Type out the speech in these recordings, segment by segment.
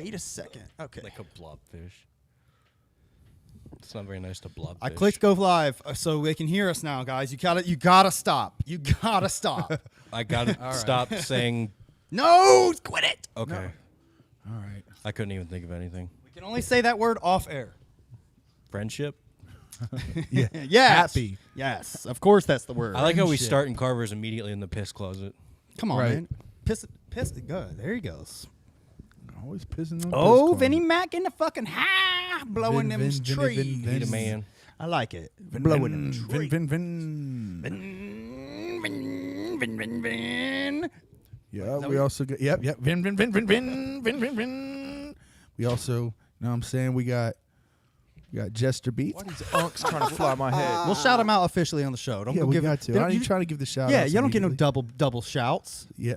Wait a second. Okay. Like a blobfish. It's not very nice to blobfish. I clicked go live so they can hear us now, guys. You gotta stop. You gotta stop. I gotta stop saying. No, quit it. Okay. No. All right. I couldn't even think of anything. We can only say that word off air. Friendship. Yeah. Yes. Happy. Yes. Of course, that's the word. I like how we start in Carver's immediately in the piss closet. Come on, Right. man. Piss. Good. There he goes. Always pissing on. Oh, piss Vinny corn. Mac in the fucking high, blowing them trees. Need a man. I like it. Blowing them trees. Vin. Yeah, we also got. Yep. Vin. We also. Know what I'm saying? We got Jester Beats. Why these unks trying to fly my head? We'll shout him out officially on the show. Don't Yeah, go we give got to. I'm trying to give the shout out. Yeah, you don't get no double shouts. Yeah.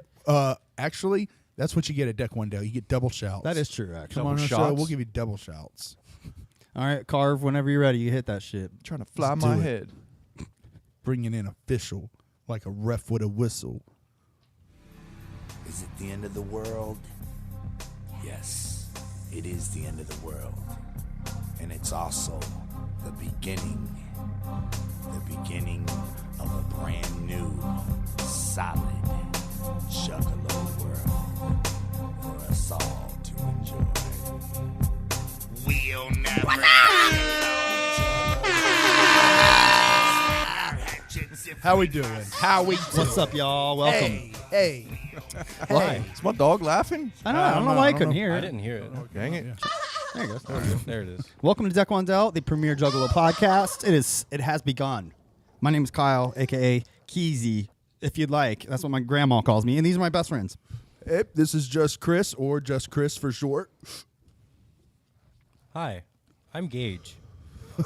Actually, that's what you get at Deck One Day. You get double shouts. That is true, actually. Come on, the show. shots? We'll give you double shouts. All right, Carve, whenever you're ready, you hit that shit. Trying to fly Let's my do it. head. Bringing in official, like a ref with a whistle. Is it the end of the world? Yes, it is the end of the world. And it's also the beginning of a brand new, solid Juggalo world for us all to enjoy. We'll never How we doing? What's up, y'all? Welcome. Hey. Why? Is my dog laughing? I don't know why I couldn't hear I it. didn't hear it. Dang it. There you go. There it is. Welcome to Deck One Del, the premier Juggalo podcast. It has begun. My name is Kyle, a.k.a. Keezy, if you'd like. That's what my grandma calls me, and these are my best friends. Hey, this is Just Chris, or Just Chris for short. Hi, I'm Gage.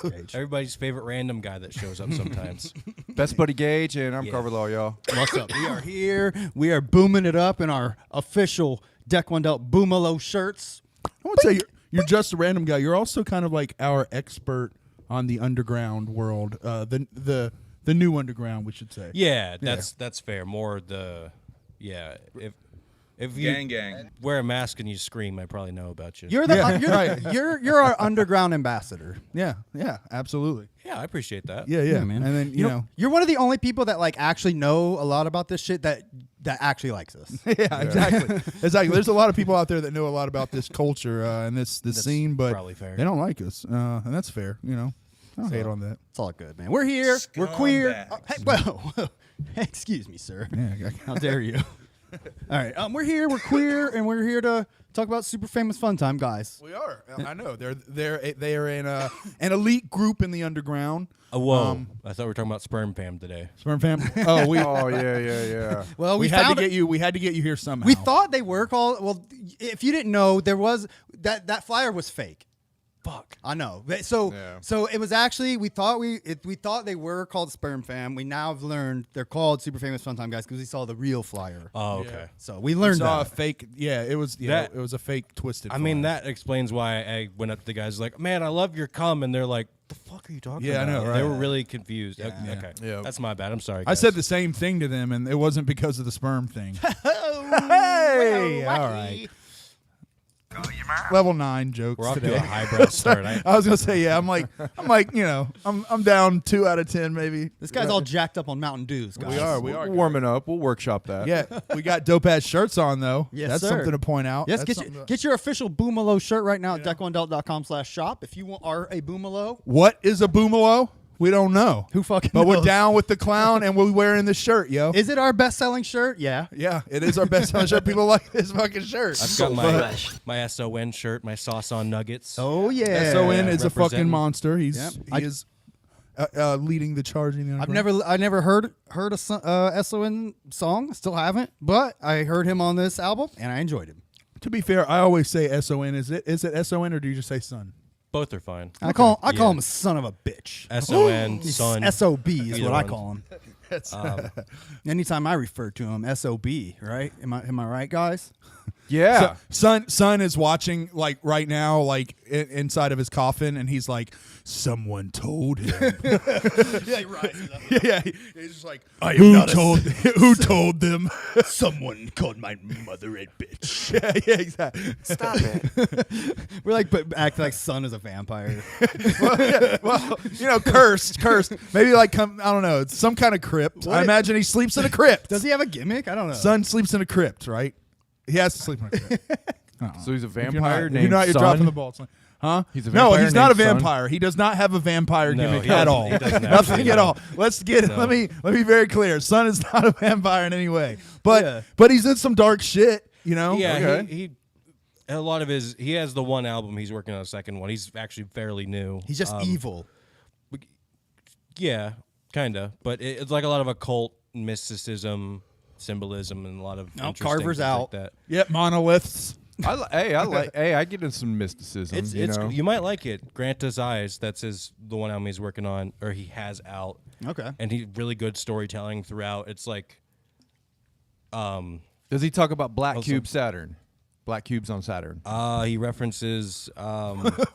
Gage. Everybody's favorite random guy that shows up sometimes. Best buddy Gage, and I'm Yeah. Carver Law, y'all. What's up? We are here. We are booming it up in our official Deck One Del Boomalo shirts. I want to say you're just a random guy. You're also kind of like our expert on the underground world, the new underground, we should say. Yeah, that's fair. More the if you Gang. wear a mask and you scream, I probably know about you. You're the right. you're our underground ambassador. Yeah, absolutely. Yeah, I appreciate that. Yeah, man. And then you know, you're one of the only people that like actually know a lot about this shit that actually likes us. yeah, exactly. There's a lot of people out there that know a lot about this culture and this scene, but probably fair. they don't like us, and that's fair. You know, I don't hate on that. It's all good, man. We're here. We're queer. Scumbags. Whoa. Excuse me, sir. Yeah, How dare you? All right. We're here. We're queer, and we're here to talk about super famous Funtime guys. we are. I know they are in an elite group in the underground. Whoa! I thought we were talking about sperm fam today. Sperm fam. Oh, Oh, yeah. Well, we had to get you. We had to get you here somehow. We thought they were called. Well, if you didn't know, there was that flyer was fake. Fuck. I know. So it was actually we thought they were called Sperm Fam. We now have learned they're called Super Famous Funtime Guys because we saw the real flyer. Oh, okay. So we learned saw a that. fake. Yeah, it was. Yeah, it was a fake twisted. I mean, flyer. that explains why I went up to the guys like, "Man, I love your cum," and they're like, "The fuck are you talking Yeah, I about?" know, They right. were really confused. Yeah. Okay, Yeah. that's my bad. I'm sorry. I Guys. said the same thing to them, and it wasn't because of the sperm thing. Hey, all right. Level 9 jokes We're off today. to a highbrow start. I was gonna say, yeah. I'm like, you know, I'm down 2 out of 10 maybe. This guy's all jacked up on Mountain Dews, guys. We are. We're warming up. We'll workshop that. Yeah, we got dope ass shirts on though. Yes, that's sir. something to point out. Yes, That's something get your official Boomalo shirt right now at deck1delt.com/shop if you are a Boomalo. What is a boomalo? We don't know. Who fucking But knows? we're down with the clown, and we're wearing the shirt, yo. Is it our best-selling shirt? Yeah. Yeah, it is our best selling shirt. People like this fucking shirt. I've got my SON shirt, my sauce on nuggets. Oh yeah. SON is a fucking representing. monster. He Yep. is leading the charge in the I've underground. never heard a SON song. Still haven't, but I heard him on this album and I enjoyed him. To be fair, I always say SON. Is it SON or do you just say son? Both are fine. I call Yeah. him a son of a bitch. SON, son. SOB is Either what I one. call him. Anytime I refer to him, SOB, right? Am I right, guys? Yeah. Son is watching like right now, like inside of his coffin, and he's like, someone told him. Yeah, he rises up. Yeah, he's just like, who told them? Someone called my mother a bitch. Yeah, exactly. Stop it. We're like, but act like Son is a vampire. Well, cursed. Maybe like I don't know. It's some kind of crypt. I imagine he sleeps in a crypt. Does he have a gimmick? I don't know. Son sleeps in a crypt, right? He has to sleep in a crypt. So he's a If you're vampire not, named you're Son? dropping the ball. Son. Huh? He's a No, vampire he's not a named Son? vampire. He does not have a vampire No, gimmick he at doesn't. all. He doesn't Nothing actually, at no. all. Let's get it. No. Let me be very clear. Son is not a vampire in any way. But Yeah. but he's in some dark shit, Yeah, Okay. he a lot of his. He has the one album. He's working on a second one. He's actually fairly new. He's just evil. Yeah, kind of. But it's like a lot of occult mysticism, symbolism, and a lot of interesting Carver's things out. Like that. Yep, monoliths. I get into some mysticism. It's you know? you might like it. Granta's Eyes. That's the one album he's working on, or he has out. Okay. And he really good storytelling throughout. It's like, Does he talk about black Also- cube Saturn? Black cubes on Saturn. he references the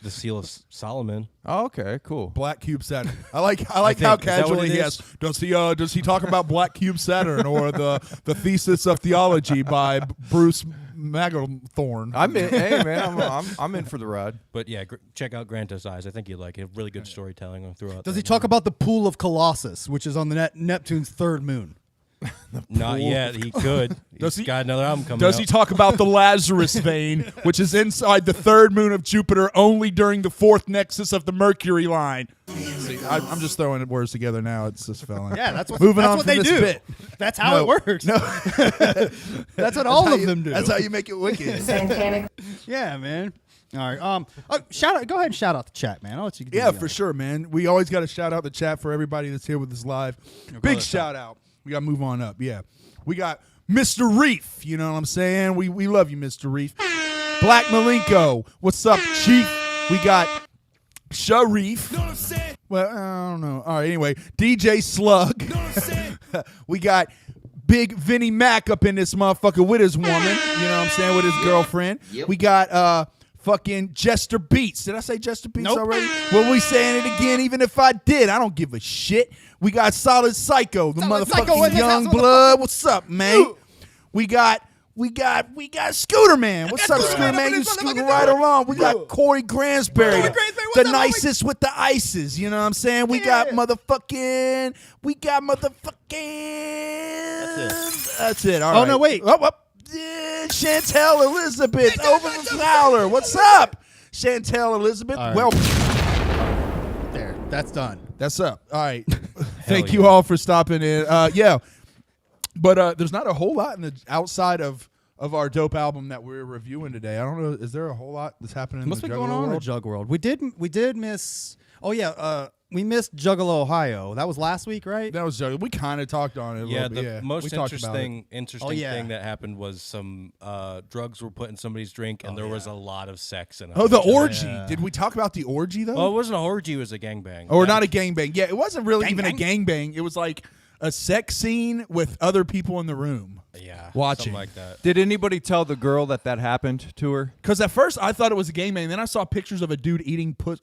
Seal of Solomon. Oh, okay, cool. Black Cube Saturn. I like how think- is that what casually it he is? has. Does he talk about Black Cube Saturn or the thesis of theology by Bruce Maglethorne? I'm in. Hey man, I'm in for the ride. But yeah, check out Granta's Eyes. I think you'd like it. Really good storytelling throughout. Does that he talk movie. about the Pool of Colossus, which is on the Neptune's third moon? Not yet. He could. Does He's he- got another album coming Does out. he talk about the Lazarus vein, which is inside the third moon of Jupiter only during the fourth nexus of the Mercury line? See, I'm just throwing words together now. It's just fell in. Yeah, that's what. Moving that's on what from they this do. bit. That's how No, it works. no. That's what all of them do. That's how you make it wicked. Yeah, man. All right. Shout out. Go ahead and shout out the chat, man. I'll let you. do Yeah, the for other. sure, man. We always got to shout out the chat for everybody that's here with us live. Big shout out. We got to move on up. Yeah. We got Mr. Reef. You know what I'm saying? We love you, Mr. Reef. Black Malenko. What's up, Chief? We got Sharif. Well, I don't know. All right, anyway. DJ Slug. We got Big Vinnie Mac up in this motherfucker with his woman. You know what I'm saying? With his girlfriend. We got fucking Jester Beats. Did I say Jester Beats Nope. already? Well, we saying it again, even if I did. I don't give a shit. We got Solid Psycho, the Solid Psycho in motherfucking this young house, blood. What's up, man? We got Scooter Man. What's up, Scooter Man? You scooting right along. We got Corey Gransberry, Corey Gransberry, what's the up, homie? nicest with the ices. You know what I'm saying? We got motherfucking. That's it. All right. Oh, no, wait. Chantel Elizabeth over the Fowler. What's up, Chantel Elizabeth? All right. Well, There. That's done. that's up. All right. Thank yeah. you all for stopping in. Yeah. But there's not a whole lot in the outside of our dope album that we're reviewing today. I don't know. Is there a whole lot that's happening What's in been the going Juggalo on in the world? Jug World? We did miss. Oh yeah. We missed Juggalo, Ohio. That was last week, right? That was Juggalo. We kind of talked on it. A Yeah, little bit. the most we talked about it. interesting Oh, yeah. thing that happened was some drugs were put in somebody's drink, and there was a lot of sex in it. Oh, the orgy. Yeah. Did we talk about the orgy though? Well, it wasn't a orgy; it was a gangbang. Or not a gangbang. Yeah, it wasn't really even a Gangbang? gangbang. It was like a sex scene with other people in the room. Yeah, Watching. something like that. Did anybody tell the girl that happened to her? Because at first I thought it was a gangbang. Then I saw pictures of a dude eating pussy.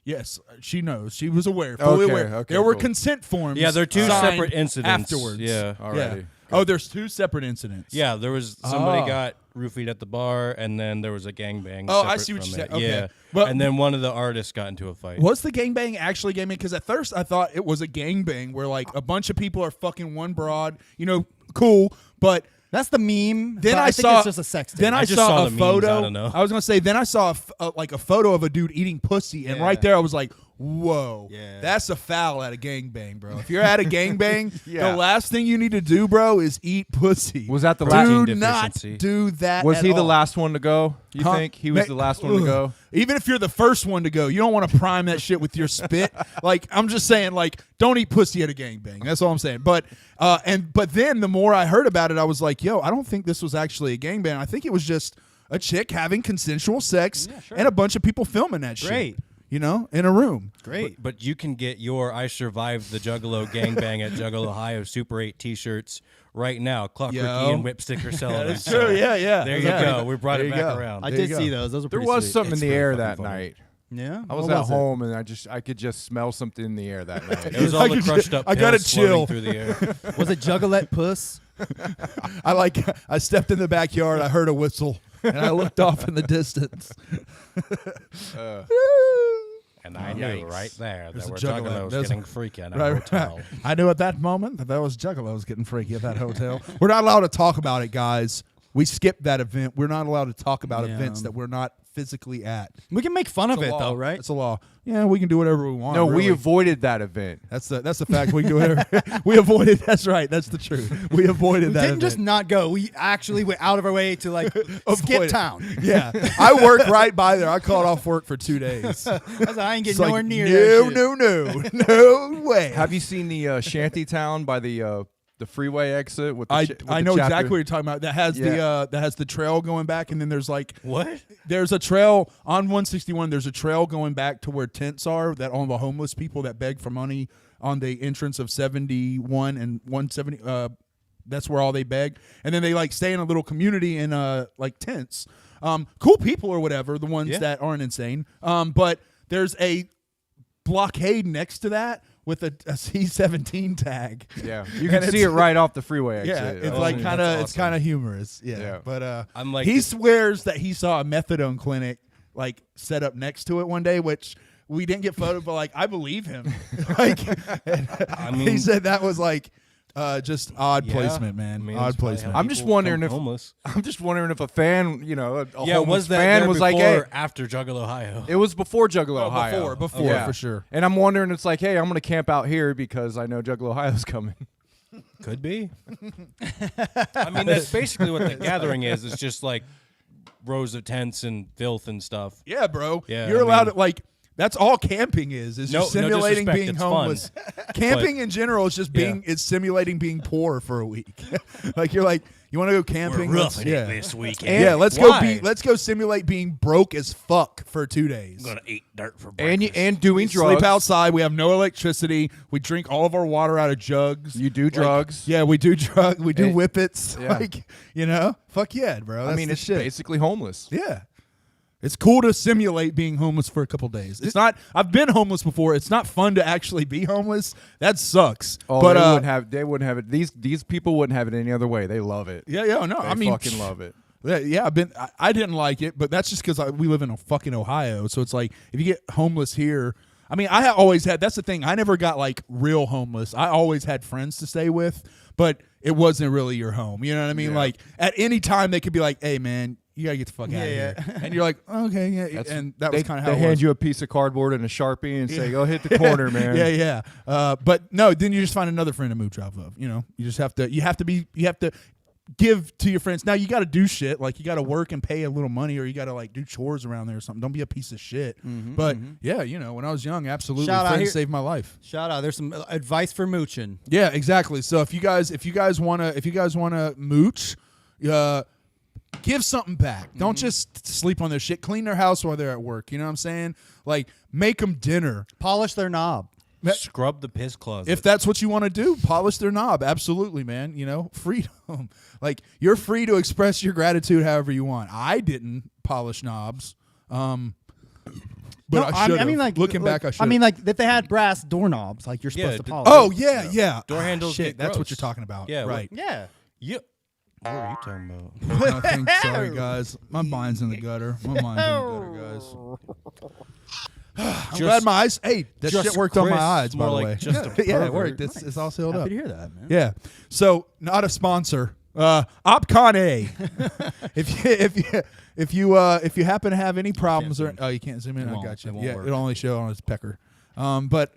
Yes, she knows. She was aware. Fully Okay, aware. okay, There were cool. consent forms. Yeah, they're two signed separate incidents. afterwards. Yeah. Alrighty. Yeah. Oh, there's two separate incidents. Yeah, there was somebody Oh. got roofied at the bar, and then there was a gangbang. Oh, I separate see what from you it. said. Okay. Yeah, But- and then one of the artists got into a fight. Was the gangbang actually gangbang? Because at first I thought it was a gangbang where like a bunch of people are fucking one broad. You know, cool, but. That's the meme. Then but I think saw. it's just a sex tape. Then I just saw saw a the memes, photo. I don't know. I was gonna say. Then I saw like a photo of a dude eating pussy, and right there I was like, "Whoa, Yeah. that's a foul at a gangbang, bro. If you're at a gangbang, Yeah. the last thing you need to do, bro, is eat pussy. Was that the do last- Protein not deficiency. do that. Was at he the all. last one to go? You Huh? think he was the last one to go? Even if you're the first one to go, you don't want to prime that shit with your spit. Like, I'm just saying, like, don't eat pussy at a gangbang. That's all I'm saying. But then the more I heard about it, I was like, yo, I don't think this was actually a gangbang. I think it was just a chick having consensual sex Yeah, sure. and a bunch of people filming that shit. Great. in a room. Great. But you can get your "I Survived the Juggalo Gangbang" at Juggalo Ohio Super 8 T-shirts right now. Clock Ricky and Whipstick are selling them. That's true. Yeah. There you go. We brought it back around. I There you did go. see those. Those were There pretty was sweet. something in It's the really air fucking that funny. night. Yeah. I was What at it? home and I could just smell something in the air that night. It was all the crushed up I gotta pills floating chill. through the air. Was it Juggalette Puss? I stepped in the backyard. I heard a whistle, and I looked off in the distance. And I knew right there There's there a were Juggalo. juggalos There's getting a- freaky in a Right, hotel. right. I knew at that moment that was Juggalos getting freaky at that hotel. We're not allowed to talk about it, guys. We skipped that event. We're not allowed to talk about Yeah. events that we're not physically at. We can make fun of It's a it law. though, right? It's a law. Yeah, we can do whatever we want. No, really. we avoided that event. That's the fact. We can do whatever. We avoided. That's right. That's the truth. We avoided We that. didn't just event. not go. We actually went out of our way to like Avoid skip it. town. Yeah, I worked right by there. I called off work for 2 days. I was like, I ain't It's getting like, nowhere near that shit. no way. Have you seen the shanty town by the freeway exit? With the I know exactly what you're talking about. That has Yeah. the trail going back, and then there's like What? there's a trail on 161. There's a trail going back to where tents are, that all the homeless people that beg for money on the entrance of 71 and 170. That's where all they beg, and then they like stay in a little community in like tents. Cool people or whatever, the ones that aren't insane. But there's a blockade next to that with a C-17 tag. Yeah, you And can see it right off the freeway exit. Yeah, it's Oh, like that's kind of it's awesome. kind of humorous. Yeah, Yeah. but I'm like he this- swears that he saw a methadone clinic like set up next to it one day, which we didn't get photo, but like I believe him. Like, I he mean, said that was like just odd yeah. placement, man. I mean, Odd that's probably placement. how I'm just people wondering become if- homeless. I'm just wondering if a fan, a Yeah, homeless was that fan there was before like, hey, or after Juggalo Ohio? it was before Juggalo Ohio. before, Yeah. for sure. And I'm wondering, it's like, hey, I'm going to camp out here because I know Juggalo Ohio's coming. Could be. I mean, that's basically what the gathering is. It's just like rows of tents and filth and stuff. Yeah, bro. Yeah, You're I allowed mean- to like. That's all camping is No- just no simulating disrespect, being it's fun. homeless. Camping in general is just being it's simulating being poor for a week. Like you're like, you want to go camping? Let's- yeah. this weekend. Yeah, let's Why? let's go simulate being broke as fuck for 2 days. I'm gonna eat dirt for And breakfast. and doing We drugs. sleep outside. We have no electricity. We drink all of our water out of jugs. You do Like, drugs. Yeah, we do drug. We do And- whippets. Yeah. Like fuck yeah, bro. I That's mean, the it's shit. basically homeless. Yeah. It's cool to simulate being homeless for a couple days. It's not. I've been homeless before. It's not fun to actually be homeless. That sucks. Oh, but they wouldn't have it. These people wouldn't have it any other way. They love it. yeah, no. They I mean, fucking love it. Yeah, I've been. I didn't like it, but that's just because we live in a fucking Ohio. So it's like if you get homeless here. I mean, I always had. That's the thing. I never got like real homeless. I always had friends to stay with, but it wasn't really your home. You know what I mean? Yeah. Like at any time they could be like, "Hey, man, you gotta get the fuck out of here," and you're like, "Okay, yeah." That's- And that was kind of how they it hand was. you a piece of cardboard and a Sharpie and say, "Go hit the corner, man." Yeah. But no, then you just find another friend to mooch off of. You just have to. You have to give to your friends. Now you got to do shit. Like you got to work and pay a little money, or you got to like do chores around there or something. Don't be a piece of shit. But yeah, when I was young, absolutely, Shout out friends here- saved my life. Shout out. There's some advice for mooching. Yeah, exactly. So if you guys wanna mooch, give something back. Don't just sleep on their shit. Clean their house while they're at work. You know what I'm saying? Like make them dinner. Polish their knob. Scrub the piss closet. If that's what you want to do, polish their knob. Absolutely, man. Freedom. Like you're free to express your gratitude however you want. I didn't polish knobs. But No, I should. I mean, like looking back, I should. I mean, like that they had brass doorknobs. Like you're Yeah, supposed to d- polish. oh yeah. Door handles Shit, get that's what gross. you're talking about. Yeah, right. yeah. Yep. What are you talking about? Nothing. Sorry, guys. My mind's in the gutter. My mind's in the gutter, guys. I'm glad my eyes. Hey, that just shit worked on my Chris, eyes, by more the like way. just a Yeah, it pervert. worked. It's all sealed Happy up. to hear that, man. Yeah. So, not a sponsor. OpCon A. if you happen to have any problems or you can't zoom in. I won't. got you. It won't Yeah, work. it'll only show on his pecker. But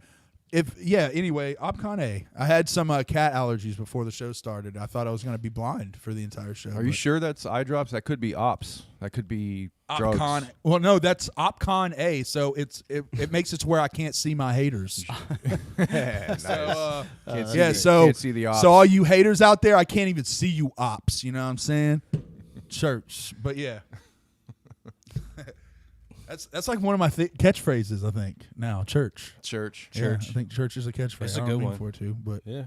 anyway, OpCon A. I had some cat allergies before the show started. I thought I was going to be blind for the entire show. Are you but- sure that's eye drops? That could be ops. That could be drugs. OpCon. Well, no, that's OpCon A. So it makes it to where I can't see my haters. Nice. So, Can't see yeah, the- so can't see the ops. so all you haters out there, I can't even see you ops. You know what I'm saying? Church, but yeah. That's like one of my catchphrases. I think now church. Church. Yeah, I think church is a catchphrase. That's a I good don't mean one. for it too, but Yeah.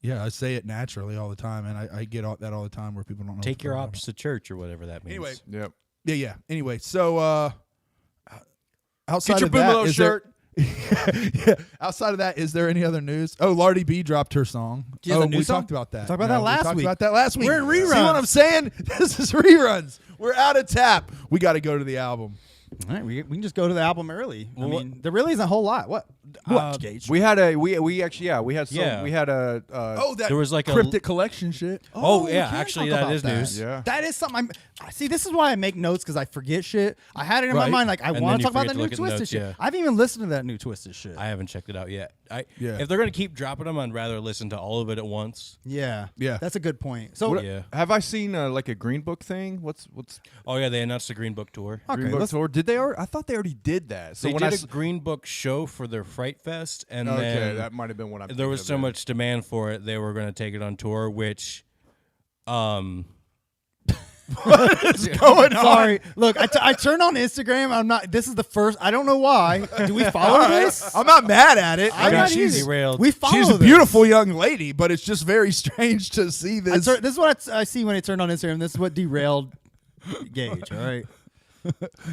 yeah, I say it naturally all the time, and I get that all the time where people don't know. Take your what ops to church or whatever that means. Anyway, Yep. yeah. Anyway, so outside Get your of that, Boomalo is shirt. yeah. Outside of that, is there any other news? Oh, Lardy B dropped her song. She has a Oh, new we song? talked about that. We talked about that last we talked week. about that last week. We're in reruns. See what I'm saying? This is reruns. We're out of tap. We got to go to the album. All right, we can just go to the album early. Well, I mean, there really isn't a whole lot. What? Gage? We had we actually we had some Yeah. we had a Oh, that There was like a- Cryptic Collection shit. Oh, we yeah, can actually, talk that about is news. Yeah. That is something. See, this is why I make notes because I forget shit. I had it in my Right. mind like I And want then to you talk about forget the to new look at the Twisted notes, shit. yeah. I haven't even listened to that new Twisted shit. I haven't checked it out yet. Yeah. If they're gonna keep dropping them, I'd rather listen to all of it at once. Yeah, Yeah. that's a good point. So Yeah. Have I seen like a Green Book thing? What's Oh yeah, they announced the Green Book tour. okay, Green Book let's- tour? Did they? I thought they already did that. So They when did a Green Book show for their Fright Fest, and okay, then that might have been what I'm. there was thinking so of then. much demand for it, they were going to take it on tour, which, What's going on? Sorry, look, I turned on Instagram. I'm not. This is the first. I don't know why. Do we follow this? I'm not mad at it. I'm I mean, not she's either. derailed. We follow she's a this. beautiful young lady, but it's just very strange to see this. This is what I see when I turned on Instagram. This is what derailed Gage. All right.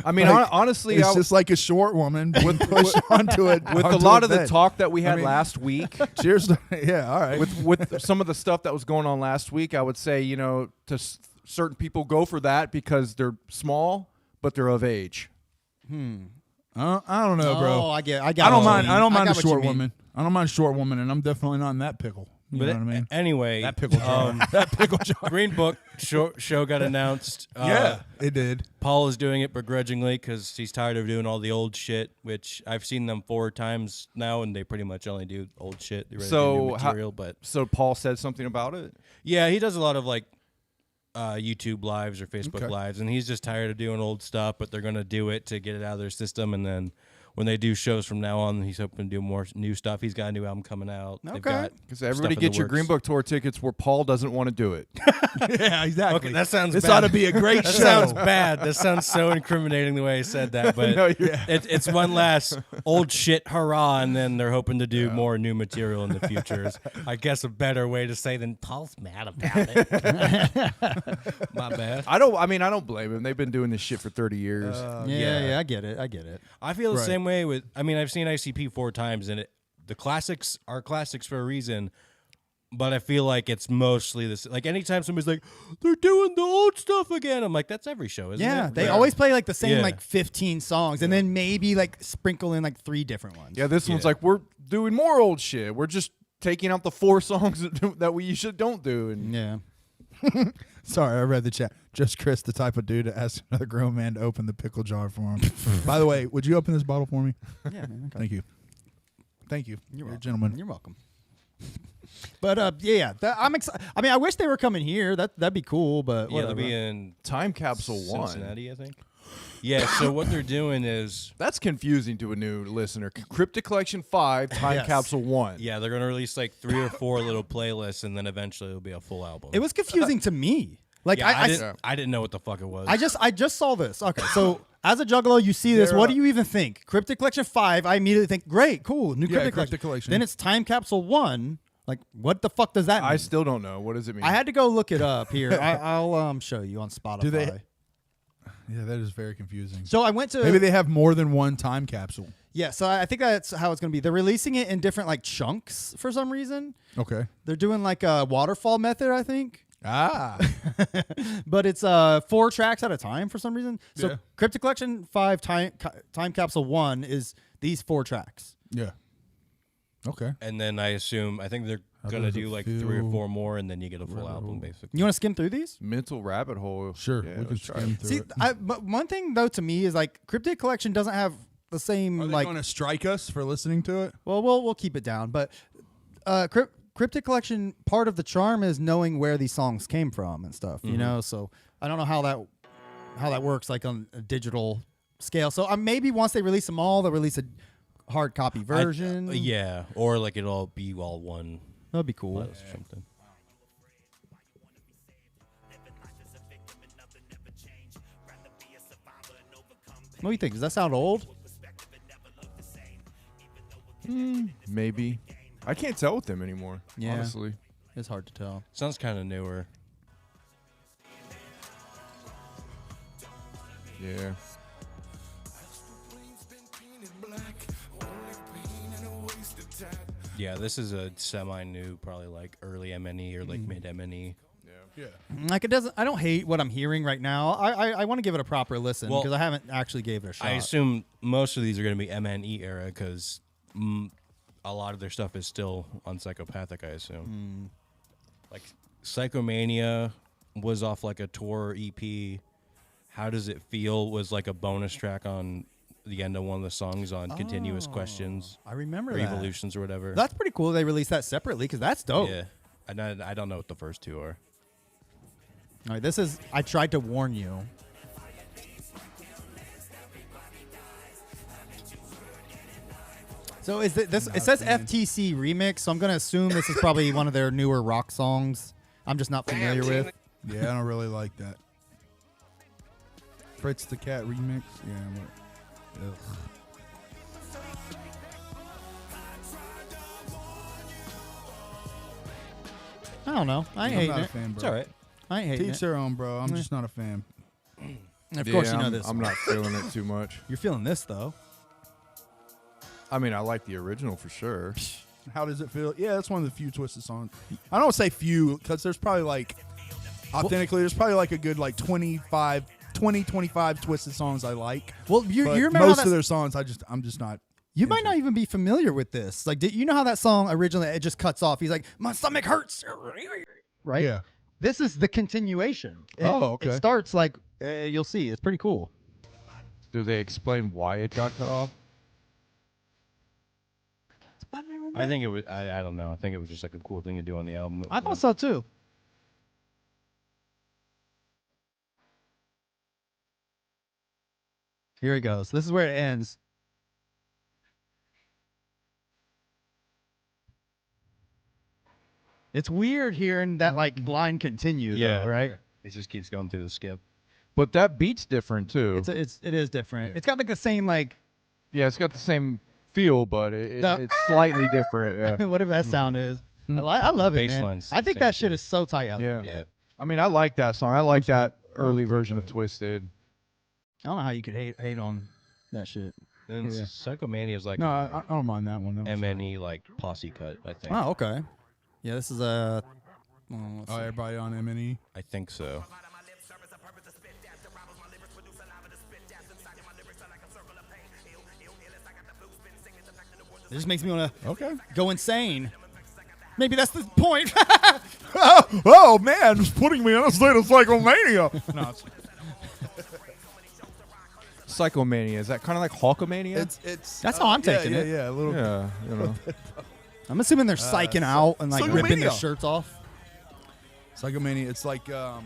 I mean, Like, honestly, it's just like a short woman with push onto it with a lot of the talk that we had last week, Cheers. Yeah. All right. with some of the stuff that was going on last week, I would say to certain people go for that because they're small but they're of age. I don't know, bro. Oh, I get. I don't mind. I don't mind a got what you short mean. woman. I don't mind a short woman, and I'm definitely not in that pickle. You know what I mean? Anyway, That pickle jar. That pickle jar. Green Book show got announced. Yeah, it did. Paul is doing it begrudgingly because he's tired of doing all the old shit, which I've seen them 4 times now, and they pretty much only do old shit. They really do new material, but So Paul said something about it. yeah, he does a lot of like YouTube lives or Facebook Okay. lives, and he's just tired of doing old stuff, but they're going to do it to get it out of their system, and then when they do shows from now on, he's hoping to do more new stuff. He's got a new album coming out. They've Okay. got Because everybody stuff in get the your works. Green Book tour tickets where Paul doesn't want to do it. Yeah, exactly. Okay, that sounds This bad. ought to be a great That show. sounds bad. That sounds so incriminating the way I said that, but No, you're- it's one last old shit hurrah, and then they're hoping to do more new material in the future. Is, I guess, a better way to say than Paul's mad about it. My bad. I don't blame him. They've been doing this shit for 30 years. Yeah, I get it. I get it. I feel the Right. same way with. I mean, I've seen ICP 4 times, and the classics are classics for a reason. But I feel like it's mostly this. Like anytime somebody's like, "They're doing the old stuff again," I'm like, "That's every show, isn't Yeah, it?" they Right. always play like the same Yeah. like 15 songs, and then maybe like sprinkle in like 3 different ones. Yeah, this one's like, we're doing more old shit. We're just taking out the 4 songs that we usually don't do. And Yeah. Sorry, I read the chat. Just Chris, the type of dude to ask another grown man to open the pickle jar for him. By the way, would you open this bottle for me? Yeah, man, okay. Thank you. Thank you. You're You're a welcome. gentleman. You're welcome. But I'm excited. I mean, I wish they were coming here. That'd be cool. But Yeah, they'll whatever. be in Time Capsule 1. Cincinnati, I think. Yeah. So what they're doing is, That's confusing to a new listener. Cryptic Collection 5, Time Yes. Capsule 1. yeah, they're gonna release like 3 or 4 little playlists, and then eventually it'll be a full album. It was confusing to me. Like Yeah, I I didn't know what the fuck it was. I just saw this. Okay, so as a Juggalo, you see this. They're, What do you even think? Cryptic Collection 5. I immediately think, great, cool, new Yeah, Cryptic Cryptic Collection. Then it's Time Capsule 1. Like, what the fuck does that mean? I still don't know. What does it mean? I had to go look it up here. I'll show you on Spotify. Do they- Yeah, that is very confusing. So I went to Maybe they have more than one time capsule. yeah. So I think that's how it's going to be. They're releasing it in different like chunks for some reason. Okay. They're doing like a waterfall method, I think. Ah. But it's 4 tracks at a time for some reason. So Yeah. Cryptic Collection 5 Time Capsule 1 is these 4 tracks. Yeah. Okay. and then I think they're How gonna does it do like 3 or feel? 4 more, and then you get a full album basically. You want to skim through these? Mental rabbit hole. Sure. Yeah, we can let's try skim it. through See, it. but one thing though to me is like Cryptic Collection doesn't have the same Are they like. going to strike us for listening to it? Well, we'll keep it down, but Cryptic Collection, part of the charm is knowing where these songs came from and stuff. You know, so I don't know how that works like on a digital scale. So maybe once they release them all, they'll release a hard copy version. Yeah, or like it'll all be all one. That'd be cool. Or something. What do you think? Does that sound old? Maybe. I can't tell with them anymore. Yeah. Honestly. It's hard to tell. Sounds kind of newer. Yeah. Yeah, this is a semi-new, probably like early MNE or like mid MNE. Yeah. Like it doesn't. I don't hate what I'm hearing right now. I want to give it a proper listen Well, because I haven't actually gave it a shot. I assume most of these are going to be MNE era because a lot of their stuff is still on Psychopathic, I assume. Like Psychomania was off like a tour EP. How Does It Feel was like a bonus track on the end of one of the songs on Continuous Questions I remember or that. Evolutions or whatever. That's pretty cool. They released that separately because that's dope. Yeah. I don't know what the first two are. All right, this is. I tried to warn you. So is this? It says FTC remix, so I'm gonna assume this is probably one of their newer rock songs. I'm just not familiar with. Yeah, I don't really like that. Fritz the Cat remix. Yeah. Ugh. I don't know. I ain't I'm hating not a it. fan, bro. It's all right. I ain't hating Teach it. their own, bro. I'm just not a fan. Of course, you know I'm, this. I'm one. not feeling it too much. You're feeling this though. I mean, I like the original for sure. How does it feel? Yeah, that's one of the few Twisted songs. I don't say few because there's probably like, authentically, there's probably like a good like 25 Twisted songs I like. Well, you But remember how most that, of their songs, I'm just not. you might not even be familiar with this. Like, did you know how that song originally it just cuts off? He's like, my stomach hurts. Right. Yeah. This is the continuation. Oh, okay. It starts like you'll see. It's pretty cool. Do they explain why it got cut off? I think it was. I don't know. I think it was just like a cool thing to do on the album. I thought so too. Here it goes. This is where it ends. It's weird hearing that like line continue. Yeah. Though, right. It just keeps going through the skip. But that beat's different too. It is different. It's got like the same like Yeah, it's got the same feel, but The- it's slightly different. Yeah. whatever that sound is. I love it, man. Bassline's I think same that shit too. is so tight out. Yeah. Yeah. I mean, I like that song. I like that early version of Twisted. I don't know how you could hate on that shit. Then Psychomania is like No, I don't mind that one. Though. MNE like posse cut. I think. Oh, okay. Yeah, this is a. Oh, everybody on M&E. I think so. It just makes me want to Okay. go insane. Maybe that's the point. Oh man, it's putting me in a state of psychomania. No, Psychomania. Is that kind of like Hawkomania? it's. That's how I'm taking yeah, it. Yeah, a little. yeah, you know. I'm assuming they're psyching out and like ripping their Psychomania. shirts off. Psychomania. It's like Nah,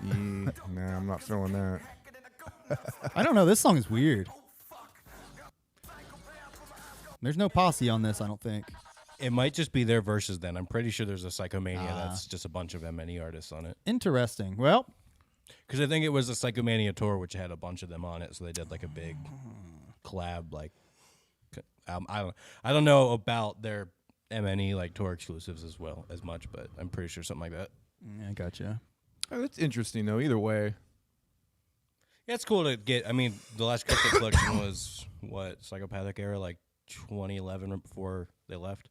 I'm not feeling that. I don't know. This song is weird. There's no posse on this, I don't think. It might just be their verses then. I'm pretty sure there's a Psychomania that's just a bunch of MNE artists on it. Interesting. Well, Because I think it was a Psychomania tour which had a bunch of them on it, so they did like a big collab. Like, I don't know about their MNE like tour exclusives as well as much, but I'm pretty sure something like that. I gotcha. Oh, that's interesting though. Either way. Yeah, it's cool to get. I mean, the last Cryptic Collection was what, Psychopathic era, like 2011 right before they left,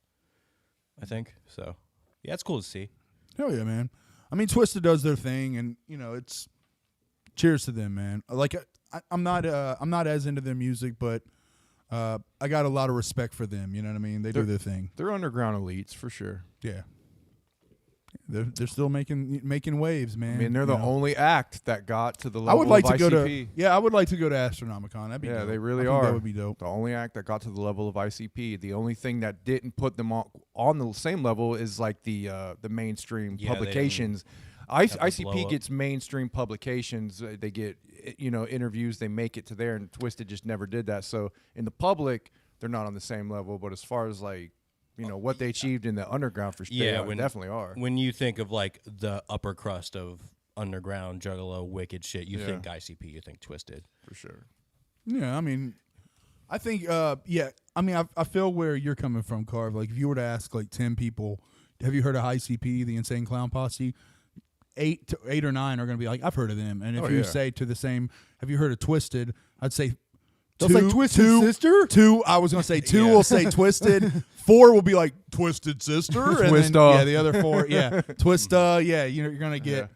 I think. So, yeah, it's cool to see. hell yeah, man. I mean, Twisted does their thing, and you know, it's cheers to them, man. Like I'm not as into their music, but I got a lot of respect for them. You know what I mean? They do their thing. They're underground elites for sure. Yeah. They're still making waves, man. I mean, they're you the know? only act that got to the level I would like of to go ICP. to. Yeah, I would like to go to Astronomicon. That'd be Yeah, dope. they really I think are. That would be dope. The only act that got to the level of ICP. The only thing that didn't put them on the same level is like the mainstream Yeah, they publications. have a ICP blow-up. gets mainstream publications. They get interviews. They make it to there, and Twisted just never did that. So in the public, they're not on the same level. But as far as like what they achieved in the underground, for sure, Yeah, they definitely are. When you think of like the upper crust of underground Juggalo wicked shit, you think ICP, you think Twisted for sure. Yeah, I mean, I think, yeah. I mean, I feel where you're coming from, Carv. Like, if you were to ask like 10 people, have you heard of ICP, the Insane Clown Posse? 8 or 9 are going to be like, I've heard of them. And if you say to the same, have you heard of Twisted? I'd say They'll say Twisted Sister? 2, I was going to say 2 will say Twisted. 4 will be like Twisted Sister. And then, yeah, the other 4, yeah. Twista, yeah, you're going to get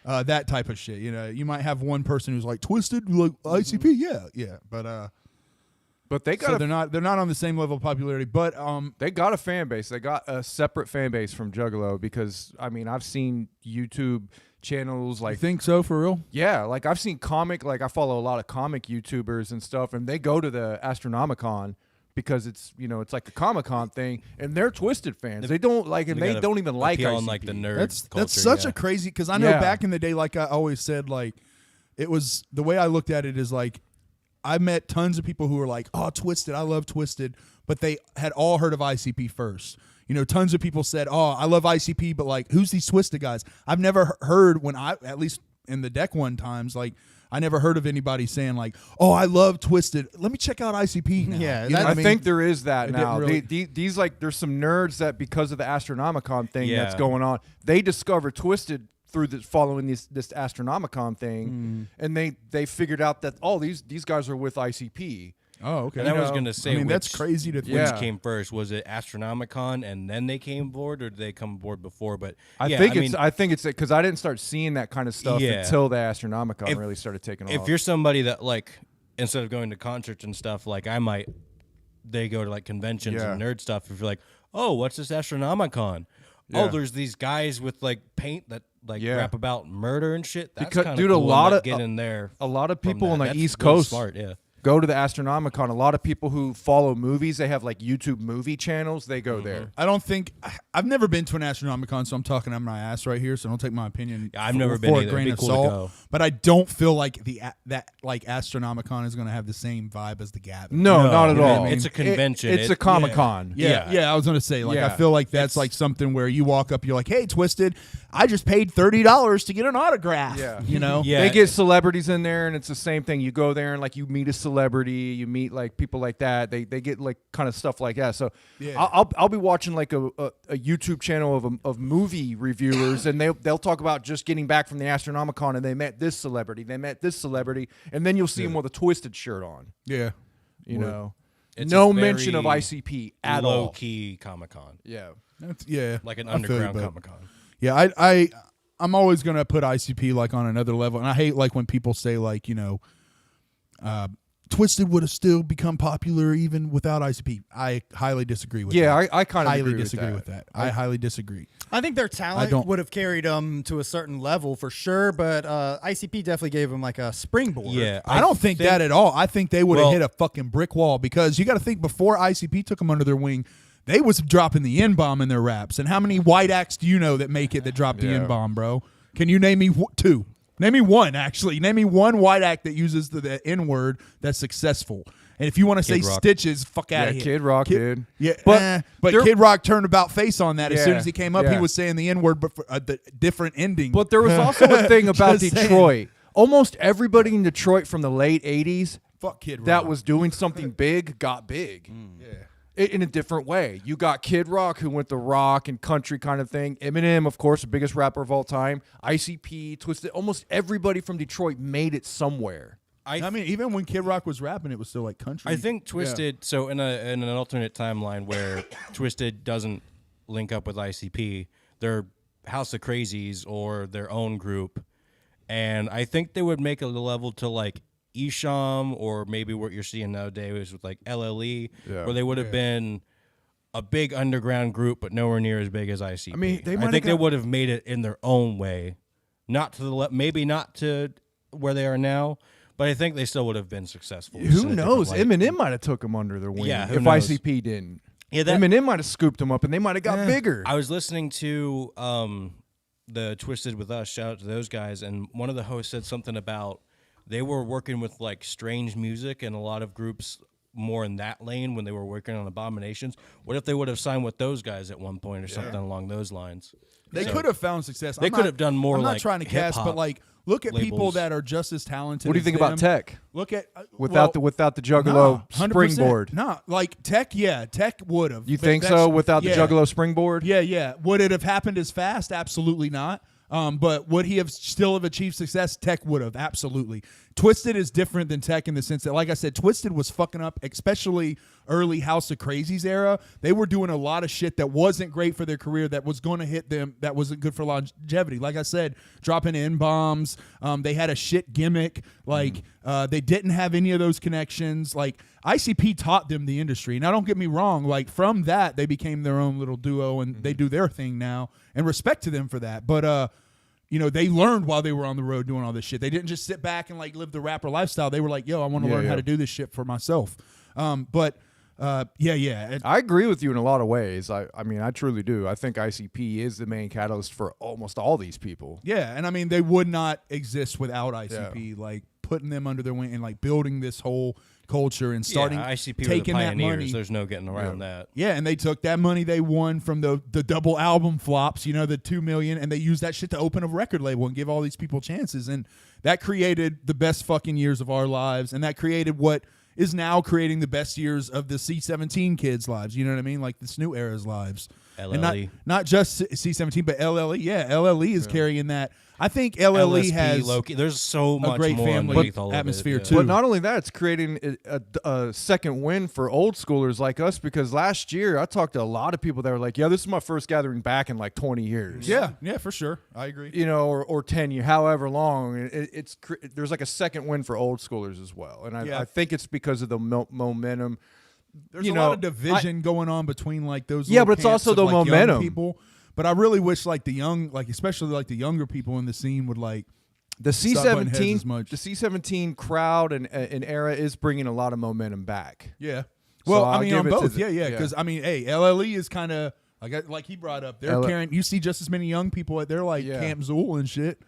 that type of shit. You know, you might have one person who's like Twisted, like ICP, yeah. But they got they're not on the same level of popularity, but they got a fan base. They got a separate fan base from Juggalo because I mean I've seen YouTube channels like you think so for real? Yeah, like I've seen I follow a lot of comic YouTubers and stuff, and they go to the Astronomicon because it's it's like a Comic-Con thing, and they're Twisted fans. They don't like, and they don't even like ICP. on like the nerd That's culture, such a crazy, because I know back in the day, like I always said, like it was the way I looked at it is like I met tons of people who were like, oh, Twisted, I love Twisted, but they had all heard of ICP first. You know, tons of people said, oh, I love ICP, but like, who's these Twisted guys? I've never heard at least in the Deck One times, like, I never heard of anybody saying like, oh, I love Twisted. Let me check out ICP now. Yeah, You know what I mean? think there is that It now. didn't really- These like, there's some nerds that because of the Astronomicon thing Yeah. that's going on, they discover Twisted through following this Astronomicon thing, and they figured out that these guys are with ICP. Oh, okay. And I was going to say, I mean, that's which- crazy to think. Which came first? Was it Astronomicon and then they came aboard, or did they come aboard before? But I yeah, think mean, it's because I didn't start seeing that kind of stuff until the Astronomicon really started taking off. if you're somebody that like, instead of going to concerts and stuff, like they go to like conventions and nerd stuff. If you're like, oh, what's this Astronomicon? Yeah. Oh, there's these guys with like paint that like rap about murder and shit. That's Because, kind dude, of a cool. lot like, of- get in there. a lot of from people that. on the That's East really Coast smart, yeah. go to the Astronomicon. A lot of people who follow movies, they have like YouTube movie channels. They go there. I don't think I've never been to an Astronomicon, so I'm talking on my ass right here. So don't take my opinion. Yeah, I've never been for either. a It'd grain be of cool to salt. go. But I don't feel like that Astronomicon is going to have the same vibe as the Gathering. No, not at you know what all. I mean? It's a convention. It's a Comic-Con. Yeah, I was gonna say, like, Yeah. I feel like that's like something where you walk up, you're like, "Hey, Twisted, I just paid $30 to get an autograph." Yeah. You know, Yeah. They get celebrities in there, and it's the same thing. You go there and like you meet a celebrity, you meet like people like that. They get like kind of stuff like that. So Yeah. I'll be watching like a YouTube channel of movie reviewers, and they'll talk about just getting back from the Astronomicon, and they met this celebrity, and then you'll see them with a Twisted shirt on. yeah. You know, It's no a mention of very ICP at low all. key Comic-Con, Yeah. That's like an I feel you, underground but- Comic-Con. Yeah, I'm always gonna put ICP like on another level, and I hate like when people say like, you know, Twisted would have still become popular even without ICP. I highly disagree with that. Yeah, I kind of highly disagree with that. I highly disagree. I think their I talent don't- would have carried them to a certain level for sure, but ICP definitely gave them like a springboard. Yeah, I don't think that at all. I think they would have Well- hit a fucking brick wall, because you got to think, before ICP took them under their wing, they was dropping the N-bomb in their raps. And how many white acts do you know that make it that drop the Yeah. N-bomb, bro? Can you name me 2? Name me one, actually. Name me one white act that uses the N-word that's successful. And if you want to say Kid Rock. Stitches, fuck out Yeah, of here. Kid Rock did. Yeah, But but there- Kid Rock turned about face on that. As soon Yeah, as he came up, he yeah. was saying the N-word, but for the different ending. But there was also a thing about Just saying. Detroit. Almost everybody in Detroit from the late 80s fuck Kid Rock. that was doing something big got big. In a different way. You got Kid Rock, who went the rock and country kind of thing. Eminem, of course, the biggest rapper of all time. ICP, Twisted. Almost everybody from Detroit made it somewhere. I mean, even when Kid Rock was rapping, it was still like country. I think Twisted. So in an alternate timeline where Twisted doesn't link up with ICP, they're House of Crazies or their own group, and I think they would make a level to like Esham, or maybe what you're seeing nowadays with like LLE, Yeah. where they would have been a big underground group, but nowhere near as big as ICP. I mean, they I might think have they got- would have made it in their own way, not to the maybe not to where they are now. But I think they still would have been successful. just Who in a knows? different light. Eminem might have took them under their wing Yeah, who if knows? ICP didn't. Yeah, that- Eminem might have scooped them up, and they might have got bigger. I was listening to the Twisted with Us. Shout out to those guys. And one of the hosts said something about they were working with like strange music and a lot of groups more in that lane when they were working on Abominations. What if they would have signed with those guys at one point or something along those lines? They could have found success. They could have done more. I'm not like trying to cast, hip-hop but like look at people labels. that are just as talented. What do you as think them. about Tech? Look at Without the Juggalo 100%. springboard. No, like Tech, yeah, Tech would have. You think so? Without the Juggalo springboard? Yeah. Would it have happened as fast? Absolutely not. But would he have still have achieved success? Tech would have, absolutely. Twisted is different than Tech in the sense that, like I said, Twisted was fucking up, especially early House of Crazies era. They were doing a lot of shit that wasn't great for their career, that was going to hit them, that wasn't good for longevity. Like I said, dropping N-bombs. They had a shit gimmick. Like, they didn't have any of those connections. Like, ICP taught them the industry. Now, don't get me wrong. Like, from that, they became their own little duo, and they do their thing now. And respect to them for that. But, you know, they learned while they were on the road doing all this shit. They didn't just sit back and like live the rapper lifestyle. They were like, yo, I want to learn how to do this shit for myself. I agree with you in a lot of ways. I mean, I truly do. I think ICP is the main catalyst for almost all these people. Yeah, and I mean, they would not exist without ICP. Like putting them under their wing and like building this whole culture and starting ICP taking were the that pioneers. money. There's no getting around that. Yeah, and they took that money they won from the double album flops, you know, the 2 million, and they used that shit to open a record label and give all these people chances. And that created the best fucking years of our lives. And that created what is now creating the best years of the C-17 kids' lives. You know what I mean? Like this new era's lives. LLE. And not just C-17, but LLE. Yeah, LLE is carrying that. I think LLE LSP, has Loki. There's so much great more family underneath all atmosphere, of it. too. But not only that, it's creating a second win for old schoolers like us, because last year I talked to a lot of people that were like, yeah, this is my first gathering back in like 20 years. Yeah, for sure. I agree. You know, or 10 years, however long. There's like a second win for old schoolers as well. And I think it's because of the momentum. There's a lot of division going on between like those. Yeah, little but it's camps also of, the like, young momentum. people. But I really wish like the young, like especially like the younger people in the scene would like the stop butting heads C-17 as much. the C-17 crowd and era is bringing a lot of momentum back. Yeah. So Well, I'll I mean give on it to both. the- Yeah. Because I mean, hey, LLE is kind of like he brought up. They're carrying. You see just as many young people at their like Camp Zool and shit.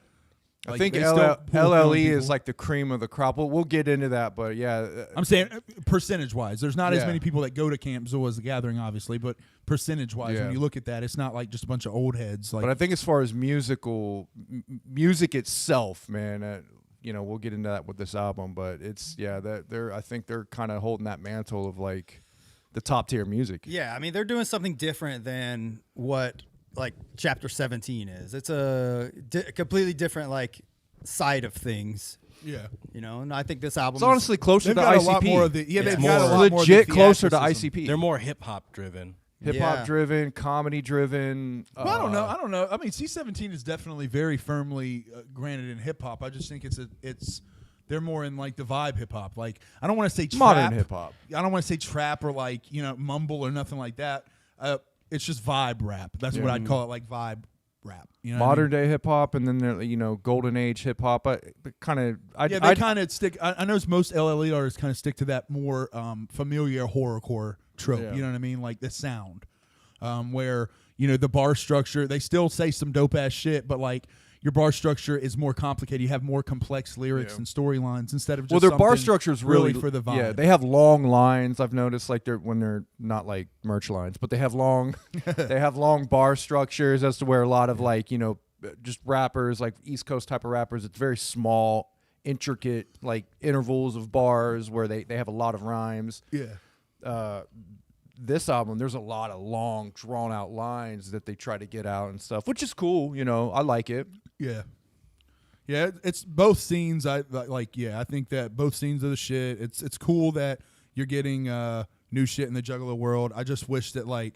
I Like, think they still pull young LLE people. is like the cream of the crop. We'll get into that, but yeah. I'm saying percentage-wise, there's not as Yeah. many people that go to Camp Zool as the Gathering, obviously, but percentage-wise, Yeah. when you look at that, it's not like just a bunch of old heads. Like, But I think as far as music itself, man, you know, we'll get into that with this album. But it's I think they're kind of holding that mantle of like the top tier music. Yeah, I mean, they're doing something different than what like Chapter 17 is. It's a completely different like side of things. yeah. You know, and I think this album It's honestly closer They've to got ICP. a lot more of the they've It's got a more lot more of legit the closer to theatricism. ICP. They're more hip hop driven. Hip hop driven, comedy driven. Well, I don't know. I mean, C-17 is definitely very firmly granted in hip hop. I just think they're more in like the vibe hip hop. Like I don't want to say trap. Modern hip-hop. I don't want to say trap or like mumble or nothing like that. It's just vibe rap. That's what I'd call it, like vibe rap. You know what I modern mean? day hip hop, and then there, golden age hip hop. They kind of stick. I know most LLE artists kind of stick to that more familiar horrorcore trope. Yeah. You know what I mean? Like the sound, where the bar structure. They still say some dope ass shit, but like your bar structure is more complicated. You have more complex lyrics and storylines instead of just their bar something structure is really for the vibe. Yeah, they have long lines. I've noticed like when they're not like merch lines, but they have long bar structures as to where a lot of like just rappers, like East Coast type of rappers, it's very small, intricate like intervals of bars where they have a lot of rhymes. Yeah. This album, there's a lot of long, drawn out lines that they try to get out and stuff, which is cool. I like it. Yeah. Yeah, it's both scenes. I like. Yeah, I think that both scenes are the shit. It's cool that you're getting new shit in the Juggalo world. I just wish that like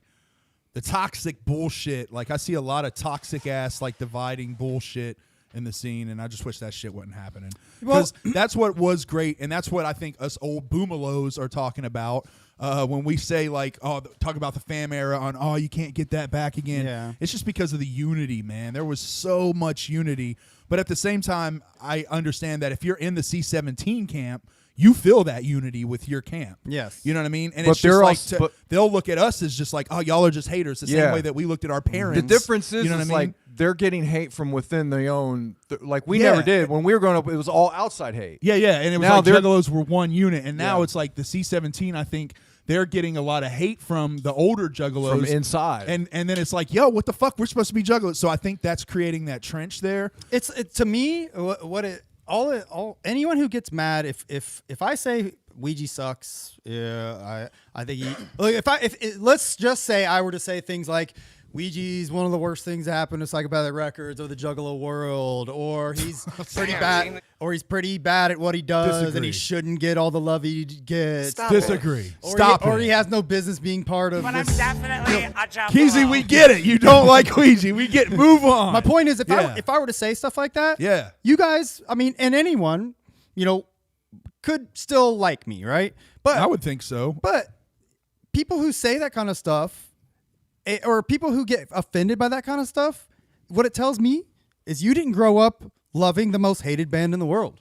the toxic bullshit. Like I see a lot of toxic ass like dividing bullshit in the scene, and I just wish that shit wasn't happening. Because that's what was great, and that's what I think us old boomalos are talking about. When we say like, talk about the fam era on, you can't get that back again. Yeah. It's just because of the unity, man. There was so much unity. But at the same time, I understand that if you're in the C-17 camp, you feel that unity with your camp. Yes. You know what I mean? And But it's they're just like, also- they'll look at us as just like, y'all are just haters. The same Yeah. way that we looked at our parents. The difference is, you know what I mean? like they're getting hate from within their own. Like we Yeah. never did when we were growing up. It was all outside hate. Yeah, and it was Now like they're- Juggalos were one unit, and now Yeah. it's like the C-17, I think, they're getting a lot of hate from the older juggalos From inside. and then it's like, yo, what the fuck? We're supposed to be juggalos. So I think that's creating that trench there. It's to me anyone who gets mad if I say Ouija sucks, I think let's just say I were to say things like Ouija's one of the worst things that happened to Psychopathic Records or the Juggalo world, or he's pretty bad at what he does and he shouldn't get all the love he gets. Disagree. Or he has no business being part of But this. I'm definitely a Juggalo. Keezy, we get it. You don't like Ouija. We get move on. My point is, if Yeah. I were to say stuff like that, Yeah. you guys, I mean, and anyone, could still like me, right? But I would think so. But people who say that kind of stuff, or people who get offended by that kind of stuff, what it tells me is you didn't grow up loving the most hated band in the world.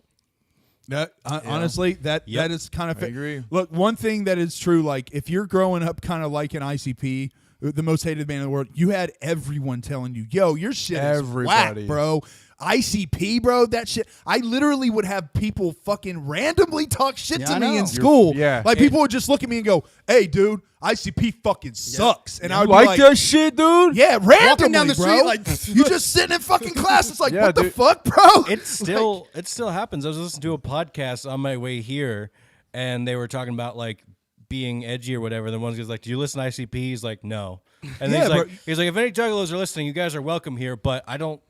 That honestly, that is kind of. I agree. Look, one thing that is true, like if you're growing up kind of like an ICP, the most hated band in the world, you had everyone telling you, "Yo, your shit is whack, Everybody. bro." ICP, bro, that shit. I literally would have people fucking randomly talk shit Yeah, to I me know. in school. Yeah. Like people would just look at me and go, "Hey, dude, ICP fucking sucks," and I would be Like that shit, dude? Yeah, randomly, down the bro. street like- you just sitting in fucking class. It's like, Yeah, what the dude. fuck, bro? It still happens. I was listening to a podcast on my way here, and they were talking about like being edgy or whatever. The one guy's like, "Do you listen to ICP?" He's like, "No." And Yeah, he's like, "If any juggalos are listening, you guys are welcome here, but I don't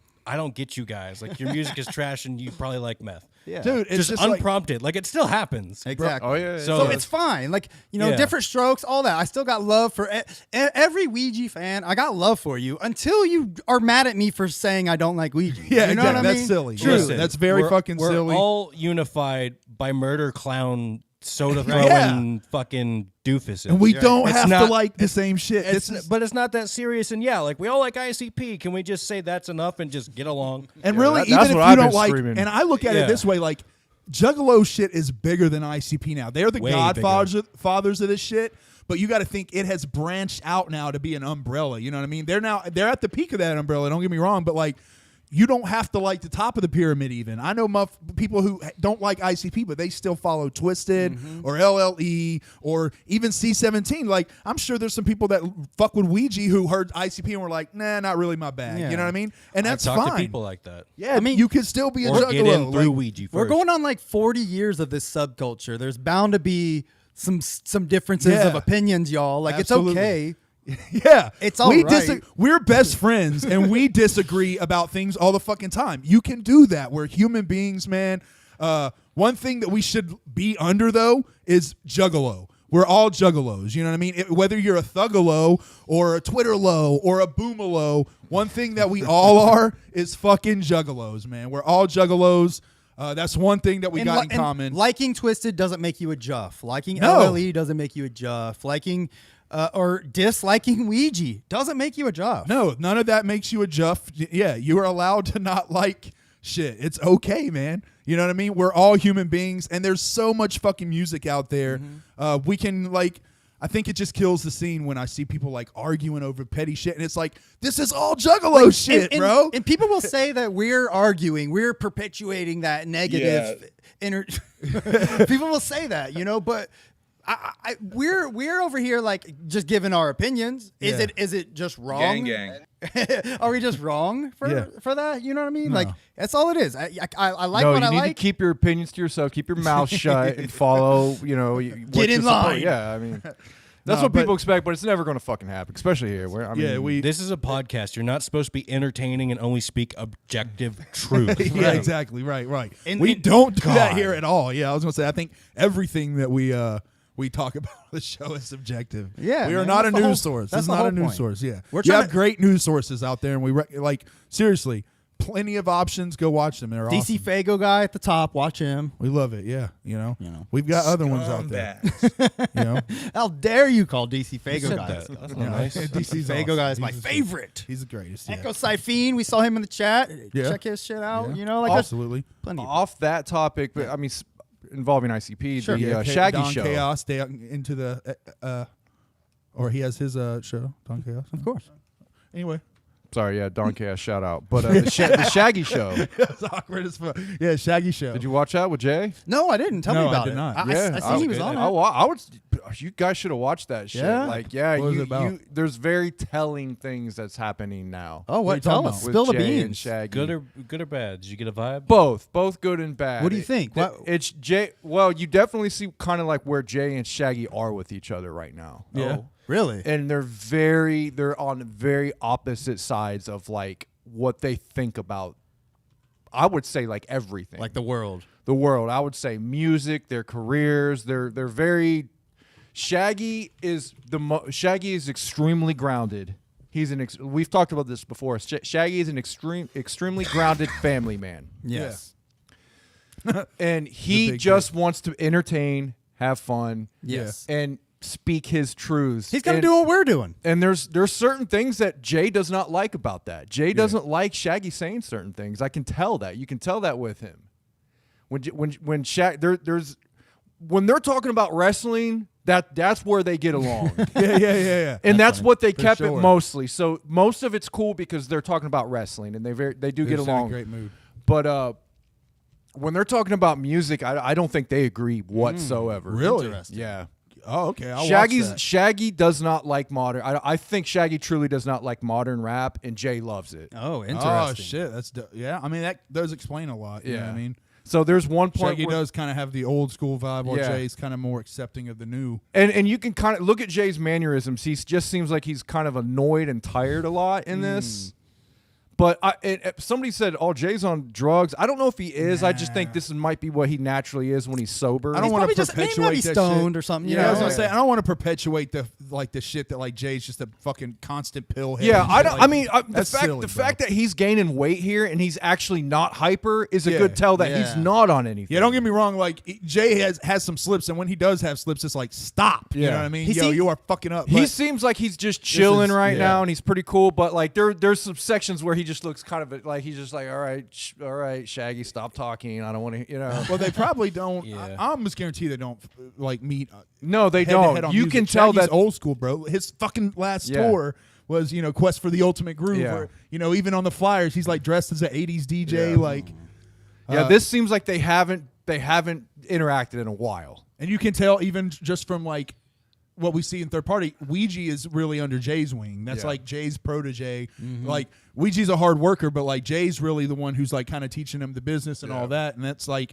get you guys. Like your music is trash, and you probably like meth." Yeah. Dude, it's just just like, unprompted. Like it still happens. Exactly. Oh, yeah. So So it's fine. Like, Yeah. different strokes, all that. I still got love for every Ouija fan. I got love for you until you are mad at me for saying I don't like Ouija. yeah, you know exactly. what I mean? That's silly. True. Listen, that's very fucking we're silly. all unified by murder clown soda Yeah. throwing fucking doofuses. and we don't It's have to not- like the same shit. But it's not that serious. And yeah, like we all like ICP. Can we just say that's enough and just get along? and really, that's even if what you I've don't been like, screaming. and I look at it Yeah. this way, like Juggalo shit is bigger than ICP now. They're the Way fathers of this shit. But you got to think it has branched out now to be an umbrella. You know what I mean? They're at the peak of that umbrella. Don't get me wrong, but like. You don't have to like the top of the pyramid even. I know people who don't like ICP, but they still follow Twisted or LLE or even C17. Like, I'm sure there's some people that fuck with Ouija who heard ICP and were like, nah, not really my bag. Yeah. You know what I mean? And that's I talk fine. to people like that. Yeah, I mean, you could still be a Or juggalo. get in through like- Ouija first. We're going on like 40 years of this subculture. There's bound to be some differences Yeah. of opinions, y'all. Like, Absolutely. it's okay. Yeah, It's all right. We're best friends, and we disagree about things all the fucking time. You can do that. We're human beings, man. One thing that we should be under though is juggalo. We're all juggalos. You know what I mean? Whether you're a thuggalo or a twitterlo or a boomalo, one thing that we all are is fucking juggalos, man. We're all juggalos. That's one thing that we got in common. Liking Twisted doesn't make you a Juff. Liking No. LLE doesn't make you a Juff. Liking or disliking Ouija doesn't make you a Juff. No, none of that makes you a Juff. Yeah, you are allowed to not like shit. It's okay, man. You know what I mean? We're all human beings, and there's so much fucking music out there. We can like. I think it just kills the scene when I see people like arguing over petty shit, and it's like this is all juggalo shit, bro. And people will say that we're arguing, we're perpetuating that negative. People will say that, but we're over here like just giving our opinions. Is it just wrong? Gang. Are we just wrong for that? You know what I mean? No. Like that's all it is. I like No, what you I need to like. keep your opinions to yourself. Keep your mouth shut and follow. What Get in you're supposed- line. Yeah, I mean, that's No, what but- people expect, but it's never going to fucking happen, especially here. Where I mean, This is a podcast. You're not supposed to be entertaining and only speak objective truth. Yeah, exactly. Right. And- We and- don't do that God. here at all. Yeah, I was gonna say. I think everything that we talk about on the show is subjective. Yeah, we are man, not a that's the whole- news source. that's This is the not whole a news point. source. Yeah, We're you trying have to- great news sources out there, and we like seriously, plenty of options. Go watch them. They're DC awesome. Fago guy at the top. Watch him. We love it. Yeah, we've got other ones out there. You know, How dare you call DC Fago said guy? that. That's not nice. DC DC's Fago awesome. guy is my He's the- favorite. He's the greatest. Yeah. Echo Siphene, we saw him in the chat. Yeah. Check his shit out. Yeah. Like there's Absolutely. plenty. off that topic, but I mean, involving ICP, Sure. the Yeah, Shaggy Don show. Chaos, stay out into the or he has his show, Don Chaos. Of course. Anyway, Sorry, yeah, Don Chaos shout out. But the Shaggy show. That's awkward as fuck. Yeah, Shaggy show. Did you watch that with Jay? No, I didn't. Tell me No, I about did it. not. I see he was on it. Oh, I would. You guys should have watched that shit. Yeah? Like, yeah, What was it about? there's very telling things that's happening now. Oh, What are you what? Tell talking us. with Spill the Jay and beans. Shaggy. Good or bad? Did you get a vibe? Both good and bad. What do you think? It's Jay. Well, you definitely see kind of like where Jay and Shaggy are with each other right now. Yeah. Oh, really? And they're on very opposite sides of like what they think about. I would say like everything. Like the world. The world. I would say music, their careers. They're very. Shaggy is Shaggy is extremely grounded. He's we've talked about this before. Shaggy is an extremely grounded family man. Yes. And The he big just wants to entertain, have fun, Yes. and speak his truths. He's gonna And- do what we're doing. And there's certain things that Jay does not like about that. Jay doesn't like Shaggy saying certain things. I can tell that. You can tell that with him. When they're talking about wrestling, that's where they get along. Yeah. And that's what they kept sure. it mostly. So most of it's cool because they're talking about wrestling and they do get They're in a along. great mood. But when they're talking about music, I don't think they agree whatsoever. Really? Interesting. Yeah. Oh, okay. I'll watch that. Shaggy does not like modern. I think Shaggy truly does not like modern rap, and Jay loves it. Oh, interesting. Oh shit, that's yeah. I mean, that does explain a lot. You know what I mean, So there's one point Shaggy where, does kind of have the old school vibe, while Yeah. Jay's kind of more accepting of the new. and you can kind of look at Jay's mannerisms. He just seems like he's kind of annoyed and tired a lot in this. But somebody said, "Oh, Jay's on drugs." I don't know if he is. I just think this might be what he naturally is when he's sober. I don't want Probably to just maybe perpetuate he's that stoned shit. or something. Yeah, I was know? gonna say I don't want to perpetuate the shit that like Jay's just a fucking constant pill head. Yeah, and I shit. don't. Like, I mean, the that's fact silly, the bro. fact that he's gaining weight here and he's actually not hyper is a Yeah. good tell that Yeah. he's not on anything. Yeah, don't get me wrong. Like Jay has some slips, and when he does have slips, it's like stop. You Yeah. know what I mean? He Yo, seems- you are fucking up. He But seems like he's just chilling is- right yeah. now, and he's pretty cool. But like there's some sections where he just looks kind of like he's just like, all right, Shaggy, stop talking. I don't want to, well, they probably don't. Yeah. I almost guarantee they don't like meet. No, they head to head don't. on You music. can tell Shaggy's that. old school, bro. His fucking last Yeah. tour was Quest for the Ultimate Groove. Yeah. Where, even on the flyers, he's like dressed as an '80s DJ. Yeah. Like, Yeah, this seems like they haven't interacted in a while. and you can tell even just from like what we see in third party, Ouija is really under Jay's wing. That's Yeah. like Jay's protege. Like Ouija's a hard worker, but like Jay's really the one who's like kind of teaching him the business and Yeah. all that. And that's like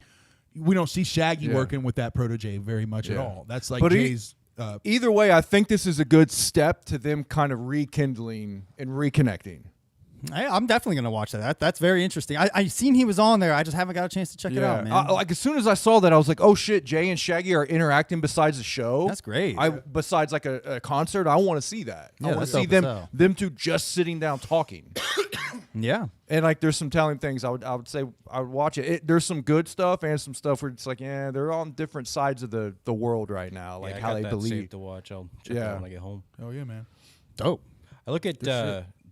we don't see Shaggy Yeah. working with that protege very much at Yeah. all. That's like But Jay's. Either way, I think this is a good step to them kind of rekindling and reconnecting. I'm definitely gonna watch that. That's very interesting. I seen he was on there. I just haven't got a chance to check it out, man. Like as soon as I saw that, I was like, "Oh shit!" Jay and Shaggy are interacting besides the show. That's great. Besides like a concert, I want to see that. Yeah, I want that's to see dope as them hell. them two just sitting down talking. yeah. And like, there's some telling things. I would say I would watch it. There's some good stuff and some stuff where it's like, yeah, they're on different sides of the world right now, like I how got they that believe. saved to watch. I'll check it Yeah. out when I get home. Oh yeah, man. Dope. I look at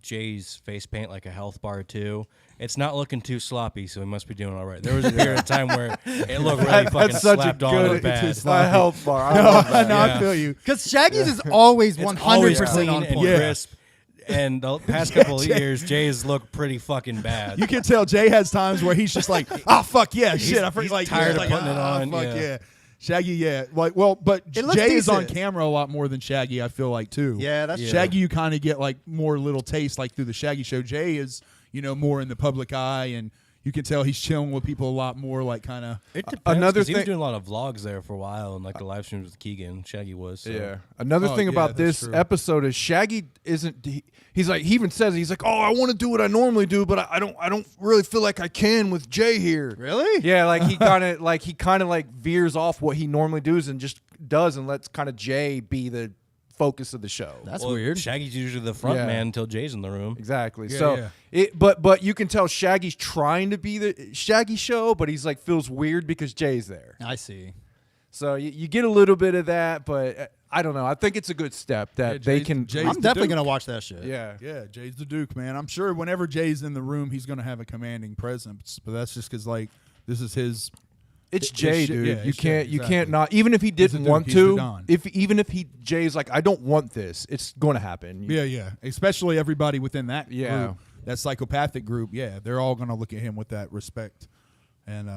Jay's face paint like a health bar too. It's not looking too sloppy, so he must be doing all right. There was a period of time where it looked really fucking That's such a slapped on good and bad. health bar. I love that. No, I Yeah. feel you. Because Shaggy's is always It's 100% always on clean point. and Yeah. crisp. And the past couple of years, Jay's looked pretty fucking bad. You can tell Jay has times where he's just like, oh fuck yeah, shit. I forget he's like tired of like, putting it "Ah, on, Fuck yeah." yeah. Shaggy, yeah. Like, well, but It looks Jay is on decent. camera a lot more than Shaggy, I feel like, too. Yeah, that's Shaggy, you kind of get like more little taste like through the Shaggy show. Jay is, more in the public eye, and you can tell he's chilling with people a lot more, like kind of. It depends. Another 'cause he was thing- doing a lot of vlogs there for a while, and like the live streams with Keegan, Shaggy was. So. Yeah. Another Oh, thing yeah, about that's this true. episode is Shaggy isn't. He's like, he even says, he's like, oh, I want to do what I normally do, but I don't really feel like I can with Jay here. Really? Yeah, like he kind of like veers off what he normally does and just does and lets kind of Jay be the focus of the show. That's Well, weird. Shaggy's usually the front Yeah. man until Jay's in the room. Exactly. Yeah, so yeah. but you can tell Shaggy's trying to be the Shaggy show, but he's like feels weird because Jay's there. I see. So you get a little bit of that, but I don't know. I think it's a good step that Yeah, they Jay's- can. Jay's I'm the definitely Duke. going to watch that shit. Yeah. Yeah, Jay's the Duke, man. I'm sure whenever Jay's in the room, he's going to have a commanding presence, but that's just because, like, this is his It's Jay, dude. yeah, you it's can't Jay, you exactly. can't not. Even if he didn't the- want he's the to, Don. even if Jay's like, I don't want this, it's going to happen. Yeah. Especially everybody within that Yeah. group, that psychopathic group. Yeah, they're all gonna look at him with that respect, and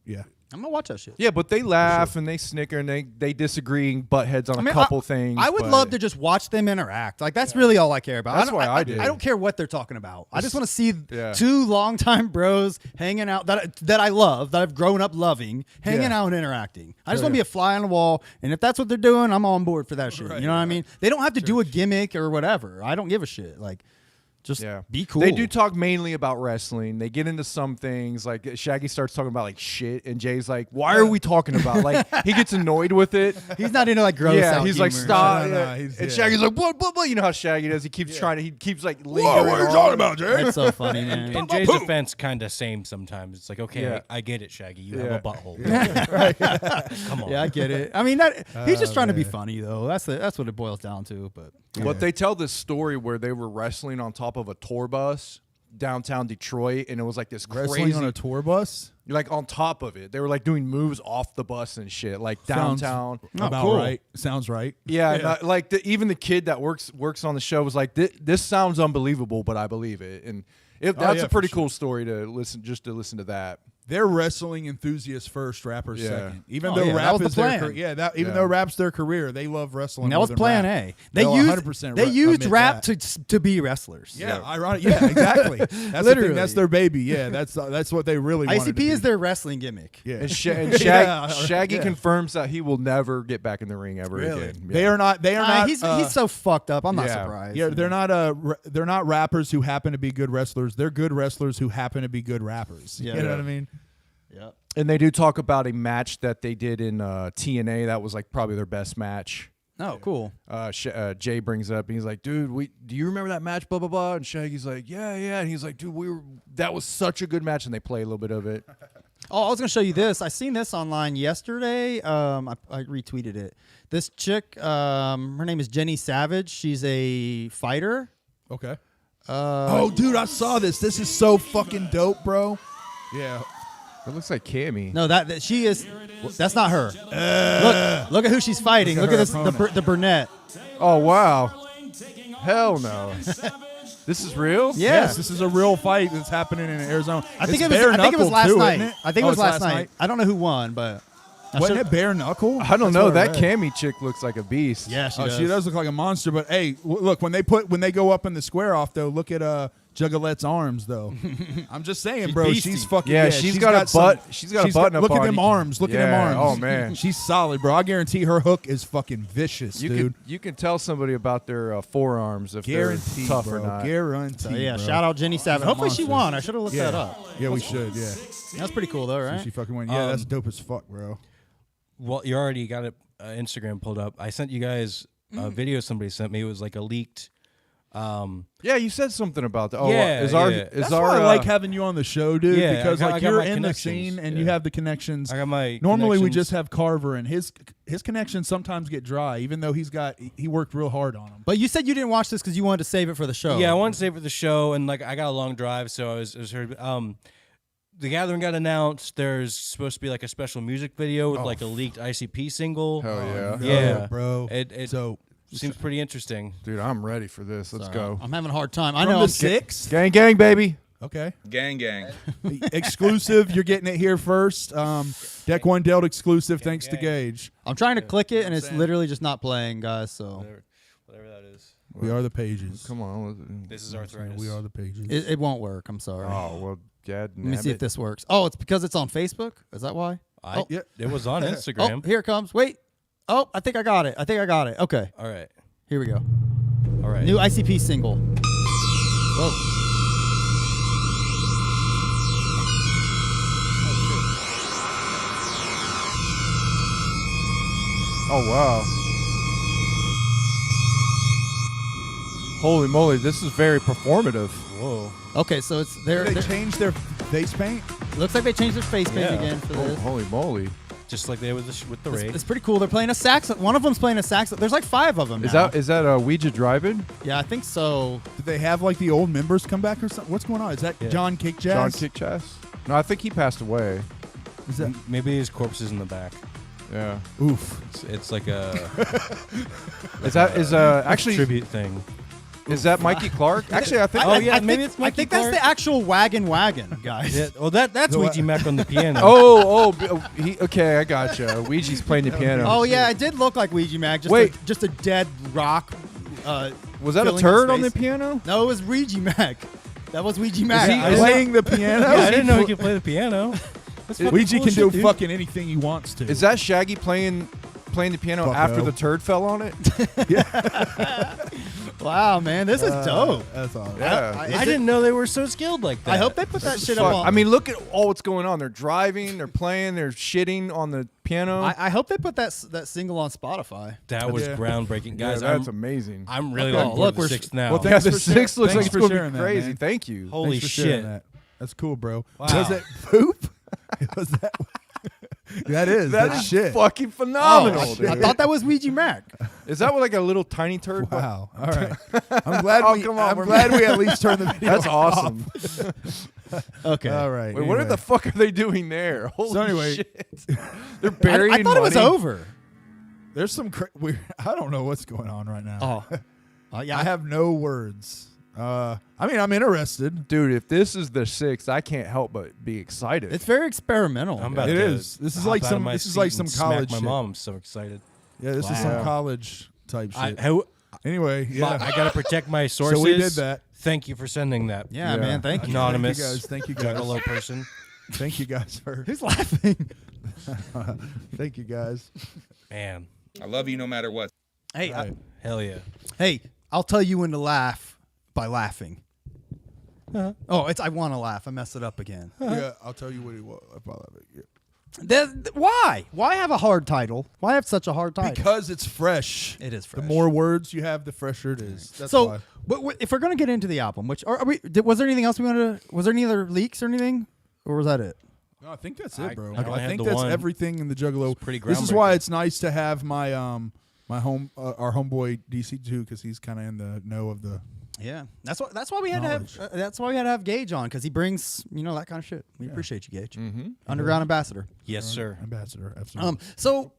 yeah. I'm gonna watch that shit. Yeah, but they laugh and they snicker and they disagree and butt heads on I mean, a couple things. I would but- love to just watch them interact. Like that's really all I care about. That's I don't- why I did. I don't care what they're talking about. I just want to see Yeah. two longtime bros hanging out that I love, that I've grown up loving, hanging Yeah. out and interacting. I just want to be a fly on the wall, and if that's what they're doing, I'm on board for that shit. You know what I mean? They don't have to do a gimmick or whatever. I don't give a shit. Like, just be cool. They do talk mainly about wrestling. They get into some things. Like Shaggy starts talking about like shit, and Jay's like, "Why are we talking about?" Like he gets annoyed with it. He's not into like gross. Yeah, out he's like, humor. "Stop!" No, Yeah. he's- and yeah. Shaggy's like, "What? You know how Shaggy does? He keeps trying to. He keeps like lingering. Whoa, what are you on. talking about, Jay? That's so funny, man. In Jay's defense, kind of same sometimes. It's like, okay, Yeah. I get it, Shaggy. You Yeah. have a butthole. Come on. Yeah, I get it. I mean, he's just trying to be funny though. That's what it boils down to. But But they tell this story where they were wrestling on top of a tour bus downtown Detroit, and it was like this Wrestling crazy, on a tour bus. like on top of it. They were like doing moves off the bus and shit, like Sounds downtown. about cool. right. Sounds right. Yeah, and, like even the kid that works on the show was like, "This sounds unbelievable, but I believe it." And that's yeah, a for pretty sure. cool story to listen to that. They're wrestling enthusiasts first, rappers Yeah. second. Even Oh, though yeah, that rap was the is their plan. even though rap's their career, they love wrestling. and that more was than Plan rap. A. They They'll used 100% they used admit rap that. to be wrestlers. Yeah, ironic. Yeah, exactly. That's the Literally. thing. That's their baby. Yeah, that's what they really wanted to ICP be. is their wrestling gimmick. Yeah. And, Yeah, Shaggy yeah. confirms that he will never get back in the ring ever Really? again. They are not. They are not. He's so fucked up. I'm not yeah. surprised. Yeah, they're not. They're not rappers who happen to be good wrestlers. They're good wrestlers who happen to be good rappers. Yeah. You know what I mean? Yeah. And they do talk about a match that they did in TNA. That was like probably their best match. Oh, cool. Jay brings it up, and he's like, "Dude, do you remember that match?" Blah blah blah. And Shaggy's like, "Yeah." And he's like, "Dude, that was such a good match." And they play a little bit of it. Oh, I was gonna show you this. I seen this online yesterday. I retweeted it. This chick, her name is Jenny Savage. She's a fighter. Okay. Oh, dude, I saw this. This is so fucking dope, bro. Yeah. It looks like Cammy. No, that she is. That's not her. Look at who she's fighting. Look at this, the brunette. Oh wow. Hell no. This is real? Yeah. Yes, this is a real fight that's happening in Arizona. I think It's it was. bare I think it was knuckle, last too, night. isn't it? I think it Oh, was it's last night. I don't know who won, but I Wasn't should- it bare knuckle? I don't That's know. what I That read. Cammy chick looks like a beast. Yeah, she Oh, does. she does look like a monster. But hey, look, when they go up in the square off though, look at Juggalette's arms though. I'm just saying, bro, beastie. she's fucking. Yeah, she's got a butt- some- she's got a button up Look at on them you. arms. Look at them Yeah, arms. oh, man. she's solid, bro. I guarantee her hook is fucking vicious, dude. You can tell somebody about their forearms if Guaranteed, they're tough bro. or not. Guaranteed. So, yeah, bro. shout out Jenny Savage. a Hopefully she monster. won. I should have looked Yeah, that up. yeah, we should. Yeah, That's pretty cool though, right? she fucking went. Yeah, that's dope as fuck, bro. Well, you already got it. Instagram pulled up. I sent you guys a video somebody sent me. It was like a leaked. Yeah, you said something about that. Oh, Yeah, is our yeah. is That's our why I like having you on the show, dude. Yeah, because I like got you're my in the connections. scene and you Yeah. have the connections. I got my Normally we connections. just have Carver and his connections sometimes get dry, even though he worked real hard on them. But you said you didn't watch this because you wanted to save it for the show. Yeah, I wanted to save it for the show, and like I got a long drive, so I was heard. The Gathering got announced. There's supposed to be like a special music video with like a leaked ICP single. Hell yeah. Yeah, bro. It So seems pretty interesting. Dude, I'm ready for this. Let's go. I'm having a hard time. I from know. the I'm 6th. Gang, gang, baby. Okay. Gang, gang. Exclusive. You're getting it here first. Deck One dealt exclusive thanks to Gage. I'm trying to click it and it's literally just not playing, guys. So Whatever that is. We are the pages. Come on. This is arthritis. We are the pages. it won't work. I'm sorry. Oh, well, Dad. Let me see if this works. Oh, it's because it's on Facebook. Is that why? Oh, yeah. It was on Instagram. Oh, here it comes. Wait. Oh, I think I got it. Okay. All right. Here we go. All right. New ICP single. Whoa. Oh, wow. Holy moly, this is very performative. Whoa. Okay, so it's there. They changed their face paint. Looks like they changed their face paint Yeah. again for Oh, this. holy moly. Just like they with the Ray. It's pretty cool. They're playing a sax. One of them's playing a sax. There's like 5 of them. Is now. that a Ouija drive-in? Yeah, I think so. Did they have like the old members come back or something? What's going on? Is that John Kick Jazz? John Kick Chess? No, I think he passed away. Is that Maybe his corpse is in the back. Yeah. oof? It's like a Is actually tribute thing. is that Mikey Clark? Actually, I think. Oh, yeah, maybe it's I Mikey think Clark. that's the actual wagon, guys. Yeah, well, that's Ouija Mac on the piano. Okay, I gotcha. Ouija's playing the piano. Oh yeah, it did look like Ouija Mac. Just a dead rock. Was that a filling turd his on the face. piano? No, it was Ouija Mac. That was Ouija Mac. Is he playing the piano? Yeah, I didn't know he could play the piano. That's fucking Ouija cool can do shit, dude. fucking anything he wants to. Is that Shaggy playing the piano Fuck after no. the turd fell on it? Wow, man, this is dope. That's awesome. Yeah. Is I it- didn't know they were so skilled like that. I hope they put that shit Fuck. up on. I mean, look at all what's going on. They're driving, they're playing, they're shitting on the piano. I hope they put that single on Spotify. that was Yeah. groundbreaking, yeah, guys. that's amazing. I'm really Okay. looking Oh, forward look, to the we're- sixth now. well, Yeah, thanks the for six looks thanks like it's for going to sharing be that, crazy. man. Thank you. Holy Thanks for sharing shit. that. That's cool, bro. Wow. Was that poop? Was that? That is. That's is shit. fucking phenomenal, I dude. thought that was Ouija Mac. Is that like a little tiny turd? Wow. All right. I'm glad Oh, we. come on, I'm we're- glad we at least turned the video. That's off. awesome. Okay. All right. Wait, what anyway. the fuck are they doing there? Holy anyway. shit. They're buried I thought it was money. over. There's some weird. I don't know what's going on right now. Yeah. I have no words. I mean, I'm interested. Dude, if this is the 6th, I can't help but be excited. It's very experimental. I'm about It to is. This is hop like out some- of my this is like seat some and smack college my shit. mom. I'm so excited. Yeah, this is Wow. some college type shit. I Anyway, yeah. I gotta protect my sources. So we did that. Thank you for sending that. Yeah, Yeah. man. Thank you. Anonymous. Thank you guys. Juggalo person. Thank you guys for. Who's laughing? Thank you guys. Man, I love you no matter what. Hey, Right. hell yeah. hey, I'll tell you when to laugh by laughing. Oh, it's I want to laugh. I messed it up again. Yeah, I'll tell you what he was. Yeah. Why? Why have a hard title? Why have such a hard title? Because it's fresh. It is The fresh. more words you have, the fresher it is. That's so, why. but if we're gonna get into the album, which are we? Was there anything else we wanted to? Was there any other leaks or anything, or was that it? No, I think that's I- it, bro. I only I had think the that's one. everything in the Juggalo. It's pretty This is why groundbreaking. it's nice to have my our homeboy DC2 because he's kind of in the know of the. Yeah, that's why we had to have that's why we had to have Gage on because he brings that kind of shit. We appreciate you, Gage. Mm-hmm. Underground ambassador. Yes, sir. Ambassador. Absolutely. So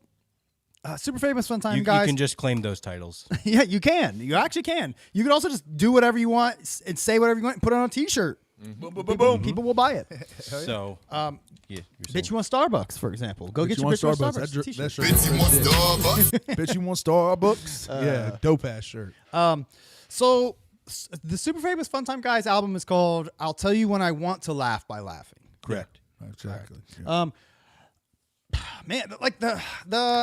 super famous Funtime You guys. can just claim those titles. Yeah, you can. You actually can. You can also just do whatever you want and say whatever you want and put it on a T-shirt. Boom, boom, boom, boom. People will buy it. So, yeah, you're Bitch, saying- you want Starbucks, for example. Go get you your want bitch want Starbucks. Starbucks. That t-shirt. shirt. Bitch, you want Starbucks? Yeah, dope ass shirt. So the super famous Funtime Guys album is called "I'll Tell You When I Want to Laugh" by Laughing. Correct. Exactly. Yeah. Man, like the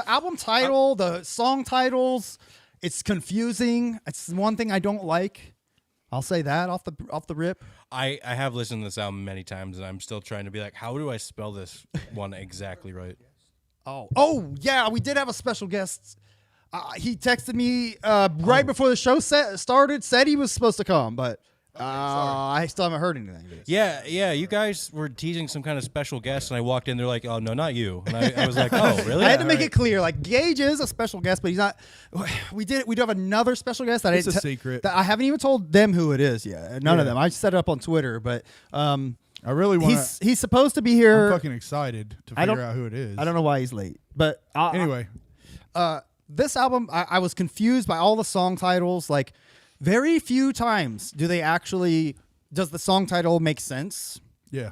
album title, the song titles, it's confusing. It's one thing I don't like. I'll say that off the rip. I have listened to this album many times, and I'm still trying to be like, how do I spell this one exactly right? Oh yeah, we did have a special guest. He texted me right before the show started. Said he was supposed to come, but I still haven't heard anything. Yeah, you guys were teasing some kind of special guest, and I walked in, they're like, oh, no, not you. And I was like, oh, really? I had to make it clear, like Gage is a special guest, but he's not. We do have another special guest that It's a secret. That I haven't even told them who it is yet. None of them. I set it up on Twitter, but I really want to. he's supposed to be here. I'm fucking excited to I don't- figure out who it is. I don't know why he's late, but Anyway, this album, I was confused by all the song titles. Like, very few times does the song title make sense. yeah.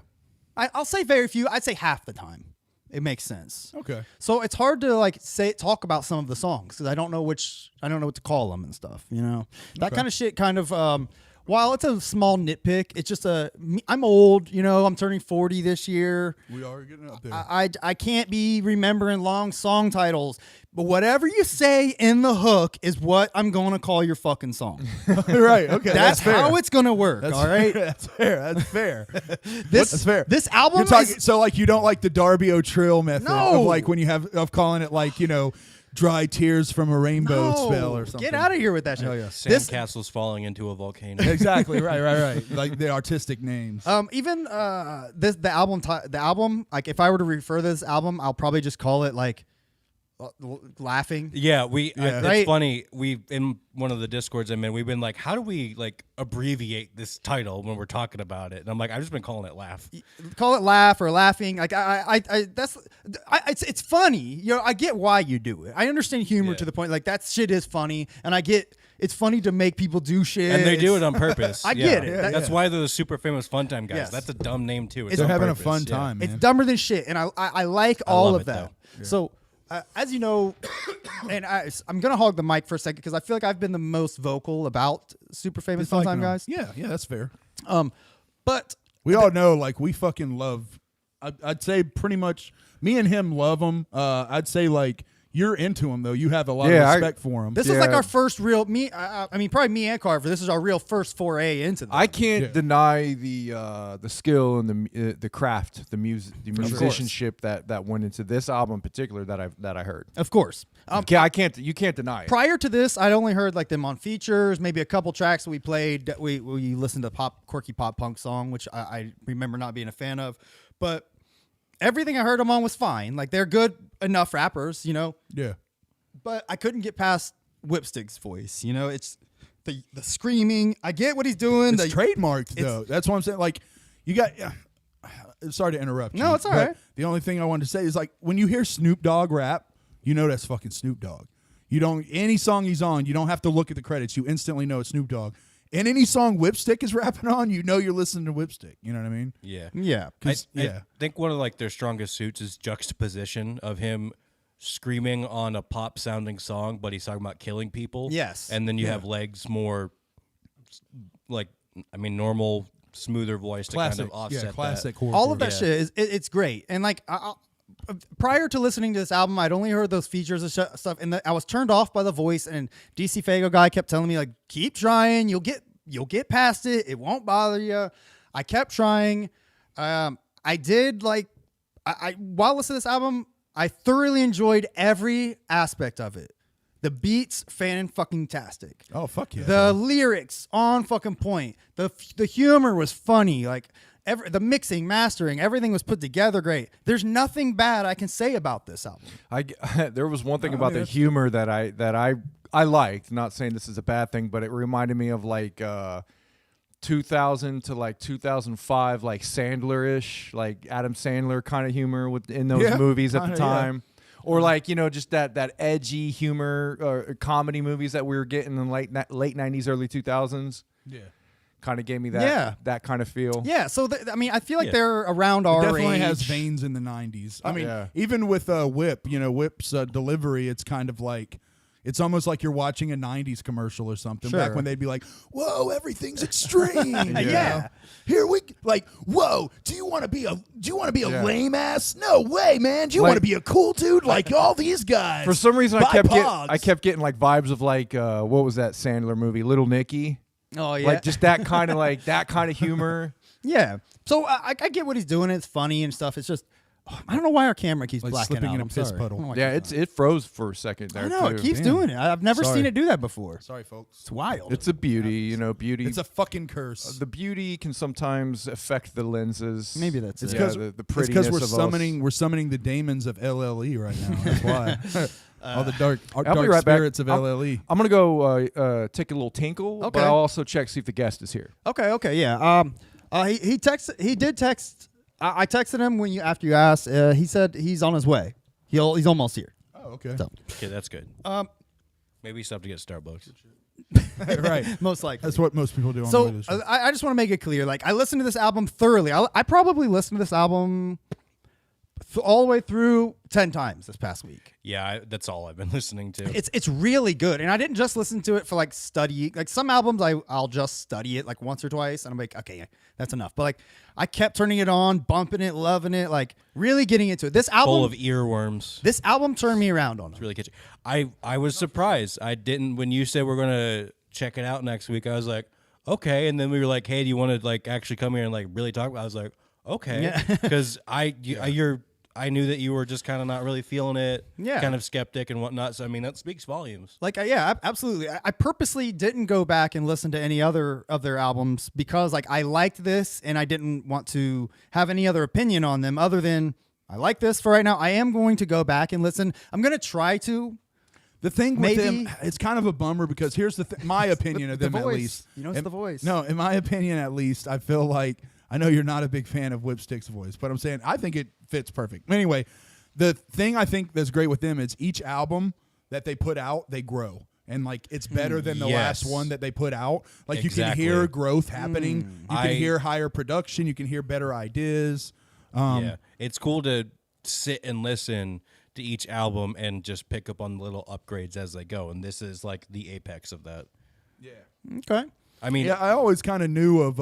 I'll say very few. I'd say half the time it makes sense. Okay. So it's hard to talk about some of the songs because I don't know what to call them and stuff. That Okay. kind of shit. Kind of. While it's a small nitpick, it's just I'm old. I'm turning 40 this year. We are getting up there. I can't be remembering long song titles, but whatever you say in the hook is what I'm going to call your fucking song. Right. Okay. That's fair. how it's going to work. That's all right. fair. That's fair. That's fair. That's fair. This album You're talking, is so like you don't like the Darby O'Trill method No. of like when you have of calling it like dry tears from a rainbow spell or something. Get out of here with that shit. Hell yeah. Sandcastles falling into a volcano. Exactly. Right. Like the artistic names. Even the album like if I were to refer to this album, I'll probably just call it like laughing. Yeah, it's Right? funny. We in one of the Discords I'm in, we've been like, how do we like abbreviate this title when we're talking about it? And I'm like, I've just been calling it Laugh. Call it laugh or laughing. Like it's funny. You know, I get why you do it. I understand humor Yeah. to the point like that shit is funny, and I get it's funny to make people do shit. And they do it It's- on purpose. I get it. That's why they're the super famous Funtime guys. Yes. That's a dumb name too. It's They're on having purpose. a fun Yeah. time, man. It's dumber than shit, and I like all love of it, that. though. So, as you know, and I'm gonna hog the mic for a second because I feel like I've been the most vocal about super famous It's like, Funtime guys. Yeah, that's fair. But We all know, like, we fucking love. I'd say pretty much me and him love them. I'd say like you're into him though. You have a lot of respect for him. this is like our first real I mean, probably me and Carver. This is our real first foray into them. I can't deny the skill and the craft, the musicianship that went into this album in particular that I heard. Of course. You can't deny it. Prior to this, I'd only heard like them on features, maybe a couple tracks that we played. That we listened to quirky pop punk song, which I remember not being a fan of, but everything I heard them on was fine. Like they're good enough rappers, you know. Yeah. But I couldn't get past Whipstick's voice. You know, it's the screaming. I get what he's doing. It's trademarked though. That's what I'm saying. Like you got. Sorry to interrupt. No, you, it's all but right. The only thing I wanted to say is like when you hear Snoop Dogg rap, you know that's fucking Snoop Dogg. You don't any song he's on, you don't have to look at the credits. You instantly know it's Snoop Dogg. And any song Whipstick is rapping on, you know you're listening to Whipstick. You know what I mean? Yeah. Yeah. I think one of like their strongest suits is juxtaposition of him screaming on a pop sounding song, but he's talking about killing people. Yes. And then you have Legs more like normal, smoother voice to kind of offset classic that. horror. All of that shit is it's great. And like prior to listening to this album, I'd only heard those features and stuff, and I was turned off by the voice. And DC Fago guy kept telling me like, keep trying, you'll get past it. It won't bother you. I kept trying. I did like I while listening to this album, I thoroughly enjoyed every aspect of it. The beats, fan-fucking-tastic. Oh, fuck yeah. The lyrics, on fucking point. The humor was funny. Like, the mixing, mastering, everything was put together great. There's nothing bad I can say about this album. There was one thing about the humor that I liked. Not saying this is a bad thing, but it reminded me of like 2000 to like 2005, like Sandler-ish, like Adam Sandler kind of humor in those movies at the time. Or like, you know, just that edgy humor or comedy movies that we were getting in late 90s, early 2000s. Yeah. Kind of gave me that kind of feel. Yeah, so I mean, I feel like they're around our definitely age. has veins in the 90s. I mean, even with Whip, you know, Whip's delivery, it's kind of like, it's almost like you're watching a 90s commercial or something. Sure. Back when they'd be like, whoa, everything's extreme. Yeah. Here we like, whoa, do you want to be a lame ass? No way, man. Do you want to be a cool dude like all these guys? For some reason Buy I kept getting like vibes of like what was that Sandler movie, Little Nicky? Oh yeah, Like just that kind of like that kind of humor. yeah. So I get what he's doing. It's funny and stuff. It's just I don't know why our camera keeps Like blacking slipping out. in a I'm piss sorry. puddle. I don't know why Yeah, it keeps it froze for a second there. I know too. it keeps Damn. doing it. I've never Sorry. seen it do that before. Sorry, folks. It's wild. It's a beauty, you know. Beauty. It's a fucking curse. The beauty can sometimes affect the lenses. Maybe that's It's it. because the prettiness we're of us. summoning the demons of LLE right now. That's why. All the dark I'll be dark right back. spirits of LLE. I'm gonna go take a little tinkle, Okay. but I'll also check see if the guest is here. Okay, yeah. He did text. I texted him after you asked. He said he's on his way. He's almost here. Oh, okay. So, Okay, that's good. Maybe you still have to get Starbucks. Right. most likely. That's what most people do on the So radio show. I just want to make it clear. Like I listened to this album thoroughly. I probably listened to this album all the way through 10 times this past week. Yeah, that's all I've been listening to. It's really good, and I didn't just listen to it for like studying. Like some albums, I'll just study it like once or twice, and I'm like, okay, that's enough. But like, I kept turning it on, bumping it, loving it, like really getting into it. This album, Full of earworms. this album turned me around on it. Really catchy. I was surprised. I didn't when you said we're gonna check it out next week. I was like, okay, and then we were like, hey, do you want to like actually come here and like really talk? I was like, okay, because I knew that you were just kind of not really feeling it, kind of skeptic and whatnot. So I mean, that speaks volumes. Like, yeah, absolutely. I purposely didn't go back and listen to any other of their albums because like I liked this and I didn't want to have any other opinion on them other than I like this for right now. I am going to go back and listen. I'm going to try to. The thing with Maybe- him, it's kind of a bummer because here's my opinion of them the at voice. least. You know, it's the voice. No, in my opinion at least, I feel like, I know you're not a big fan of Whipstick's voice, but I'm saying I think it fits perfect. Anyway, the thing I think that's great with them is each album that they put out, they grow. And like it's better than the last one that they put out. Like you can hear growth happening. You can hear higher production. You can hear better ideas. Yeah, it's cool to sit and listen to each album and just pick up on the little upgrades as they go. And this is like the apex of that. Yeah. Okay. I mean, Yeah, I always kind of knew of.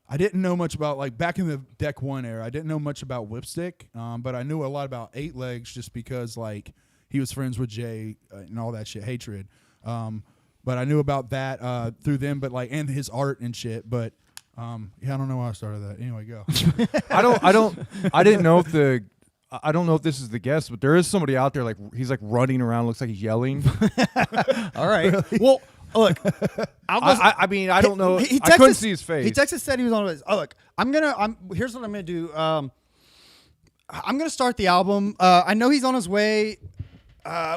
I didn't know much about like back in the Deck One era. I didn't know much about Whipstick, but I knew a lot about Eight Legs just because like he was friends with Jay and all that shit, Hatred. But I knew about that through them, but like and his art and shit. But yeah, I don't know why I started that. Anyway, go. I didn't know if I don't know if this is the guest, but there is somebody out there like he's like running around, looks like he's yelling. All right. Well, look. I mean, I don't know. He I couldn't texted- see his face. He texted said he was on his. Oh, look. Here's what I'm gonna do. I'm gonna start the album. I know he's on his way.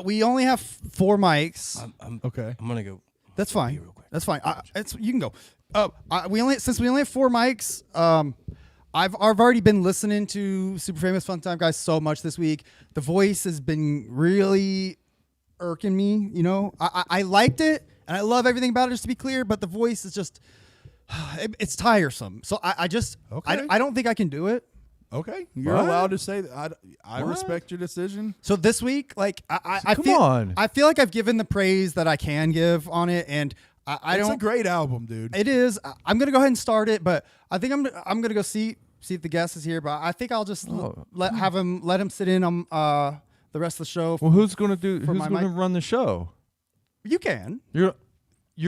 We only have 4 mics. Okay. I'm gonna go. That's fine. That's fine. You can go. We only have 4 mics. I've already been listening to Super Famous Funtime guys so much this week. The voice has been really irking me. You know, I liked it and I love everything about it. Just to be clear, but the voice is just it's tiresome. So I just Okay. I don't think I can do it. Okay. You're allowed to say that. I respect your decision. So this week, like I Come feel on. I feel like I've given the praise that I can give on it, and I It's don't. a great album, dude. It is. I'm gonna go ahead and start it, but I think I'm gonna go see if the guest is here. But I think I'll just let him sit in on the rest of the show. Well, who's gonna my mic? run the show? You can. You're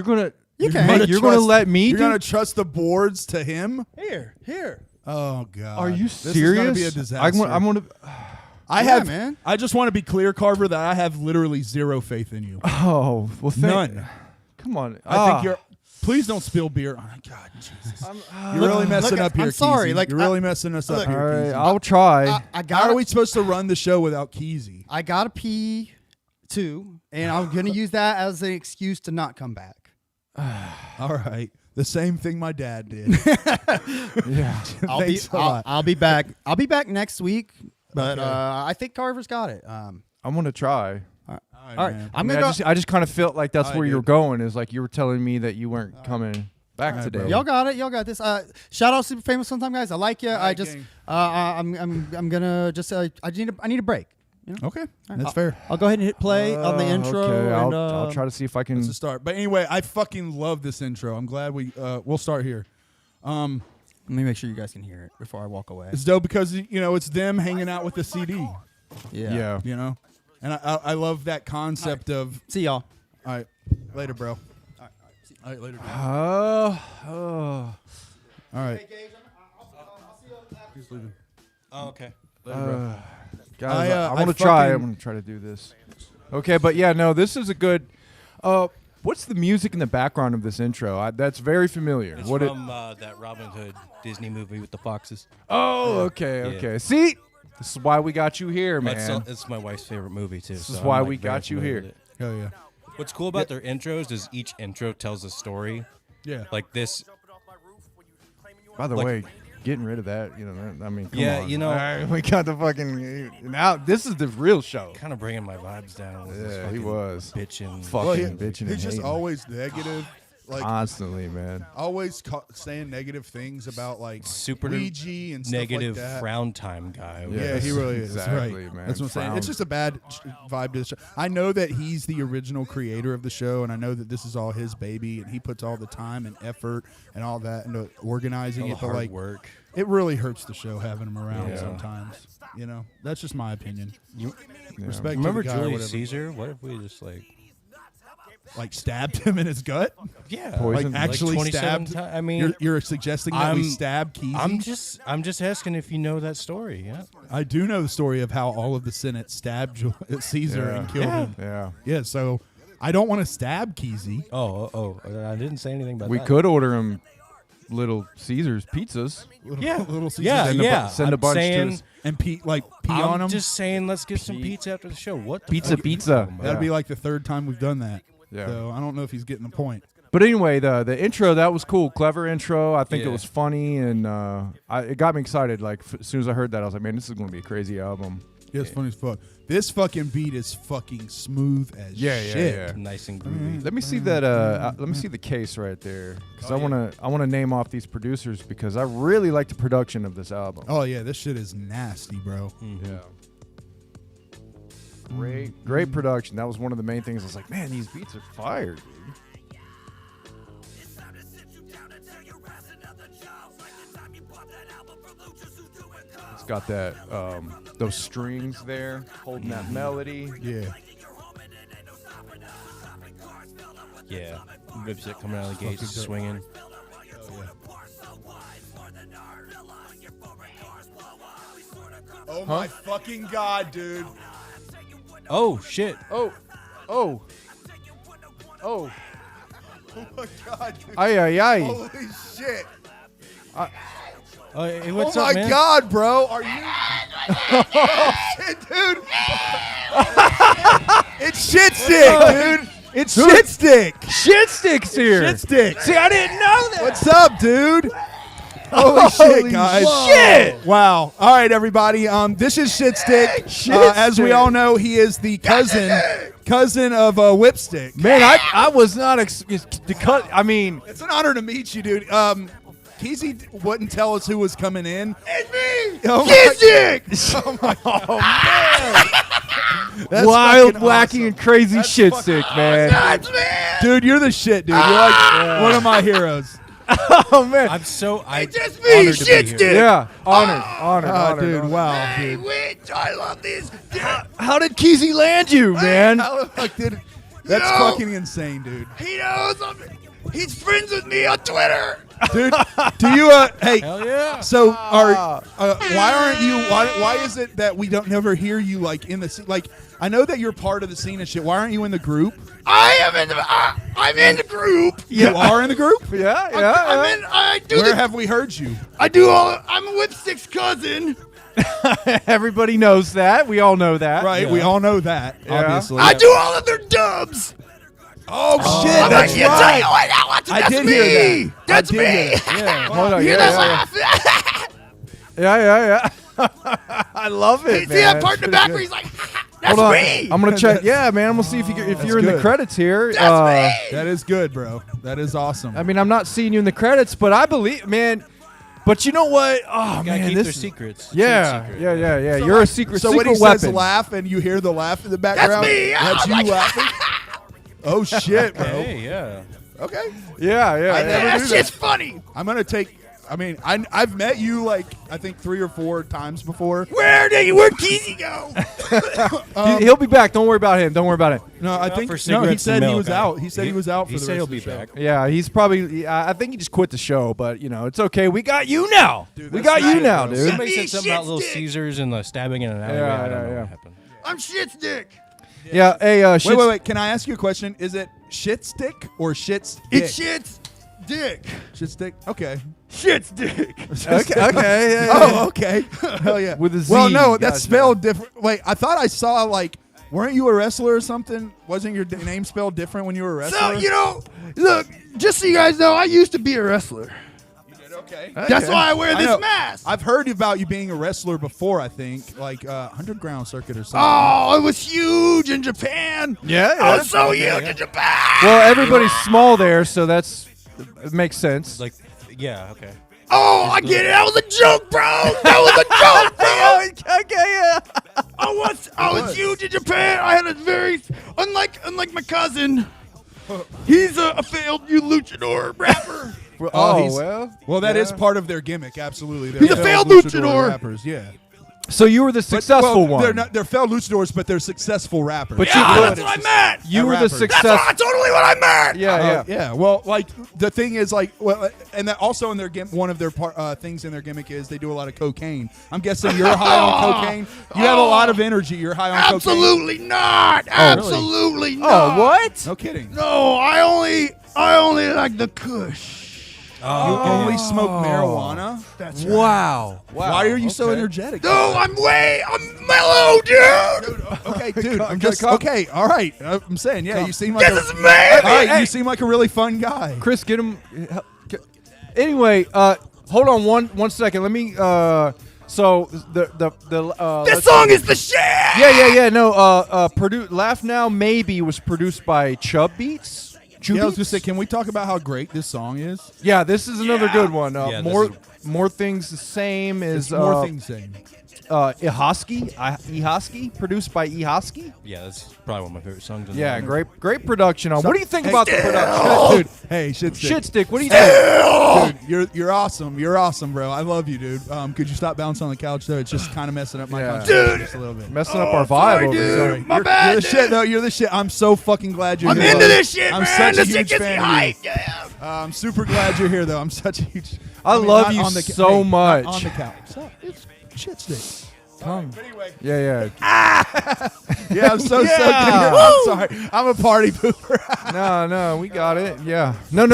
gonna You can. You're gonna let me You're do? gonna trust the boards to him? Here. Oh God. Are you This serious? is gonna be a disaster. I'm gonna. Man. I just want to be clear, Carver, that I have literally zero faith in you. Oh well, None. Come on. I think you're. Please don't spill beer. Oh, God, Jesus. You're really messing look, up here. I'm sorry, Keezy. like, you're really messing us up look, here. All right, Keezy. I'll try. I How got. are we supposed to run the show without Keezy? I got to pee too, and I'm gonna use that as an excuse to not come back. All right. The same thing my dad did. yeah. Thanks a lot. I'll be back. I'll be back next week, but I think Carver's got it. I'm gonna try. All right, man. I'm I, mean, gonna go. I just kind of felt like that's All right, where you were dude. going. Is like you were telling me that you weren't coming back right, today. bro. Y'all got it. Y'all got this. Shout out Super Famous Funtime guys. I like you. I right, just gang. I'm gonna just I need a break. You know? Okay. That's fair. I'll go ahead and hit play on the intro. Okay, and, I'll try to see if I can. Let's just start. But anyway, I fucking love this intro. I'm glad we'll start here. Let me make sure you guys can hear it before I walk away. It's dope because it's them hanging out with the CD. Yeah. You know, and I love that concept of. See y'all. All right, later, bro. All right, later. Dude. Oh. All right. Oh, okay. Guys, I I want to fucking- try. I'm gonna try to do this. Okay, but yeah, no, this is a good. What's the music in the background of this intro? That's very familiar. It's What from that Robin Hood Disney movie with the foxes. Oh, okay, Yeah. okay. See, this is why we got you here, man. It's my wife's favorite movie too. This so is I'm, why like, we very got you familiar here. with it. Hell yeah. What's cool about their intros is each intro tells a story. Yeah. Like this. By the like- way, getting rid of that, I mean, come Yeah, on. you know- All right, we got the fucking now. This is the real show. Kind of bringing my vibes down. With this Yeah, he fucking was bitching. fucking Well, bitching. he's and just hating. always negative, like constantly, man. always saying negative things about like Super Ouija and stuff negative like that. frown time guy. Yeah, he really is. Exactly, right. man. That's what I'm saying. Frown. It's just a bad vibe to the show. I know that he's the original creator of the show, and I know that this is all his baby, and he puts all the time and effort and all that into organizing All the it. But hard like, work. it really hurts the show having him around Yeah. sometimes. That's just my opinion. You Respect remember to the guy or Julius whatever. Caesar? What if we just Like stabbed him in his gut. yeah, Poison? Like actually 27 stabbed. I mean, You're suggesting that we I'm- stabbed Keezy? I'm just asking if you know that story. Yeah. I do know the story of how all of the Senate stabbed Caesar Yeah. and killed Yeah. him. Yeah, Yeah, so I don't want to stab Keezy. Oh, I didn't say anything about we that. could order him Little Caesars pizzas. Little Caesars. Yeah, and yeah. Send a I'm bunch to saying, us. and pee on I'm them. just saying, let's get some pizza after the show. What the Pizza, fuck are you pizza. talking about? That'd be like the third time we've done that. Yeah. So I don't know if he's getting the point. But anyway, the intro, that was cool. Clever intro. I think it Yeah. was funny, and it got me excited. Like, as soon as I heard that, I was like, man, this is going to be a crazy album. Yeah, it's funny as fuck. This fucking beat is fucking smooth as shit. Nice and groovy. Let me see that. Let me see the case right there, because I wanna name off these producers because I really like the production of this album. Oh yeah, this shit is nasty, bro. Yeah. Great production. That was one of the main things. I was like, man, these beats are fire, dude. It's got that those strings there holding that melody. Yeah. Yeah. Whipstick coming out of the Gage, swinging. Oh my fucking god, dude. Oh, shit. Oh. Oh my god, dude. Ay. Holy shit. Hey, what's oh up, my man? god, bro. Are you oh shit, dude. It's Shitstick, dude. It's Shitstick. Shitstick's here. Shitstick. See, I didn't know that. What's up, dude? Holy shit, guys. shit. Wow. All right, everybody. This is Shitstick. As we all know, he is the cousin of Whipstick. Man, I was not the cut. I mean, It's an honor to meet you, dude. Keezy wouldn't tell us who was coming in. It's me! Oh Shitstick! Oh my god. That's wild, fucking wacky, awesome. and crazy That's Shitstick, man. Awesome. Dude, you're the shit, dude. You're like one of my heroes. Oh man, I'm so just me, me, Shitstick. yeah, honored, Dude, honored. wow, dude. Wait, I love this. How did Keezy land you, man? How the fuck did That's Yo. fucking insane, dude. He knows he's friends with me on Twitter. Dude, do you hey? Hell yeah. So why aren't you? Why is it that we don't never hear you like in the scene? Like I know that you're part of the scene and shit. Why aren't you in the group? I'm in the group. You are in the group. I do Where have we heard you? I'm a Whipstick's cousin. Everybody knows that. We all know that. Right, we all know that. Obviously, I do all of their dubs. Oh shit, I'm that's gonna tell you right. right now. I That's did me. hear that. That's I did me. hear that. Yeah, hold on. Hear Yeah, that yeah, laugh? I love it, You see that part in the pretty back good. where he's like, that's Hold on. me. I'm gonna check. Yeah, man. I'm gonna see if you're in the good. credits here. That's me. That is good, bro. That is awesome. I mean, I'm not seeing you in the credits, but I believe, man. But you know what? Oh Gotta man, keep this their is secrets. yeah, Secret. yeah. You're a secret. So when he weapon. says laugh and you hear the laugh in the background, me. that's you laughing. Oh shit, bro. Hey, yeah. Okay. Yeah. I never That knew shit's that. funny. I'm gonna take. I mean, I've met you like I think 3 or 4 times before. Where'd Keezy go? He'll be back. Don't worry about him. Don't worry about it. No, I think for no. He cigarettes said and he milk, was out. He said he was out for He the said rest he'll of the be show. back. Yeah, he's probably. I think he just quit the show, but it's okay. We got you now. Dude, we that's got you shit, now, bro. dude. Somebody said Me, something about Little Shitstick. Caesars and the stabbing in an alleyway. Yeah, I don't know yeah. what happened. I'm Shitstick. Yeah. Hey, Wait. Can I ask you a question? Is it Shitstick or Shitstick? It's Shitstick. Shitstick. Okay. Shitstick. Okay. Yeah, Oh, okay. Hell yeah. With a Z. Well, no, that's Gotcha. spelled different. Wait, I thought I saw like, weren't you a wrestler or something? Wasn't your name spelled different when you were a wrestler? So, look, just so you guys know, I used to be a wrestler. Okay. That's why I wear I know. this mask. I've heard about you being a wrestler before. I think like underground circuit or something. Oh, it was huge in Japan. Yeah. I was so huge in Japan. Well, everybody's small there, so it makes sense. Like, yeah, okay. Oh, I get it. That was a joke, bro. That was a joke, bro. Okay, yeah. I was huge in Japan. I had a very unlike my cousin. He's a failed luchador rapper. Well, that is part of their gimmick. Absolutely, He's a failed luchador. rappers. Yeah, So you were the successful one. They're failed luchadors, but they're successful rappers. But Yeah, that's what I meant. You were the rappers. success. That's totally what I meant. Yeah. Yeah, well, like the thing is, like, well, and that also in their one of their things in their gimmick is they do a lot of cocaine. I'm guessing you're high on cocaine. You have a lot of energy. You're high on cocaine. Absolutely not. Absolutely not. Oh, what? No kidding. No, I only like the Kush. only smoke marijuana. That's right. Wow. Why are you so energetic? No, I'm mellow, dude. Okay, dude. I'm just Come. okay. All right. I'm saying, yeah. You seem like This is all amazing. right. You seem like a really fun guy. Chris, get him. Anyway, hold on one second. Let me. So the This song is the shit. yeah. No. Laugh Now Maybe was produced by Chubb Beats. Yeah, I was gonna say, can we talk about how great this song is? Yeah, this is another good one. Yeah, More things the same is More things saying. Ihosky, produced by Ihosky. Yeah, that's probably one of my favorite songs. In Yeah, the great production on. What do you think Hey, about the production? Dude, hey, Shitstick, what do you think? Dude, you're awesome. You're awesome, bro. I love you, dude. Could you stop bouncing on the couch though? It's just kind of messing up my Yeah. concentration just a little bit. Messing up our vibe over here. Sorry. My You're bad, the shit, though. You're the shit. I'm so fucking glad you're I'm here. into this shit, I'm man. such a This shit huge gets me fan of you. hyped. Yeah. I'm super glad you're here, though. I'm such a huge. I love not you on the so not much. on the couch. So, it's shit stick. Come. Anyway, Yeah. yeah, I'm so good. I'm sorry. I'm a party pooper. No, we got it. Yeah. No.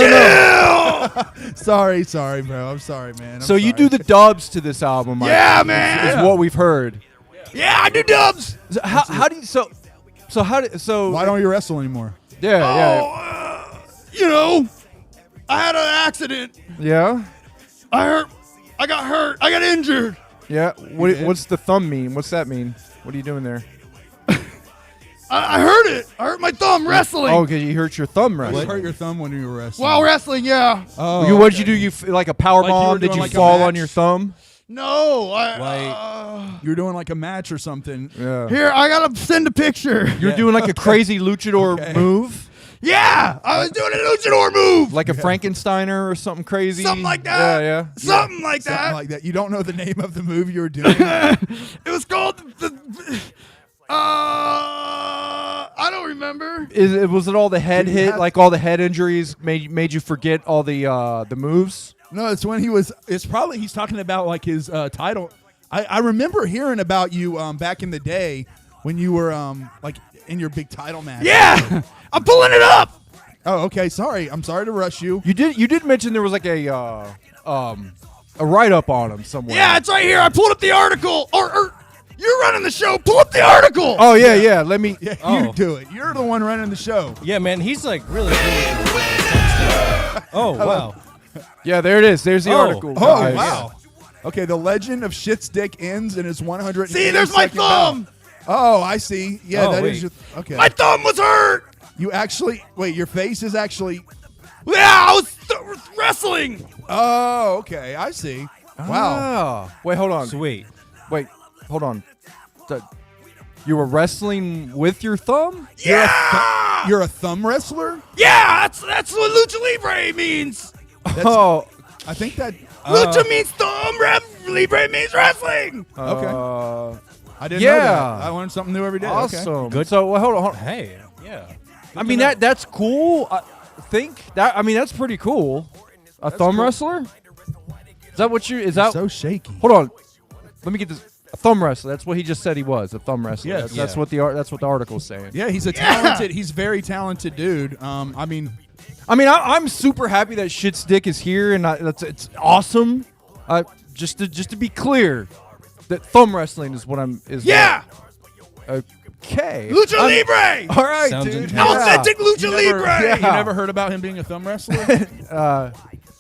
sorry, bro. I'm sorry, man. So you do the dubs to this album, I Yeah, think, man. Is what we've heard. Yeah, I do dubs. So how do you so how do so Why don't you wrestle anymore? yeah. You know, I had an accident. Yeah. I got hurt. I got injured. Yeah. What's the thumb mean? What's that mean? What are you doing there? I hurt it. I hurt my thumb wrestling. Oh, because you hurt your thumb You wrestling. hurt your thumb when you were wrestling. While wrestling, yeah. Oh, What'd you do? Like a power Like you were bomb? Did doing you like a fall on match? your thumb? No, you were doing like a match or something. Yeah. Here, I gotta send a picture. You're doing like a crazy luchador Okay. move, Yeah, I was doing a luchador move. like a Frankensteiner or something crazy. Something like that. Yeah. Something like Something that. like that. You don't know the name of the move you were doing? It was called I don't remember. Was it all the head Did you hit? have- Like all the head injuries made you forget all the moves? No, it's when he was. It's probably he's talking about like his title. I remember hearing about you back in the day when you were like in your big title match. Yeah, I'm pulling it up. Oh, okay. Sorry. I'm sorry to rush you. You did mention there was like a write up on him somewhere. Yeah, it's right here. I pulled up the article. Or you're running the show. Pull up the article. Oh yeah. Let me. Yeah, Oh. you do it. You're the one running the show. Yeah, man, he's like really cool. Oh, wow. Yeah, there it is. There's the Oh. article. Oh, guys. wow. Okay, the legend of Shitstick ends in his 100. See, there's my thumb. Oh, I see. Yeah, Oh, that is wait. your. Okay. My thumb was hurt. You actually wait. Your face is actually. Yeah, I was wrestling. Oh, okay. I see. Wow. Ah. Wait, hold on. Sweet. Wait, hold on. You were wrestling with your thumb? Yeah. You're a thumb wrestler. Yeah, that's what lucha libre means. Oh. I think that. Lucha means thumb. Libre means wrestling. Okay. I didn't know yeah. that. I learn something new every day. Okay. Awesome. Good. So well, hold on. Hey, yeah. I mean that's cool. I think that. I mean that's pretty cool. A thumb wrestler? Is that what you? Is that? So shaky. Hold on. Let me get this. A thumb wrestler. That's what he just said he was. A thumb wrestler. Yes. That's Yeah. what the article's saying. Yeah, he's a talented. He's very talented dude. I mean, I'm super happy that Shitstick is here, and it's awesome. Just to be clear, that thumb wrestling is what I'm. Yeah, Okay. lucha libre. All right, Sounds dude. interesting. Yeah. Authentic lucha libre. yeah. you never heard about him being a thumb wrestler?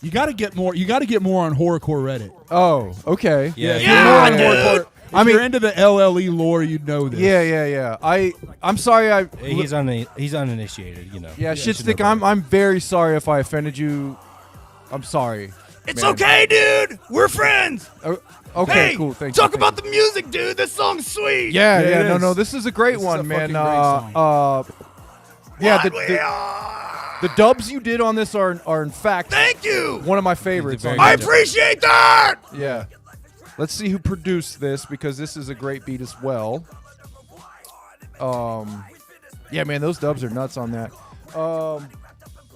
You got to get more. You got to get more on horrorcore Reddit. Oh, okay. Yeah, If yeah. you're more on dude. horrorcore. If you're into the LLE lore, you'd know this. Yeah. I'm sorry. He's uninitiated, you know. Yeah, should Shitstick. know better. I'm very sorry if I offended you. I'm sorry. It's man. okay, dude. We're friends. Okay, Hey, cool. Thank you. talk about the music, dude. This song's sweet. Yeah, Yeah, it no. is. This is a great This is one, a man. fucking great Yeah, What we are. the dubs you did on this are in fact Thank you. one of my favorites. very on I good. this. appreciate that. Yeah. Let's see who produced this because this is a great beat as well. Yeah, man, those dubs are nuts on that.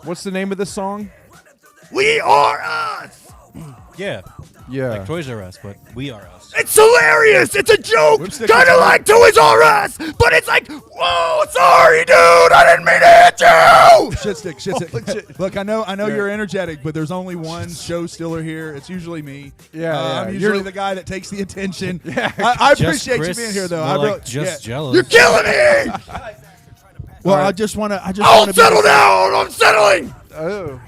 What's the name of this song? We are us. Yeah. Yeah. Like Toys R Us, but we are us. It's hilarious. It's a joke, Whipstick kind is of like Toys R Us, but it's like, whoa, sorry, dude, I didn't mean to hit you. Shitstick. Look, I know you're energetic, but there's only one show stealer here. It's usually me. Yeah, yeah. I'm usually the guy that takes the attention. I Just appreciate Chris, you being here, though. more I like really, just yeah. jealous. You're killing me. Well, I just want to. Oh, settle down. I'm settling. Oh.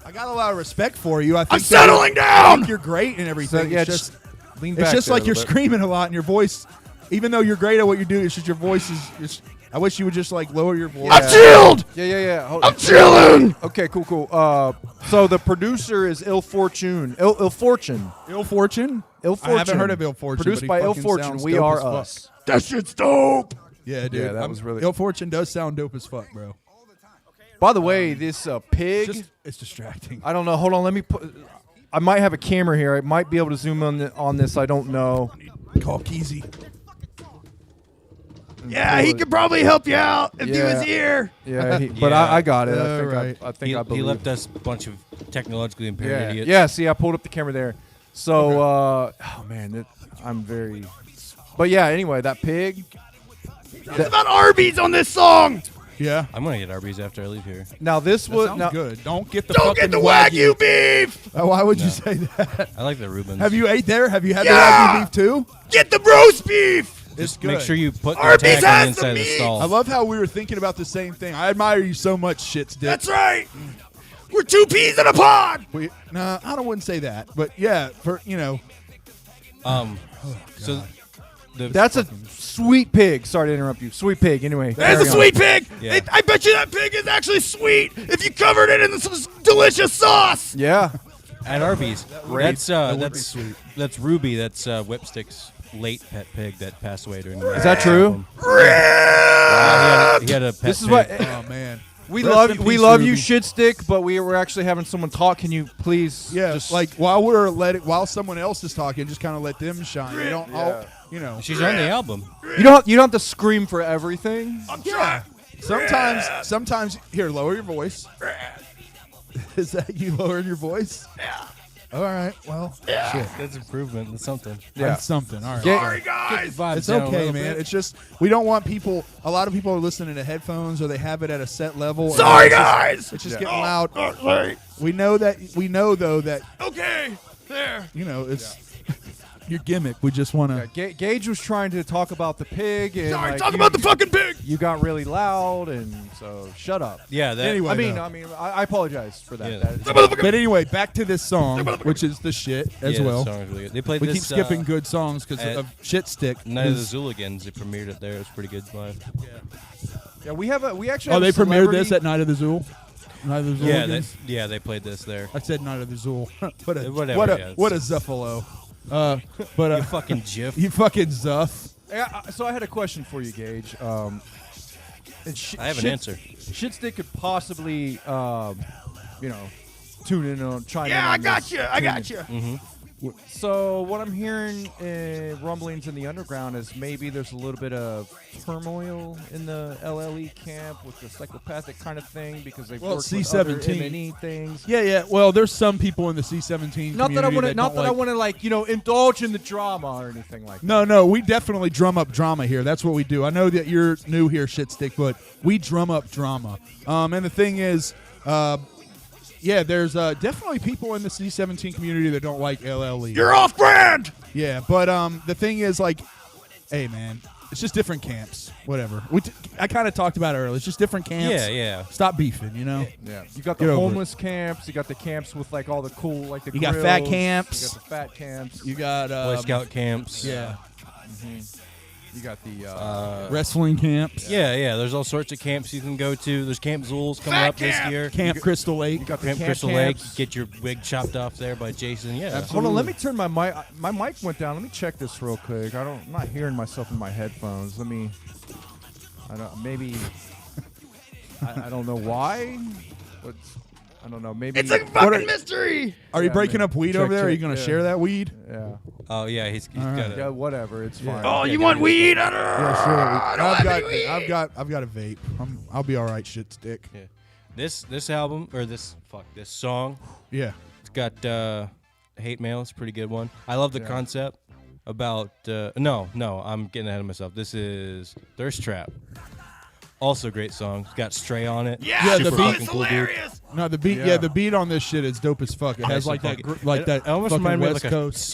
I got a lot of respect for you. I think I'm settling I down. think you're great and everything. So, yeah, it's just, lean it's back just there like a you're little bit. screaming a lot, and your voice, even though you're great at what you do, it's just your voice is. Just, I wish you would just like lower your voice. I'm chilled. Yeah. I'm chilling. Okay, cool. So the producer is Ill Fortune. Ill Fortune. Ill Fortune. Ill Fortune. I haven't heard of Ill Fortune. Produced but by he Ill fucking Fortune. sounds We dope are as fuck. us. That shit's dope. Yeah, dude. that was really- Ill Fortune does sound dope as fuck, bro. By the way, this pig. It's distracting. I don't know. Hold on. Let me put. I might have a camera here. I might be able to zoom on this. I don't know. Call Keezy. Yeah, he could probably help you out if he was Yeah. here. Yeah, but Yeah. I got it. I think right. I think He, I he believe. left us a bunch of technologically impaired Yeah. idiots. Yeah. See, I pulled up the camera there. So, oh man, I'm very. But yeah. Anyway, that pig. It's about Arby's on this song. Yeah. I'm gonna get Arby's after I leave here. Now this That was sounds now, good. Don't get the Don't fucking get the Wagyu beef. Why would you say that? I like the Reubens. Have you ate there? Have you had Yeah! the Wagyu beef too? Get the roast beef. It's good. Make sure you put the Arby's tag on has the inside the of the meat. stall. I love how we were thinking about the same thing. I admire you so much, Shitstick. That's right. We're two peas in a pod. Nah, I wouldn't say that, but yeah, for So that's a sweet pig. Sorry to interrupt you. Sweet pig. Anyway, There's a carry on. sweet pig. Yeah. I bet you that pig is actually sweet if you covered it in some delicious sauce. Yeah. at Arby's. That's would be that's sweet. that's Ruby. That's Whipstick's late pet pig that passed away during. Is that true? Yeah, he had a pet. This is pig. what oh man, we Rest love. in We peace, love you, Ruby. Shitstick. But we're actually having someone talk. Can you please? Yeah, just like while someone else is talking, just kind of let them shine. You don't, She's on the album. you don't have to scream for everything. Yeah. Sometimes here, lower your voice. Is that you lowering your voice? Yeah. All right. Well, shit. That's improvement. That's something. Yeah. That's something. All right. Get- Sorry. guys. Vibes It's down a okay, little man. bit. It's just we don't want people. A lot of people are listening to headphones, or they have it at a set level. and Sorry, it's just- guys. It's just getting loud. We know though that Okay. There. it's your gimmick. We just want to. Gage was trying to talk about the pig, and Sorry. like, Talk you- about the fucking pig. You got really loud, and so shut up. Yeah. That, Anyway. I apologize for that. Yeah. That- But anyway, back to this song, which is the shit as yeah, well. that song is really good. They played We this. keep skipping good songs because at of Shitstick. Night of the is- Zooligans. They premiered it there. It was pretty good live. yeah, we actually. Oh, have they a premiered celebrity- this at Night of the Zool. Night of the Zool. Yeah, they played this there. I said Night of the Zool. Whatever, yeah, what a Zuffalo. But You fucking jiff. you fucking Zuff. Yeah, so I had a question for you, Gage. And I have an answer. Shitstick could possibly, tune in on chime in. Yeah, on I got this. you. I got you. So what I'm hearing rumblings in the underground is maybe there's a little bit of turmoil in the LLE camp with the psychopathic kind of thing because they've Well, worked with other C-17. M&E things. Yeah. Well, there's some people in the C-17 Not that I community want to. don't I want to indulge in the drama or anything like that. No, we definitely drum up drama here. That's what we do. I know that you're new here, Shitstick, but we drum up drama. And the thing is, there's definitely people in the C-17 community that don't like LLE. You're off brand. Yeah, but the thing is, like, hey, man, it's just different camps. Whatever. I kind of talked about it earlier. It's just different camps. Yeah. Stop beefing, you know? Yeah, you got Get the over homeless camps. You got the camps with like all the cool, like the. You got fat grills, camps. You got the fat camps. You got Boy Scout camps. Yeah. You got the. Wrestling camps. Yeah. There's all sorts of camps you can go to. There's Camp Zools coming Fat up this camp. year. Camp Crystal Lake. you got the Camp camp Crystal Lake. camps. Get your wig chopped off there by Jason. Yeah. Hold on, let me turn my mic. My mic went down. Let me check this real quick. I'm not hearing myself in my headphones. Let me. I don't. Maybe. I don't know why. I don't know. Maybe. It's a fucking mystery. Are you Yeah, breaking man. up weed Check, over there? Are you check, going to yeah. share that weed? Yeah. Oh yeah, he's got Yeah. a. Whatever. It's fine. Oh, you want weed? Yeah, sure. I don't have any weed. I've got a vape. I'll be all right, Shitstick. Yeah. This album or this song. Yeah. It's got Hate Mail is a pretty good one. I love the concept about no, I'm getting ahead of myself. This is Thirst Trap. Also great song. It's got Stray on it. Yeah, the Super beat fucking is cool, dude. hilarious. No, the beat. Yeah. the beat on this shit is dope as fuck. It has like that, It almost fucking reminded me of West like a Coast.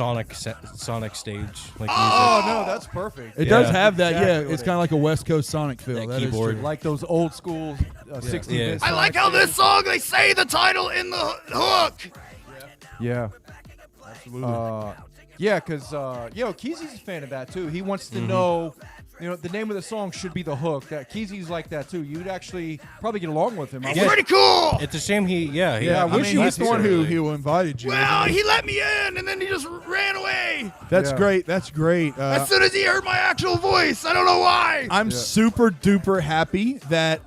Sonic stage. Like Oh no, that's perfect. It does Yeah. have that. Exactly Yeah, what it's it kind of like a West Coast Sonic feel. That That is keyboard. true. Like those old school 60-bit. Yeah. I like how this song, they say the title in the hook. Yeah. Absolutely. Yeah, because Keezy's a fan of that too. He wants to know, the name of the song should be the hook. That Keezy's like that too. You'd actually probably get along with him. It's pretty cool. It's a shame yeah, I I wish mean, he he's was the one here. who invited you. Well, isn't he? he let me in, and then he just ran away. That's Yeah. great. That's great. As soon as he heard my actual voice, I don't know why. I'm super duper happy that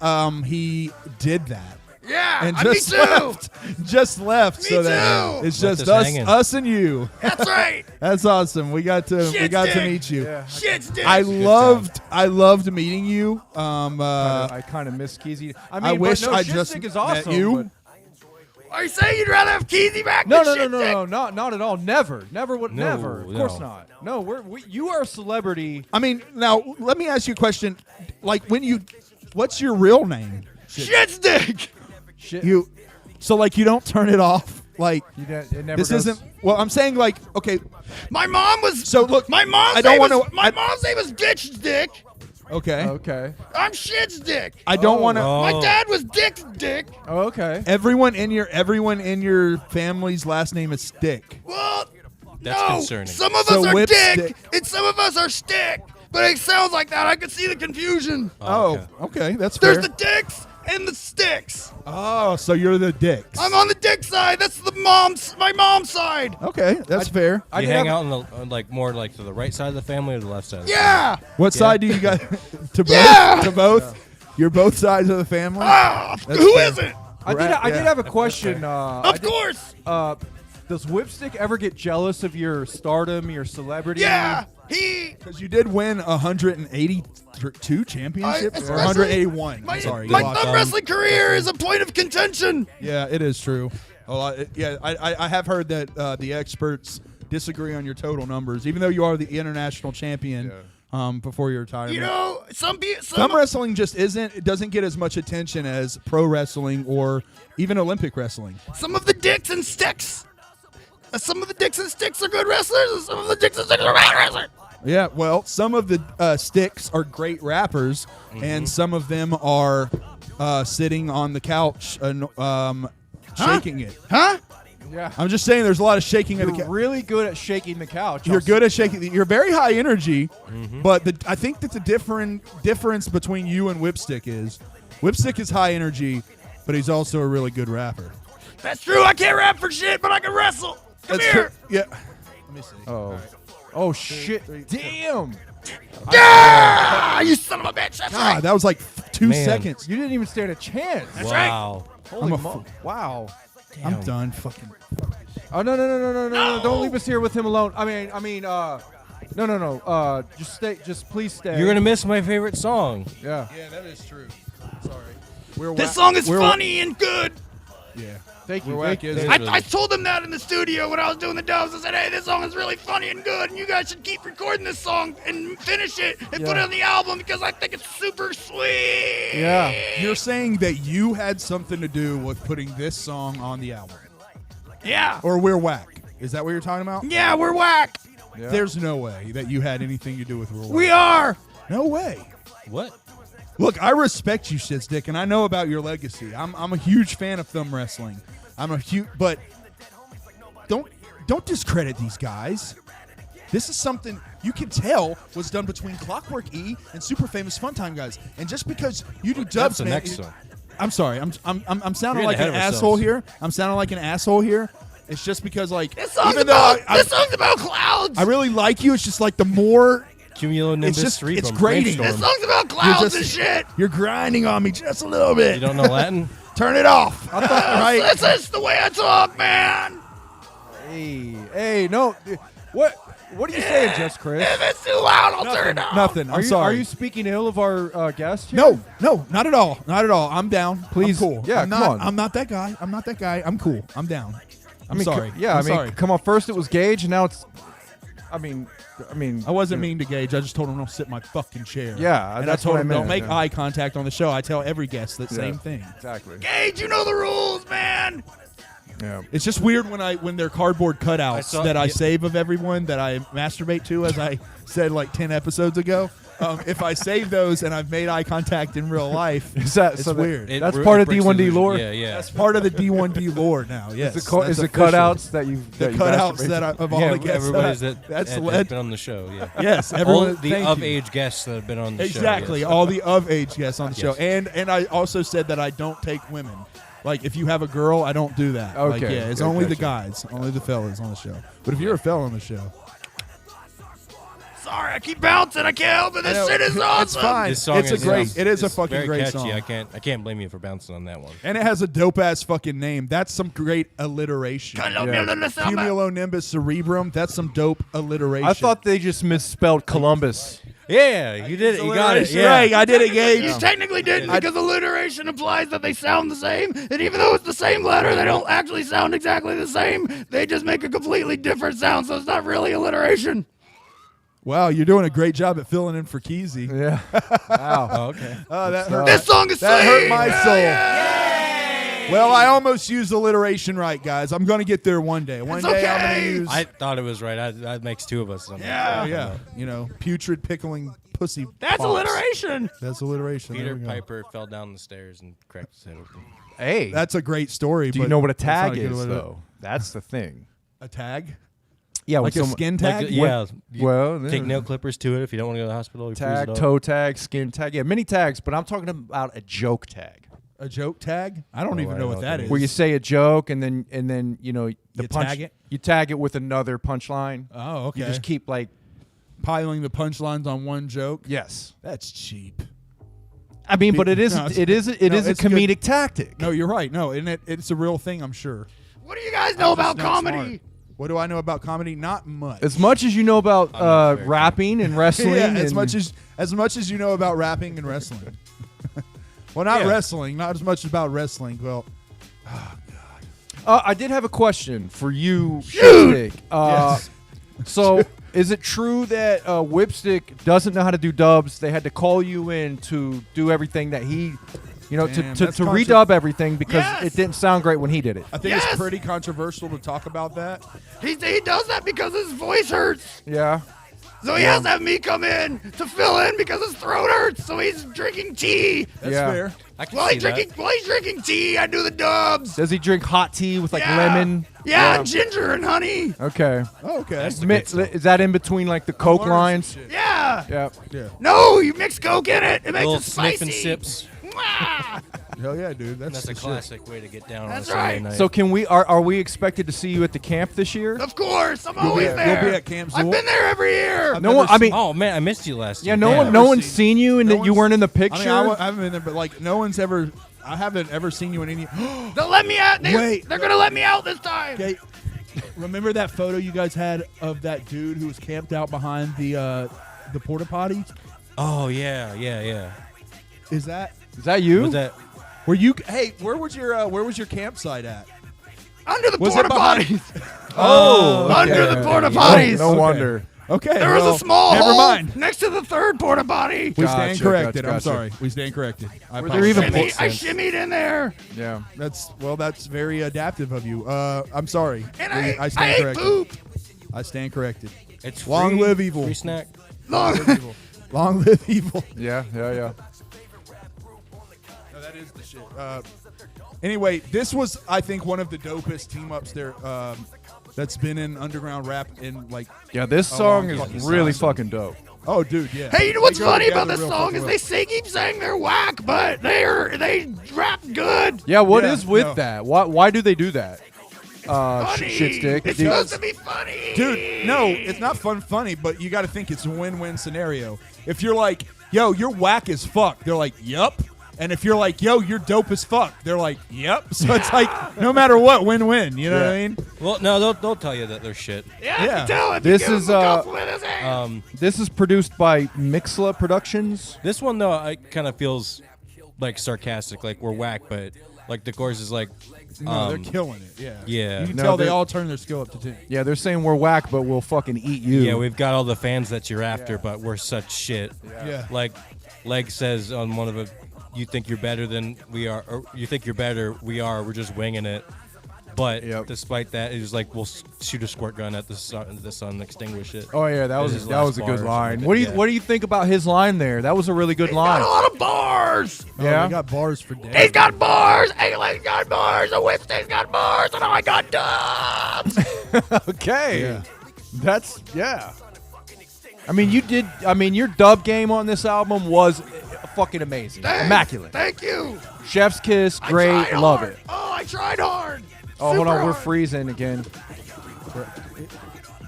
he did that. Yeah, And me just too. left. Just left. Me so that too. it's Left just us hanging. us and you. That's right. That's awesome. We got to Shitstick. meet you. Yeah. Shitstick. I loved meeting you. I kind of miss Keezy. I mean, I wish but no, I just Shitstick is met awesome, you. Are you saying you'd rather have Keezy back No, than no, no, Shitstick? no, not at all. Never would. No, Never. Of course no. not. No, you are a celebrity. I mean, now let me ask you a question. Like, what's your real name? Shitstick. Shit. So like you don't turn it off. Like It never this goes- isn't. Well, I'm saying like okay. My mom was. So look, My mom's I don't name want was. to. My mom's name was Ditchstick. Okay. Okay. I'm Shitstick. I don't want to. My Oh. dad was Dick's Dick. Oh, okay. Everyone in your family's last name is Stick. Well, That's no. concerning. Some of So us are Whip Dick, Stick. and some of us are Stick. But it sounds like that. I can see the confusion. Oh, okay, that's fair. There's the Dicks and the Sticks. Oh, so you're the Dicks. I'm on the Dick side. That's my mom's side. Okay, that's fair. I You did hang have- out on the more like to the right side of the family or the left side? Of the Yeah. What side do you got? To both? Yeah. To both? You're both sides of the family? Ah, That's who fair. isn't? I did Yeah. have a question. Of course. Does Whipstick ever get jealous of your stardom, your celebrity? Yeah. He. Because you did win 182 championships? it's Or wrestling. 181. My, Sorry. my you lost. thumb wrestling career is a point of contention. Yeah, it is true. I have heard that the experts disagree on your total numbers, even though you are the international champion before your retirement. You know, some Thumb wrestling just isn't. It doesn't get as much attention as pro wrestling or even Olympic wrestling. some of the Dicks and Sticks. Some of the Dicks and Sticks are good wrestlers, and some of the Dicks and Sticks are bad wrestlers. Yeah, well, some of the Sticks are great rappers, and some of them are sitting on the couch and shaking it. Huh? Yeah. I'm just saying, there's a lot of shaking of the You're couch. really good at shaking the couch. You're good at shaking. You're very high energy, but I think that the difference between you and Whipstick is Whipstick is high energy, but he's also a really good rapper. That's true. I can't rap for shit, but I can wrestle. Come That's here. true. Yeah. Let me see. Oh. Oh shit! Damn! Yeah! You son of a bitch. That's God, right. that was like 2 Man. seconds. You didn't even stand a chance. That's right. Wow. Holy a mo- wow! I'm done. Fucking. Oh no! Don't leave us here with him alone. No. Just stay. Just please stay. You're gonna miss my favorite song. Yeah. Yeah, that is true. Sorry. This song is funny and good. Yeah. Thank you. We're Thank you. whack. I told them that in the studio when I was doing the dubs. I said, hey, this song is really funny and good, and you guys should keep recording this song and finish it and put it Yeah. on the album because I think it's super sweet. Yeah. You're saying that you had something to do with putting this song on the album, Yeah. or we're whack? Is that what you're talking about? Yeah, we're whack. Yeah. There's no way that you had anything to do with we're whack. We are. No way. What? Look, I respect you, Shitstick, and I know about your legacy. I'm a huge fan of thumb wrestling. But don't discredit these guys. This is something you can tell was done between Clockwork E and super famous Funtime guys. And just because you do dubs, That's the man, next song. I'm sorry. I'm sounding We're like getting an ahead of asshole ourselves. here. I'm sounding like an asshole here. It's just because like This song's even though about clouds. I really like you, it's just like the more Cumulonimbus It's just- 3 it's from grating. Brainstorm. This song's about clouds and just- shit. you're grinding on me just a little bit. You don't know Latin? Turn it off. Right? That's the way I talk, man. Hey, no. What are you saying, Just Chris? If it's too loud, I'll turn it off. Nothing. I'm Are sorry. you speaking ill of our guest here? No, not at all. Not at all. I'm down. Please. I'm cool. Yeah, I'm come not, on. I'm not that guy. I'm not that guy. I'm cool. I'm down. I'm sorry. Yeah, I'm sorry. come on. First it was Gage, and now it's. I mean, I wasn't mean to Gage. I just told him don't sit in my fucking chair. Yeah, and that's I told what I him meant, don't make yeah. eye contact on the show. I tell every guest that same thing. Exactly. Gage, you know the rules, man. Yeah. It's just weird when they're cardboard cutouts I yeah. save of everyone that I masturbate to, as I said like 10 episodes ago. If I save those and I've made eye contact in real life, it's weird. That's part of D1D lore? Yeah. That's part of the D1D lore now. Yes, Is the that's official. cutouts that you The cutouts that of all the guests everybody's that's has led. been on the show. Yeah. Yes, All everyone. the thank of you. age guests that have been on the show. Exactly, yes. all the of age guests on the show, Yes. and I also said that I don't take women. Like if you have a girl, I don't do that. Like, Okay, yeah, it's okay, only the gotcha. guys, only the fellas on the show. But if you're a fella on the show, Sorry, I keep bouncing. I can't help it. This I know, shit is awesome. It's fine. This song It's a is great. It is a it's fucking very great catchy. song. I can't blame you for bouncing on that one. And it has a dope ass fucking name. That's some great alliteration. Cumulonimbus cerebrum. That's some dope alliteration. I thought they just misspelled Columbus. Yeah, you did it. You got it. Alliteration. Yeah. Right, I did it, Gage. You technically didn't because alliteration implies that they sound the same, and even though it's the same letter, they don't actually sound exactly the same. They just make a completely different sound, so it's not really alliteration. Wow, you're doing a great job at filling in for Keezy. Yeah. Wow. Oh, okay. Oh, that hurt. This song is That sweet. hurt my soul. Well, I almost used alliteration right, guys. I'm going to get there one day. One It's day I'm okay. going to use. I thought it was right. That makes two of us. Yeah. yeah, you know, putrid pickling pussy. That's pops. alliteration. That's alliteration. Peter There we go. Piper fell down the stairs and cracked his head open. Hey. That's a great story. do you but know what a that's not tag good is, alliteration. though? That's the thing. A tag? Yeah, Like a skin tag? Like, yeah. You Well, take yeah. nail clippers to it if you don't want to go to the hospital. You freeze Tag, it up. toe tag, skin tag. Yeah, many tags, but I'm talking about a joke tag. A joke tag? I don't even I know don't what know that what is. Where you say a joke and then you know the You punch tag it? you tag it with another punchline. Oh, okay. You just keep like piling the punchlines on one joke. yes. That's cheap. I mean, but it is No, it's- it is no, a it's good. comedic tactic. No, you're right. No, and it's a real thing, I'm sure. What do you guys know about Just not comedy? smart. What do I know about comedy? Not much. As much as you know about not very rapping and wrestling, yeah, as and- much as you know about rapping and wrestling. Well, not Yeah. wrestling. Not as much about wrestling. Well, I did have a question for you, Shitstick. Yes. So, is it true that Whipstick doesn't know how to do dubs? They had to call you in to do everything that he, you know, Damn, to that's redub everything because Yes. it didn't sound great when he did it. I think Yes. it's pretty controversial to talk about that. He does that because his voice hurts. Yeah. So he has to have me come in to fill in because his throat hurts. So he's drinking tea. That's Yeah. fair. I can While see he's that. drinking tea, I do the dubs. Does he drink hot tea with like Yeah. lemon? Yeah, and ginger and honey. Okay. Oh, okay. That's the Mi- good stuff. Is that in between like the Coke learning lines? some shit. Yeah. Yeah. Yeah. No, you mix Coke in it. It makes Little it spicy. sniff and sips. Mwah. Hell yeah, dude. That's That's a the shit. classic way to get down That's on a Sunday right. night. So can we are we expected to see you at the camp this year? Of course, I'm You'll be always at- there. you'll be at Camp I've Zool? been there every year. I've No never one. I mean, oh man, I missed you last yeah. year. No Damn. one. No never one's seen you, and no that you one's- weren't in the I picture. mean, I haven't been there, but like, no one's ever. I haven't ever seen you in any. They'll let me out. Wait. They're gonna let me out this time. Okay. Remember that photo you guys had of that dude who was camped out behind the porta potty? Oh yeah. Is that Is that you? Was that? were you? Hey, where was your campsite at? Under the Was porta it behind? potties. Oh, Under okay. the porta potties. No Okay. wonder. Okay. There was well, a small Never hole mind. next to the third porta potty. We stand Gotcha, corrected. gotcha, I'm gotcha. sorry. We stand corrected. I Were there even apologize. That I makes sense. shimmied in there, Yeah. That's very adaptive of you. I'm sorry. and I I stand ate corrected. poop. I stand corrected. It's Long free, live evil. Free snack. Long. Long live evil. Yeah. No, that is the shit. Anyway, this was, I think, one of the dopest team ups there that's been in underground rap in like. Yeah. This Oh, song long is fucking really time. fucking dope. Oh, dude, yeah. Hey, you know what's They go funny about together this real song fucking is they keep saying they're whack, but they rap good. Yeah. What Yeah, is with no. that? Why do they do that? Funny. Shitstick. It's Do- supposed to be funny. Dude, no, it's not funny, but you got to think it's a win-win scenario. If you're like, yo, you're whack as fuck, they're like, yup. And if you're like, yo, you're dope as fuck, they're like, yep. So it's like, no matter what, win-win. You know what I mean? Well, no, they'll tell you that they're shit. Yeah, I Yeah. can tell if This you give is, him a compliment in his hand. This is produced by Mixla Productions. This one though, I kind of feels like sarcastic, like we're whack, but like the chorus is like, No, they're killing it. Yeah. Yeah. You can No, tell they they're- all turn their skill up to 10. Yeah, they're saying we're whack, but we'll fucking eat you. yeah, we've got all the fans that you're after, but we're such shit. Yeah. Like Leg says on one of it, you think you're better than we are, or you think you're better, we are, we're just winging it. But Yep. despite that, it was like we'll shoot a squirt gun at the sun, extinguish it. Oh yeah, that His was last a bar good or line. something. What do you Yeah. what do you think about his line there? That was a really good line. Got a lot of bars. Oh, Yeah. they got bars for days. He's got bars. Ailing's got bars. The Whipstick's got bars. And I got dubs. Okay. Yeah. That's I mean, your dub game on this album was fucking amazing. Immaculate. Thank you. Chef's kiss, I great, tried love hard. it. Oh, I tried hard. Oh, hold Super on, we're hard. freezing again.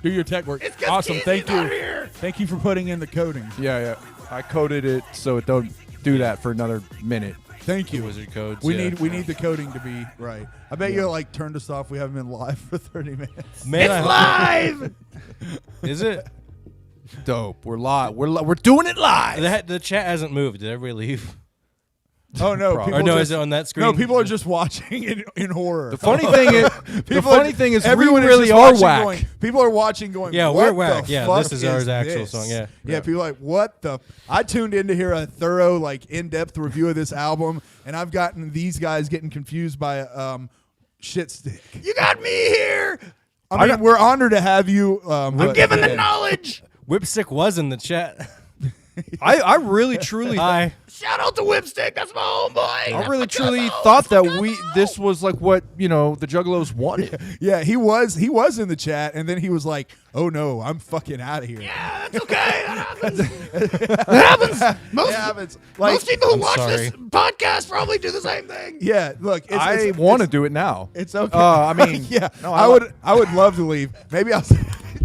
Do your tech work. It's 'cause Awesome. Keezy's Thank not you. here. Thank you for putting in the coding. Yeah. I coded it so it don't do that for another minute. Thank you. Wizard codes. We yeah. need the coding to be right. I bet you like turned us off. We haven't been live for 30 minutes. Man, It's live. Is it? Dope. We're live. We're doing it live. The chat hasn't moved. Did everybody leave? Oh no! Probably. people Or no, just- is it on that screen? No, people are just watching in horror. The funny thing is, everyone we is really just are watching whack. Going, people are watching, going, Yeah, what we're the whack. Yeah, fuck this is our actual this? song, yeah. Yeah, people are like, what the? I tuned in to hear a thorough, like, in-depth review of this album, and I've gotten these guys getting confused by Shitstick. You got me here. I mean, we're honored to have you. I'm giving the knowledge. Whipstick was in the chat. I really truly Hi. Shout out to Whipstick. That's my homeboy. I really truly thought that this was like what the Juggalos wanted. Yeah, he was in the chat, and then he was like, "Oh no, I'm fucking out of here." Yeah, that's okay. That happens. Most, It happens. Like, most people who I'm watch sorry. this podcast probably do the same thing. yeah, look, I want to do it now. It's okay. I mean, yeah, no, I would love to leave. Maybe I'll,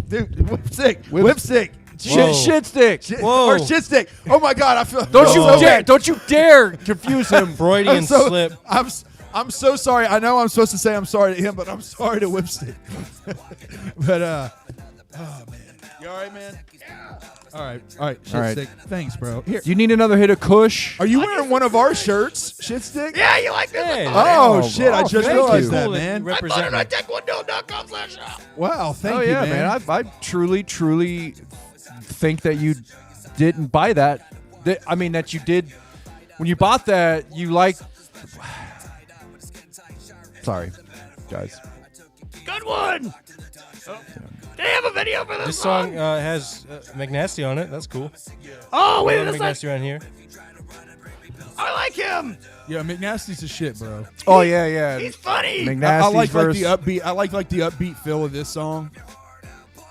dude, Whipstick. Whoa. Shitstick. Whoa. Or Shitstick. Oh my God, I feel. Don't so you dare! bad. Don't you dare confuse him. Freudian slip. I'm so sorry. I know I'm supposed to say I'm sorry to him, but I'm sorry to Whipstick. But oh man, you all right, man? Yeah. All right, Shitstick. All right. Thanks, bro. Here, Do you need another hit of Kush? are you wearing one of our shirts, Shitstick? Yeah, you like this? Hey, Oh Oh, shit! I oh, just thank realized you. that, Cool that man. you I bought it represent at me. taekwondo.com/shop. Wow, thank Oh you, yeah, man. I truly think that you didn't buy that. That you did when you bought that. You like. Sorry, guys. Good one. They have a video for This song has McNasty on it. That's cool. Oh, wait a second. McNasty around here. I like him. Yeah, McNasty's a shit, bro. Oh yeah. He's funny. I McNasty's like verse. the upbeat. I like the upbeat feel of this song.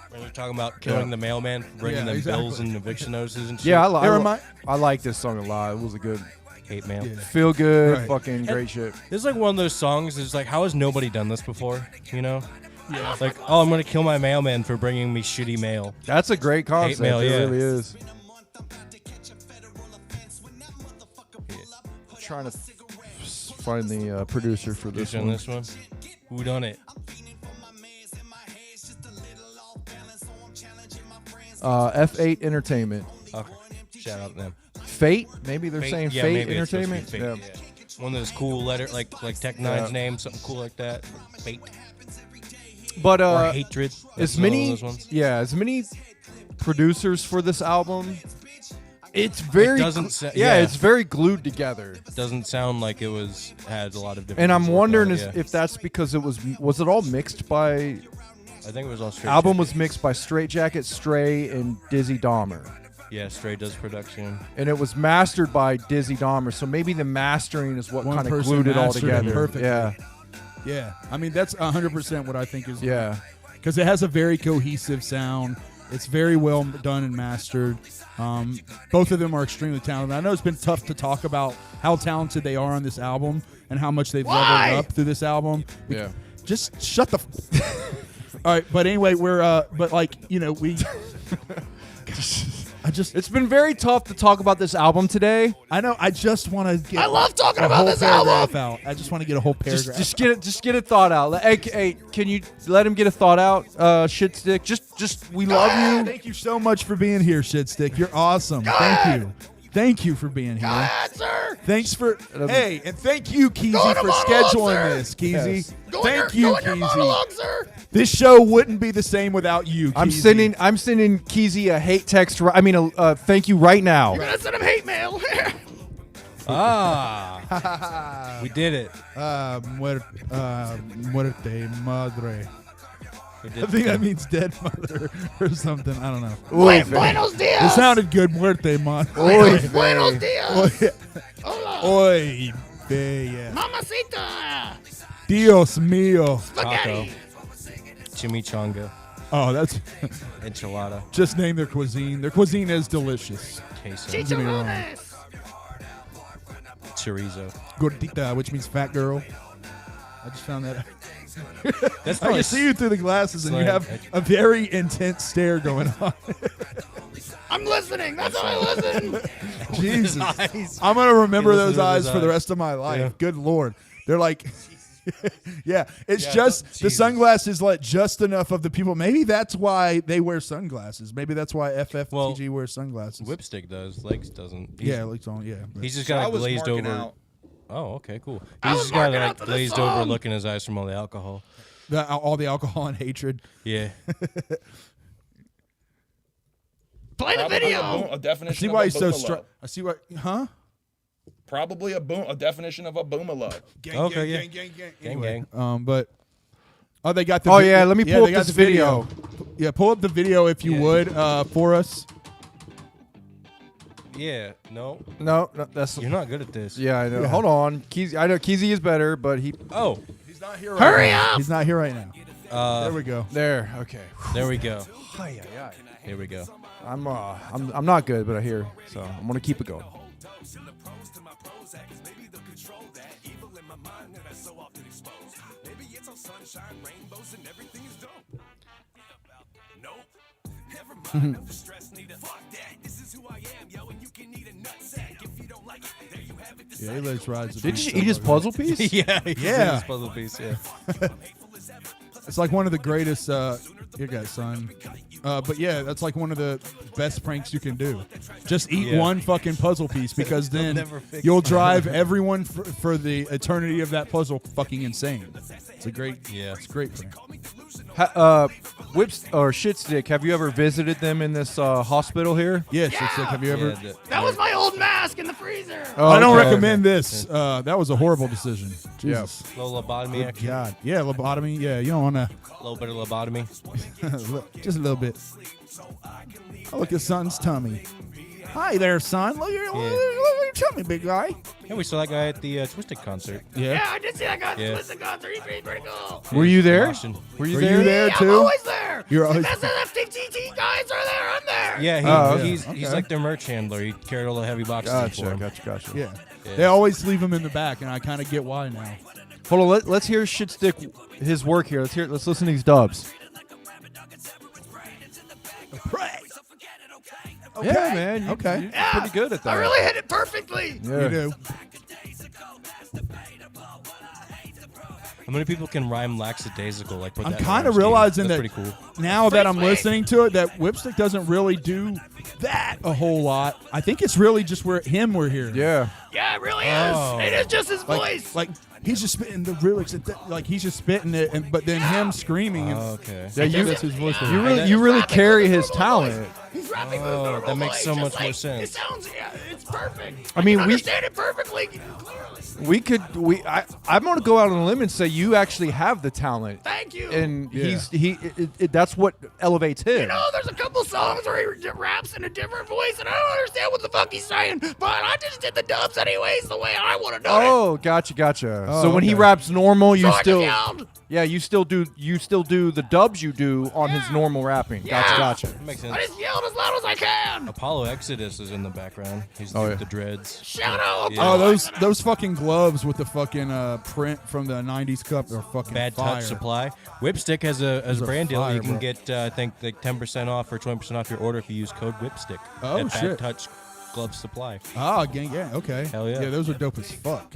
When we're talking about killing the mailman, bringing Yeah, them exactly. bills and eviction notices and shit. Yeah, It remind- I like this song a lot. It was a good, Hate mail. Yeah. feel good, Right. fucking great shit. This is like one of those songs. It's like, how has nobody done this before? You know? Yeah. Like, oh, I'm gonna kill my mailman for bringing me shitty mail. That's a great concept. mail, It yeah. really is. Trying to find the producer for this This on one. this one. Who done it? F8 Entertainment. Okay. Shout out to them. Fate? Maybe they're saying yeah, Fate maybe it's supposed to be Entertainment. Fate, yeah. One of those cool letter, like Tech Nine's name, something cool like that. Fate But or Hatred. as That's another one of many, those ones. as many producers for this album. It's very, doesn't sa- yeah, yeah. it's very glued together. Doesn't sound like it had a lot of different. And I'm people working wondering on it, if that's because it was it all mixed by I think it was on Straight album Jacket. was mixed by Straight Jacket, Stray, and Dizzy Dahmer. Yeah, Stray does production. And it was mastered by Dizzy Dahmer, so maybe the mastering is what One kind of person glued it all mastered it together. perfectly. Yeah, Yeah, I mean that's 100% what I think is. yeah. because it has a very cohesive sound. It's very well done and mastered. Both of them are extremely talented. I know it's been tough to talk about how talented they are on this album and how much they've leveled up through this album. Yeah. Just shut the. All right, but anyway, but like we. It's been very tough to talk about this album today. I know. I just want to get. I love talking a about whole this paragraph album. out. I just want to get a whole paragraph. Just get a thought out. Hey, can you let him get a thought out? Shitstick. Just we love you. Thank you so much for being here, Shitstick. You're awesome. Thank you. Thank you for being here. ahead, sir. Thanks for hey, and thank you, Keezy, for scheduling this, Keezy. Yes. Thank you, Your Keezy. monologue, sir. This show wouldn't be the same without you, Keezy. I'm sending Keezy a hate text. A thank you right now. You're gonna send him hate mail. We did it. Muerte madre. We I did think it. that means dead mother or something. I don't know. Buenos It dias. sounded good, muerte madre. Buenos dias. Hola. Oy, bella. Mamacita. Dios mío. Spaghetti. Chimichanga, Oh, that's enchilada, just name their cuisine. Their cuisine is delicious. queso, Get me wrong. Chicharrones. chorizo. Gordita, which means fat girl. I just found that out. That's I probably can see you through the glasses, and you slang. have a very intense stare going on. I'm listening. That's how I listen. Jesus, eyes. I'm gonna remember He those listens with eyes his for the eyes. rest of my life. Yeah. Good Lord, they're like, yeah. It's Yeah, just the Jesus. sunglasses let just enough of the people. Maybe that's why they wear sunglasses. Maybe that's why FFTG wears sunglasses. Whipstick does. Legs doesn't. Yeah, like on. Yeah, but- He's just So I got a was glazed marking over. out. Oh, okay, cool. I He's was just got marking out like for this glazed over song. look in his eyes from all the alcohol. all the alcohol and hatred. Yeah. Play the Probably video. a definition I see of why a he's so boomalove. strong. I see why, huh? Probably a definition of a boomalove. Gang, Okay, yeah. gang. Gang, Anyway, gang. but they got the. Oh, yeah, let me pull they up got this the video. Yeah, pull up the video if you would for us. Yeah. No, No, that's you're not good at this. yeah. I know. Yeah. Hold on, Keezy. I know Keezy is better, but he Oh, He's not here. Hurry up. He's not here right now. There we go. there. Okay. there we go. Ay, ay, ay. Here we go. I'm not good, but I hear. So I'm gonna keep it going. Yeah, he lets rides. Did you eat his puzzle piece? yeah. He's in Yeah. his puzzle piece. Yeah. It's like one of the greatest. Here you go, son. But yeah, that's like one of the best pranks you can do. Just eat Yeah. one fucking puzzle piece because then never fix you'll it. drive everyone for the eternity of that puzzle fucking insane. It's a great. Yeah. It's a great prank. Whips or Shitstick. Have you ever visited them in this hospital here? Yes, it's like, have you ever? Yeah, That was my old mask in the freezer. I don't okay. recommend this. That was a horrible decision. Yeah. Jesus. little lobotomy action. God. Yeah, lobotomy. Yeah, you don't want A little bit of lobotomy. to. Just a little bit. Oh, look at son's tummy. Hi there, son. Look at your tummy, big guy. Yeah, we saw that guy at the Twisted concert. Yeah, I did see that guy. Yeah. Twisted concert. He's pretty cool. Were you there? Austin. Were you Are there? you there Yeah, too? I'm always there. You're always- If SFTT guys are there, I'm there. Yeah, Oh, he's okay. like their merch handler. He carried all the heavy boxes for him. Gotcha. Yeah. Yeah. They always leave him in the back, and I kind of get why now. Hold on. Let's hear Shitstick his work here. Let's listen to these dubs. Okay. Yeah, man. Okay. You're Yeah, pretty good at that. I really hit it perfectly. Yeah. You do. How many people can rhyme lackadaisical? Like put I'm that in kind rhyme of scheme? realizing That's that pretty cool. now that I'm Free swing. listening to it, that Whipstick doesn't really do that a whole lot. I think it's really just we're hearing. Yeah. Yeah, it really Oh. is. It is just his voice. Like he's just spitting the lyrics, like he's just spitting it, but then him screaming. And, Okay. Yeah, you that's his voice. you really He's really rapping carry with his normal talent. voice. He's rapping with Oh, normal that makes voice, so just much more like, sense. It sounds, yeah, it's perfect. I mean, can we- understand it perfectly. Clearly. I'm going to go out on a limb and say you actually have the talent. Thank you. And Yeah. that's what elevates him. You know, there's a couple songs where he raps in a different voice, and I don't understand what the fuck he's saying, but I just did the dubs anyways, the way I want to do it. Oh, gotcha. Oh, So when he okay. raps normal, you So I just still yelled. yeah, you still do the dubs you do on his normal rapping. Yeah. Gotcha. That makes I sense. just yelled as loud as I can. Apollo Exodus is in the background. He's Oh, with yeah. the dreads. Shout out. Yeah. Oh, those fucking gloves with the fucking print from the '90s cup are fucking Bad fire. Touch Supply. Whipstick has a are brand deal. fire, You can bro. get I think like 10% off or 20% off your order if you use code Whipstick. Oh, at shit. Bad Touch Glove Supply. Ah, gang, yeah, okay. Hell yeah. Yeah, those are dope as fuck.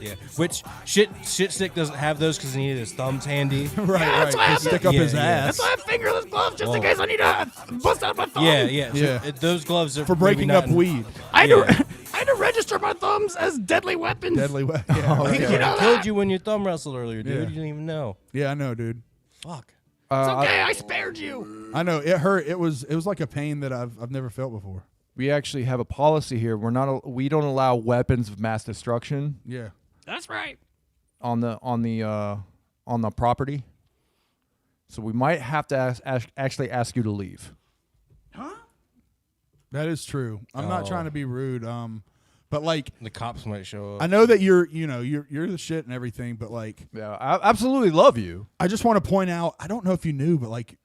Yeah, which Shitstick doesn't have those because he needed his thumbs handy. Right. Just stick up his Yeah. ass. That's why I have fingerless gloves, just in case I need to bust out my thumb. Yeah. Yeah. So, those gloves are For breaking maybe not up in- weed. I had to register my thumbs as deadly weapons. Deadly weapon. Yeah, He You could know have that? killed you when you thumb wrestled earlier, dude. Yeah. You didn't even know. yeah, I know, dude. Fuck. It's okay, I spared you. I know. It hurt. It was like a pain that I've never felt before. We actually have a policy here. We don't allow weapons of mass destruction Yeah. That's right. on the property. So we might have to actually ask you to leave. That is true. I'm not trying to be rude. But like, The cops might show up. I know that you're the shit and everything, but like, Yeah, I absolutely love you. I just want to point out, I don't know if you knew, but like,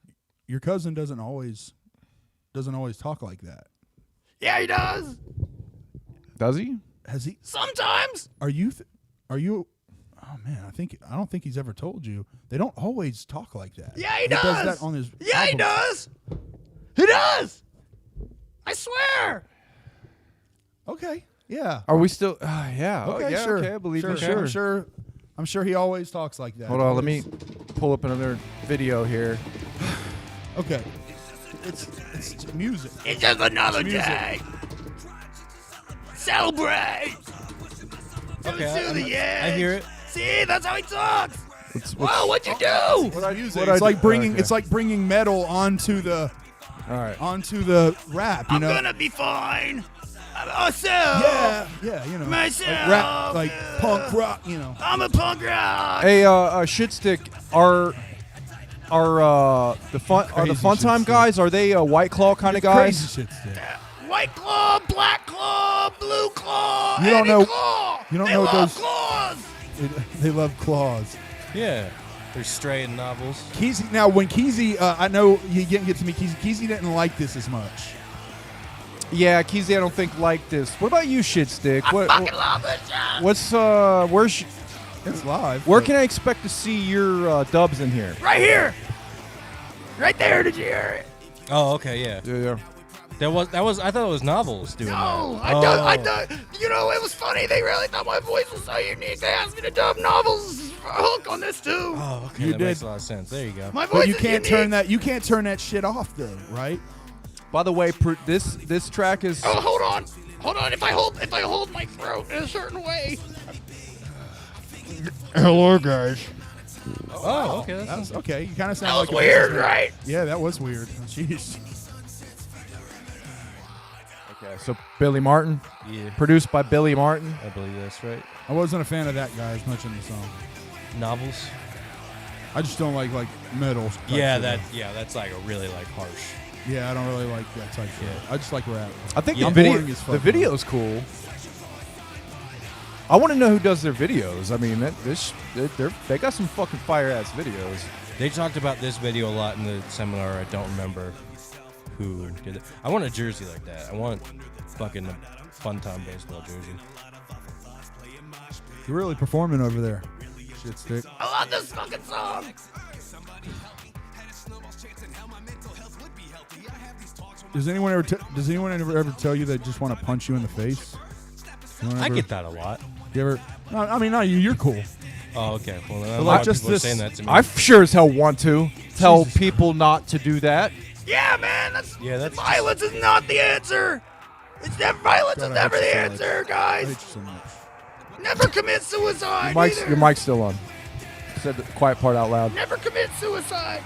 your cousin doesn't always talk like that. Yeah, he does. Does he? Has he? Sometimes. Are you? Oh man, I don't think he's ever told you. They don't always talk like that. Yeah, he does. Does that on his? Yeah, he album. does. He does. I swear. Okay. Yeah. Are we still? Yeah. Okay. Oh, yeah. Sure. Okay. I believe sure, you. Sure. I'm sure he always talks like that. Hold on. Let me pull up another video here. Okay. It's music. It's just another Music. day. Celebrate. Okay, To the end. I hear it. See, that's how he talks. What's- Whoa, what'd you do? Music. I It's like do- bringing okay. it's like bringing metal onto the All right. rap. You I'm know. gonna be fine. I'm myself. Yeah. You know. Myself. Like rap, like punk rock. You know. I'm a punk rock. Hey, Shitstick, are the Crazy Funtime Shitstick. guys? Are they White Claw kind of guys? Crazy shit. Stick. White claw, black claw, blue claw. You don't any know- Claw. you don't they know love those- claws. They love claws. Yeah. They're stray in novels. Keezy. Now, when Keezy, I know you didn't get to me. Keezy didn't like this as much. Yeah, Keezy, I don't think like this. What about you, Shitstick? I fucking love this shit. What's It's live. where but- can I expect to see your dubs in here? Right here. Right there. Did you hear it? Oh, okay, yeah. Yeah. That was. I thought it was novels doing No, that. I done. You know, it was funny. They really thought my voice was so unique. They asked me to dub novels for a hook on this too. Oh, okay. You that did. makes a lot of sense. There you go. My voice But you is can't unique. turn that. You can't turn that shit off, though, right? By the way, this track is. Oh, hold on. If I hold my throat in a certain way. Hello, guys. Oh, okay. That's That's okay. You kind of sound That was like a weird, businessman. right? Yeah, that was weird. Jeez. Okay, so Billy Martin, yeah. produced by Billy Martin. I believe that's right. I wasn't a fan of that guy as much in the song. Novels. I just don't like metal. type Yeah, shit. that's like a really like harsh. Yeah, I don't really like that type shit. Yeah. I just like rap. I think Yeah. the Boring as fuck, the video's cool. I want to know who does their videos. I mean, they got some fucking fire ass videos. They talked about this video a lot in the seminar. I don't remember who did it. I want a jersey like that. I want fucking a Funtime baseball jersey. You're really performing over there. Shitstick. I love this fucking song. Does anyone ever tell you they just want to punch you in the face? Anyone I ever- get that a lot. You ever? No, I mean, not you. You're cool. Oh, okay. Well, then But a like lot of just people are this- saying that to me. I sure as hell want to tell people not to do that. Yeah, man. that's Violence is not the answer. Violence God, is I never hate the you so much. answer, I guys. hate you so much. Never commit suicide. either. Your mic's still on. Said the quiet part out loud. Never commit suicide.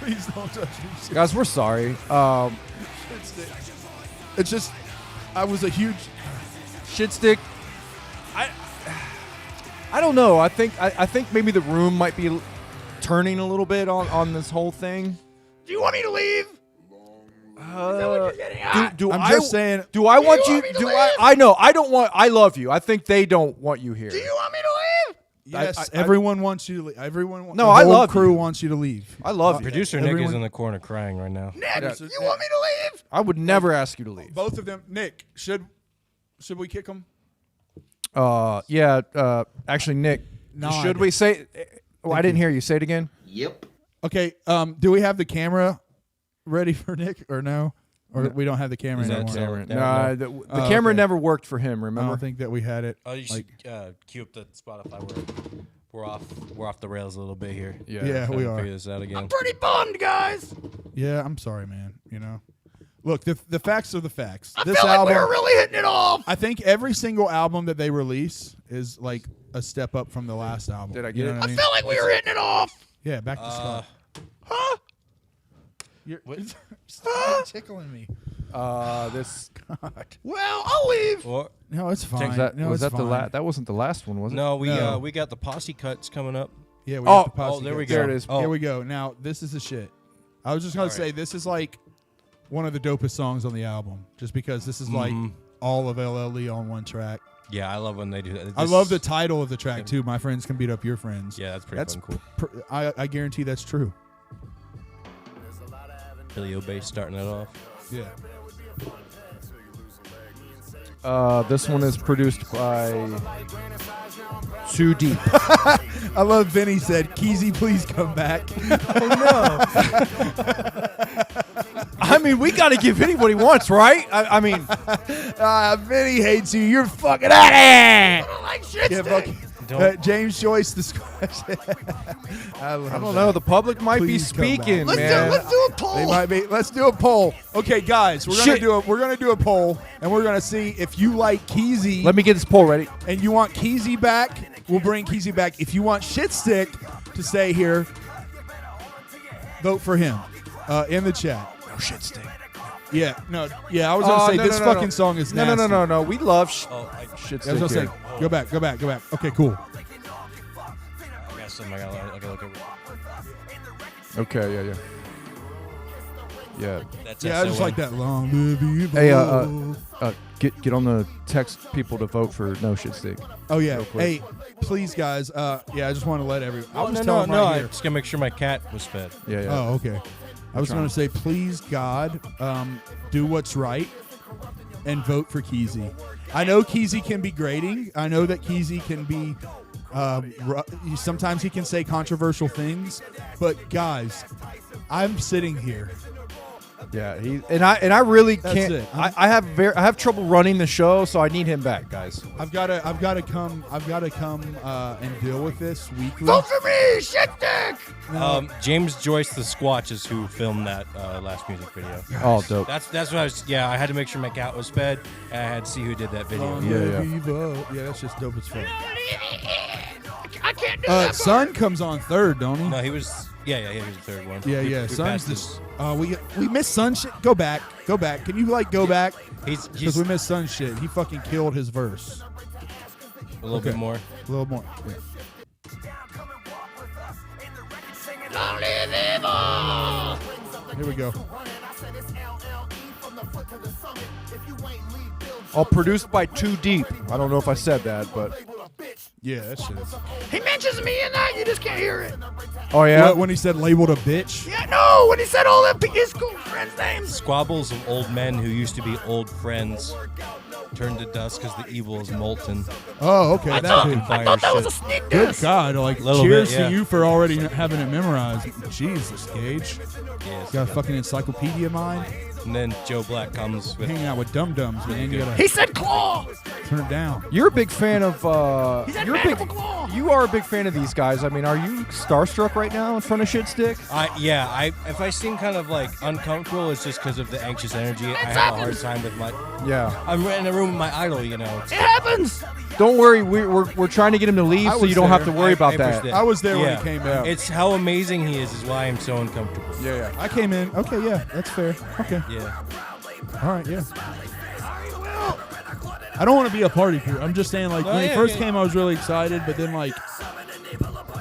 Please don't touch me. Guys, we're sorry. It's just, I was a huge. Shitstick. I don't know. I think maybe the room might be turning a little bit on this whole thing. Do you want me to leave? Is that what you're getting at? I'm just saying. Do I want you you? want me to Do leave? I know. I don't want. I love you. I think they don't want you here. Do you want me to leave? Yes, everyone wants you to leave. Everyone. No, the I whole love crew you. wants you to leave. I love you. Producer Nick is everyone- in the corner crying right now. Nick, you want me to leave? I would never ask you to leave. Both of them. Nick, should we kick them? Yeah. Actually, Nick, Nod. should we say? Oh, I didn't hear you. Say it again. Yep. Okay. Do we have the camera ready for Nick or no? Or we don't have the camera Is that anymore. camera? Nah, the Oh, camera okay. never worked for him. I Remember? don't think that we had it. Oh, you should cue up the Spotify. We're off the rails a little bit here. Yeah, Trying we to are. figure this out again. Pretty bummed, guys. Yeah, I'm sorry, man. You know, look, the facts are the facts. I This feel like album, we were really hitting it off. I think every single album that they release is like a step up from the last album. Did I You get know it? what I I mean? felt like we were hitting it off. Yeah, back to stuff. Huh? You're stop tickling me. This Well, I'll leave. Or, No, it's fine. was that no, was it's that the fine. that wasn't the last one, was it? no, No. we got the posse cuts coming up. Yeah, we Oh, got the posse there we cuts. go. There it is. Oh. Here we go. Now, this is the shit. I was just going to All say, right. this is like one of the dopest songs on the album, just because this is like Mhm. all of LL on one track. Yeah, I love when they do that. I love the title of the track, too. My friends can beat up your friends. Yeah, that's pretty That's fucking cool. I guarantee that's true. Billy Bass starting it off. Yeah. This one is produced by Too Deep. I love Vinny said, Keezy, please come back. I mean, we got to give Vinny what he wants, right? I mean, Vinny hates you. You're fucking out of here. I like shit. Yeah, fuck. James Joyce, the squash. I I don't know. The public might Please come be back. speaking, Let's man. do a poll. They might be. Let's do a poll. Okay, guys, we're Shit. gonna do a poll, and we're gonna see if you like Keezy Let me get this poll ready. and you want Keezy back. We'll bring Keezy back. If you want Shitstick to stay here, vote for him in the chat. No Shitstick. Yeah, no, yeah. I was gonna say this fucking song is nasty. No. We love Oh, I Shitstick. I was gonna say, here. go back. Okay, cool. got something. I gotta look over. Okay, yeah. That's Yeah, I just SON. like that long live evil. Hey, get on the text people to vote for No Shitstick. Oh yeah. quick. Hey, please, guys. Yeah, I just want to let everyone. I'll Oh, just no, tell them no. right I here. just gotta make sure my cat was fed. Yeah. Oh, okay. I was going to say, please, God, do what's right and vote for Keezy. I know Keezy can be grating. I know that Keezy can be. Sometimes he can say controversial things, but guys, I'm sitting here. Yeah, and I really That's can't. it. I have trouble running the show, so I need him back, guys. I've got to come and deal with this weekly. Vote for me, Shitstick. James Joyce, the Squatch, is who filmed that last music video. Oh, dope. That's what I was. Yeah, I had to make sure my cat was fed, and I had to see who did that video. Long Yeah, live yeah. Evo. Yeah, that's just dope as fuck. I can't do that. Son comes on third, don't he? No, he was. Yeah, he was the third one. Yeah, We Son's passed this. this. We missed Son shit. Go back. Can you go back? He's Because we missed Son shit. He fucking killed his verse. a little bit more. A little more. Yeah. Long live evil. Here we go. All produced by Too Deep. I don't know if I said that, but Yeah, that shit is. He mentions me in that. You just can't hear it. oh yeah. What, when he said labeled a bitch? Yeah, no. When he said all that his cool friends' names. Squabbles of old men who used to be old friends turned to dust because the evil is molten. Oh, okay. That Fucking dude. I fire thought that shit. was a sneak Good diss. God. Like, Little cheers bit, yeah. to you for already having it memorized. Jesus, Gage. Yes. Got a fucking encyclopedia mind. And then Joe Black comes with. Hanging out with dum-dums, man. You gotta He said claw. turn it down. You're a big fan of. said You're a mandible claw. You are a big fan of these guys. I mean, are you starstruck right now in front of Shitstick? If I seem kind of like uncomfortable, it's just because of the anxious energy. I have a hard time with my. Yeah. I'm in a room with my idol, you know. It happens. Don't worry. We're trying to get him to leave, I so was you don't have there. to worry about I that. appreciate I was there when Yeah. he came out. It's how amazing he is why I'm so uncomfortable. Yeah. I came in. Okay, yeah, that's fair. Okay. Yeah. All right, yeah. I don't want to be a party pooper. I'm just saying, like, No, when he yeah, first yeah. came, I was really excited, but then, like,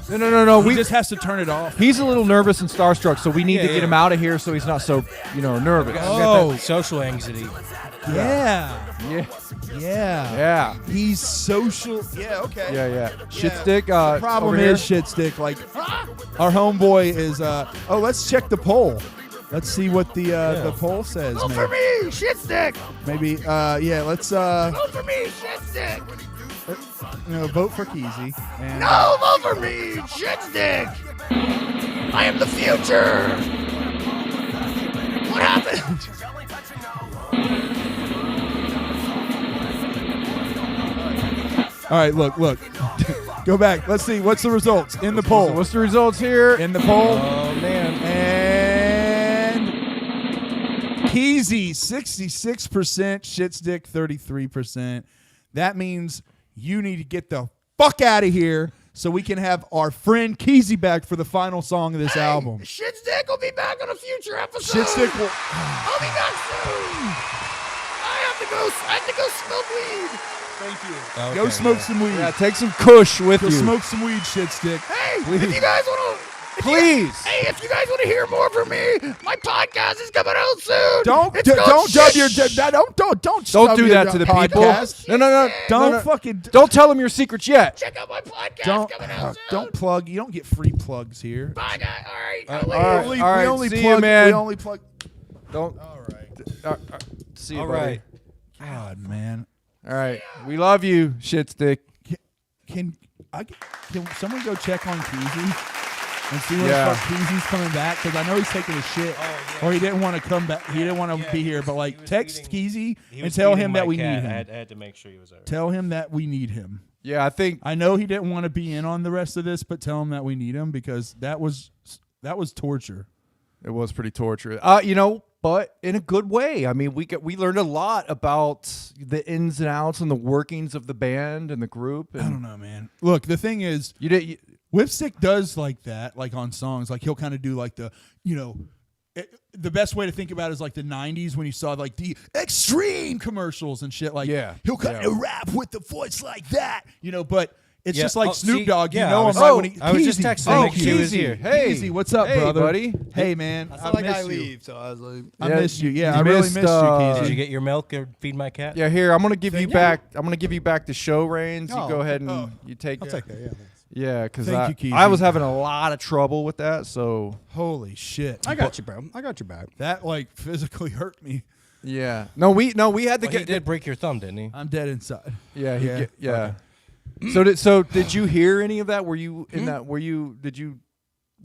No. he We just has to turn it off. He's a little nervous and starstruck, so we need to Yeah, get him out of here so he's not so nervous. I've got that social anxiety. Yeah. Yeah. Yeah. Yeah. He's social. Yeah, okay. Yeah. Shitstick. The problem over here. is Shitstick. Like, our homeboy is, let's check the poll. Let's see what the poll says. Vote for me, Shitstick. Maybe, let's, Vote for me, Shitstick. vote for Keezy. And, No, vote for me, Shitstick. I am the future. What happened? All right, look. Go back. Let's see. What's the results in the poll? What's the results here? In the poll. Oh man. And Keezy, 66%, Shitstick, 33%. That means you need to get the fuck out of here so we can have our friend Keezy back for the final song of this album. Shitstick will be back on a future episode. Shitstick will... I'll be back soon. I have to go smoke weed. Thank you. Okay, Go smoke some weed. Yeah, take some kush with Go you. smoke some weed, Shitstick. Hey, if you guys want to... Please. Hey, if you guys want to hear more from me, my podcast is coming out soon. Don't dub your don't do that to the people. No. Don't fucking Don't tell them your secrets yet. Check out my podcast coming out soon. don't plug. You don't get free plugs here. Bye, guys. All right. All right, We only see plug. you, man. We only plug. Don't. All right. See you, All buddy. right. God, man. All right. We love you, Shitstick. Can someone go check on Keezy and see when Yeah. the fuck Keezy's coming back? Because I know he's taking a shit, or he didn't want to come back. He didn't want to be here. But like, text Keezy and tell him that we need him. I had to make sure he was there. Tell him that we need him. Yeah, I think. I know he didn't want to be in on the rest of this, but tell him that we need him because that was torture. It was pretty torturous. But in a good way. I mean, we learned a lot about the ins and outs and the workings of the band and the group. And I don't know, man. Look, the thing is, Whipstick does like that, like on songs. Like he'll kind of do like the the best way to think about it is like the 90s when you saw like the extreme commercials and shit. Like he'll kind of rap with the voice like that, but. It's just like Snoop Dogg. Yeah, You know him I right was- when he. I was just Keezy. texting him. He was Keezy. here. Hey. Keezy, what's up, Hey, brother? buddy. Hey, man. I felt like I miss you. leave, so I was like, I Yeah, miss you. Yeah, you I really missed, missed you, Keezy. Did you get your milk or feed my cat? Yeah, here I'm gonna give you back. I'm gonna give you back the show reins. You go ahead and you take. I'll take that. Yeah. Yeah, because Thank you, Keezy. I was having a lot of trouble with that. So Holy shit. I got you, bro. I got your back. That like physically hurt me. yeah, no, we had to Well, he get. did break your thumb, didn't he? I'm dead inside. Yeah, Yeah. So did you hear any of that? Were you in that? Were you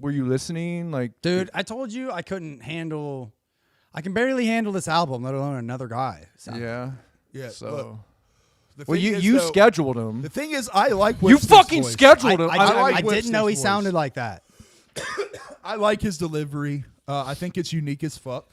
listening? Like, Dude, I told you I couldn't handle. I can barely handle this album, let alone another guy. So. yeah, Yeah. So look, the well, thing is, you though, scheduled him. The thing is, I like You Whipstick's fucking voice. scheduled him. I like didn't know he Whipstick's sounded voice. like that. I like his delivery. I think it's unique as fuck.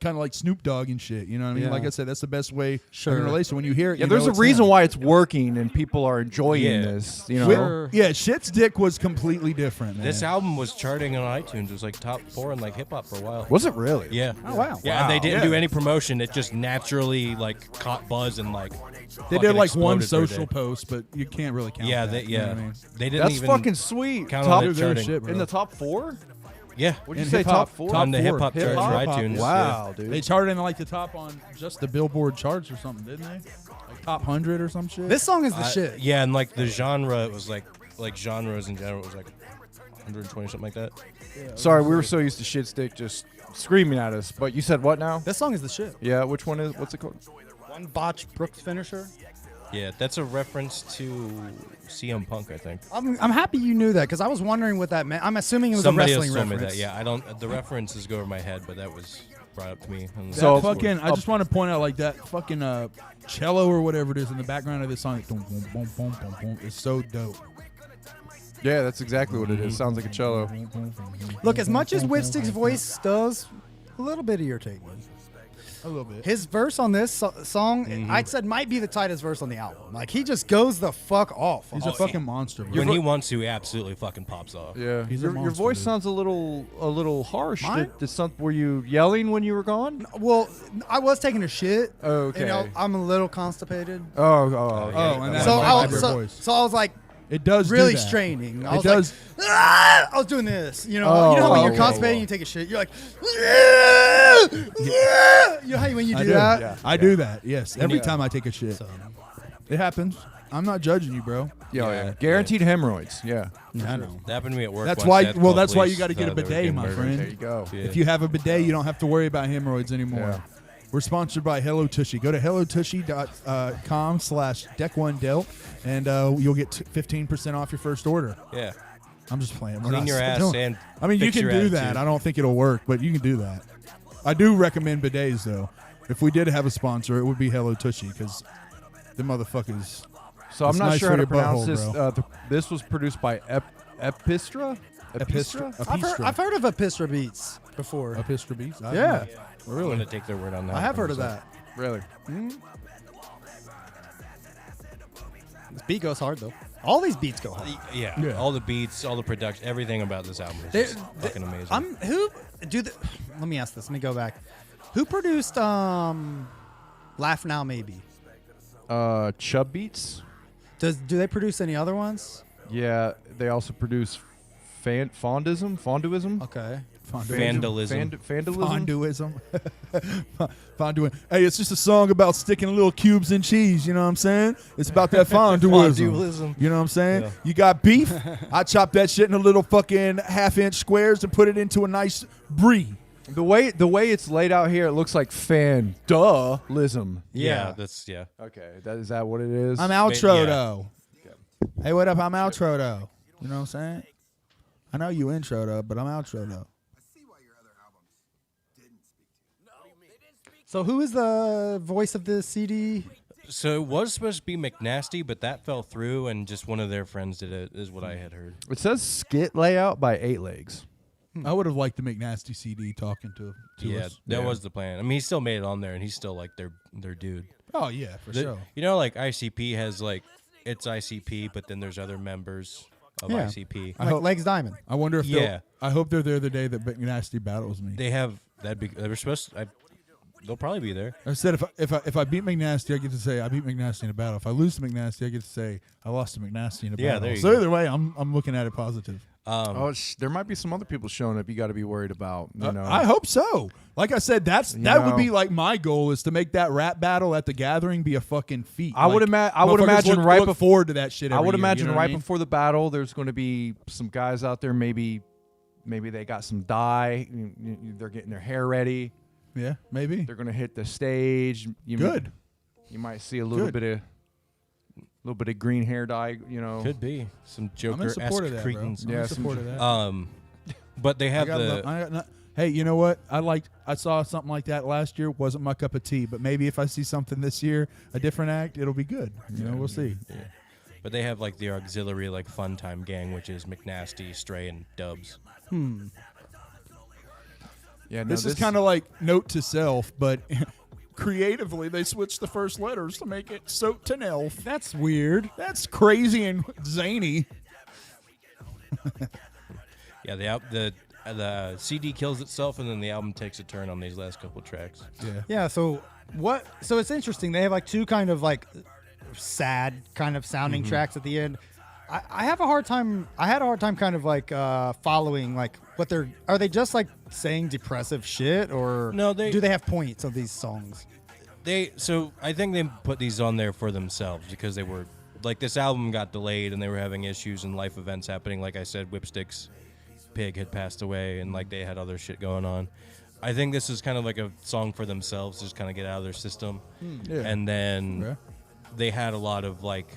Kind of like Snoop Dogg and shit. You know what I mean? Yeah. Like I said, that's the best way Sure. in relation. When you hear it, Yeah, you there's know a it's reason him. why it's working and people are enjoying Yeah. this. You know, Whip- yeah, Shit's Dick was completely different, man. This album was charting on iTunes. It was like top 4 in like hip hop for a while. was it really? Yeah. Oh, wow. Yeah, and they didn't Yeah. do any promotion. It just naturally like caught buzz and like. They did like one social post, but you can't really count. Yeah, that, they you know what I mean? they didn't That's even fucking sweet. count Top on it They're charting. shit, bro. in the top 4. Yeah, What'd you In say? hip-hop, Top 4 top on the four. hip hop charts Hip-hop? for iTunes. Wow, dude. They charted in like the top on just the Billboard charts or something, didn't they? Like top 100 or some shit. This song is the shit. Yeah, and like the genre, it was like genres in general was like 120 something like that. Sorry, we were so used to Shitstick just screaming at us. But you said what now? This song is the shit. Yeah, which one is? What's it called? One botch Brooks finisher. Yeah, that's a reference to CM Punk, I think. I'm happy you knew that because I was wondering what that meant. I'm assuming it was Somebody a else wrestling told me reference. that. Yeah, I don't. The references go over my head, but that was brought up to me. And So- That fucking, I just want to point out like that fucking cello or whatever it is in the background of this song. Boom, boom, boom, boom, boom, boom. It's so dope. Yeah, that's exactly what it is. Sounds like a cello. Look, as much as Whipstick's voice does, a little bit irritating. A little bit. His verse on this song, I'd said might be the tightest verse on the album. Like he just goes the fuck off. He's a fucking monster, bro. when he wants to, he absolutely fucking pops off. Yeah, He's a your monster, voice dude. sounds a little harsh. Mine? Were you yelling when you were gone? Well, I was taking a shit. Okay. You know, I'm a little constipated. Oh, Oh, and that So might I be your was, voice. so I was like It does do really that. straining. I It was does. like, "Ah!" I was doing this. You know, you know how when you're okay. constipated, you take a shit. You're like, "Ah! Ah!" You know how when you I do do. that. Yeah. I do that. Yes. Every you- time I take a shit. It happens. I'm not judging you, bro. yeah. Guaranteed hemorrhoids. Yeah. I know. That happened to me at work. That's once. why. They had to Well, call that's why police, you got to get a they were bidet, getting my murdered. friend. There you go. Yeah. If you have a bidet, you don't have to worry about hemorrhoids anymore. Yeah. We're sponsored by Hello Tushy. Go to hellotushy.com/deck1delt and you'll get 15% off your first order. Yeah. I'm just playing. We're Clean not your ass doing- and I mean, you fix can your do attitude. that. I don't think it'll work, but you can do that. I do recommend bidets though. If we did have a sponsor, it would be Hello Tushy because the motherfuckers. So I'm It's not nice sure for how to your pronounce butthole, this. This was produced by Epistra. I've heard of Epistra Beats before. Epistra Beats? I Yeah. don't know. I'm Really? gonna take their word on that. I have heard of that. Really? This beat goes hard though. All these beats go hard. Yeah, Yeah. all the beats, all the production, everything about this album is just fucking amazing. Let me ask this. Let me go back. Who produced Laugh Now Maybe? Chub Beats. Do they produce any other ones? Yeah, they also produce Fonduism. Okay. Vandalism. Vandalism. Fonduism. Fonduism. Hey, it's just a song about sticking little cubes in cheese. You know what I'm saying? It's about that fonduism. Fonduism. You know what I'm saying? Yeah. You got beef. I chop that shit into little fucking half-inch squares and put it into a nice brie. The way it's laid out here, it looks like Fandulism. Yeah, that's Okay, is that what it is? I'm outro Yeah. though. Hey, what up? I'm outro though. You know what I'm saying? I know you intro though, but I'm outro though. So who is the voice of the CD? So it was supposed to be McNasty, but that fell through, and just one of their friends did it, is what I had heard. It says skit layout by 8 Legs. I would have liked the McNasty CD talking to Yeah, us. that was the plan. I mean, he still made it on there, and he's still like their dude. Oh yeah, for sure. You know, like ICP has like it's ICP, but then there's other members of Yeah. ICP. I Like hope- Legs Diamond. I wonder if Yeah. I hope they're there the day that McNasty battles me. They have they were supposed to. They'll probably be there. I said if I beat McNasty, I get to say I beat McNasty in a battle. If I lose to McNasty, I get to say I lost to McNasty in a Yeah, battle. there you So go. either way, I'm looking at it positive. There might be some other people showing up you got to be worried about. You know, I hope so. Like I said, that would be like my goal is to make that rap battle at the gathering be a fucking feat. I would Motherfuckers imagine look, right look before. forward to that shit. I every would year, imagine you know what right I mean? before the battle, there's going to be some guys out there. Maybe they got some dye. They're getting their hair ready. Yeah, maybe. They're going to hit the stage. Good. You might see a little bit of green hair dye. You know, Could be some I'm in Joker-esque support of that, bro. cretins. I'm in support of that. But they have Hey, you know what? I saw something like that last year. Wasn't my cup of tea, but maybe if I see something this year, a different act, it'll be good. You know, we'll see. But they have like the auxiliary like Funtime gang, which is McNasty, Stray, and Dubs. yeah. No, This is kind of like note to self, but creatively they switched the first letters to make it soap to Nelf. That's weird. That's crazy and zany. Yeah, the CD kills itself, and then the album takes a turn on these last couple tracks. Yeah. Yeah. So it's interesting. They have like two kind of like sad kind of sounding tracks at the end. I have a hard time. I had a hard time kind of like following like what are they just like saying depressive shit or No, do they have points of these songs? So I think they put these on there for themselves because they were like this album got delayed and they were having issues and life events happening. Like I said, Whipstick's pig had passed away and like they had other shit going on. I think this is kind of like a song for themselves, just kind of get out of their system. Yeah. And then they had a lot of like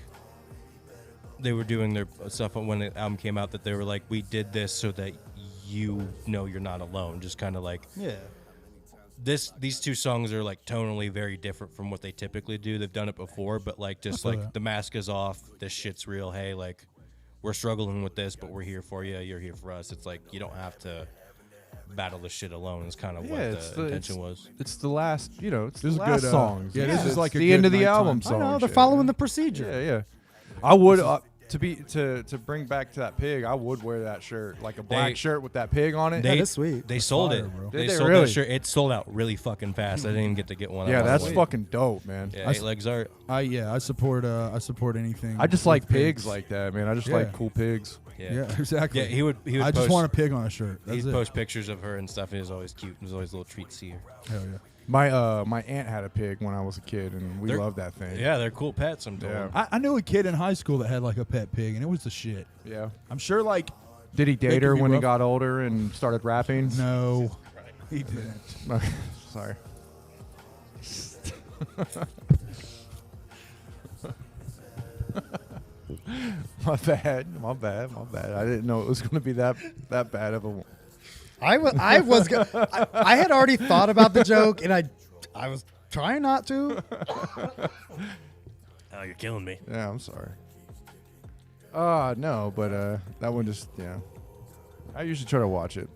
they were doing their stuff when the album came out that they were like, we did this so that you know you're not alone. Just kind of like these two songs are like tonally very different from what they typically do. They've done it before, but like just like the mask is off, this shit's real. Hey, like we're struggling with this, but we're here for you. You're here for us. It's like you don't have to battle this shit alone. Is kind of what the intention was. It's the last. You know, it's This the is last good, song. yeah, this is like a the good end of the nighttime. album I song. know they're shit. following the procedure. Yeah, yeah. I would to bring back to that pig. I would wear that shirt, like a black shirt with that pig on it. That's sweet. They sold fire, it. bro. They Did they sold really? that shirt. It sold out really fucking fast. I didn't even get to get one. Yeah, I that's wanted. fucking dope, man. Yeah, 8 Legs art. I support anything. I just with like pigs like that, man. I just Yeah. like cool pigs. Yeah, exactly. Yeah, he would. I just post, want a pig on a shirt. That's He'd it. post pictures of her and stuff. And it was always cute. It was always a little treat to see her. Hell yeah. My aunt had a pig when I was a kid, and we They're- loved that thing. Yeah, they're cool pets. I'm told. Yeah. I knew a kid in high school that had like a pet pig, and it was the shit. Yeah. I'm sure like Did he They date could her be when he rough. got older and started rapping? no, he didn't. Okay, sorry. My bad. I didn't know it was going to be that bad of a. I had already thought about the joke, and I was Trying not to. Oh, you're killing me. Yeah, I'm sorry. No, but that one just I usually try to watch it.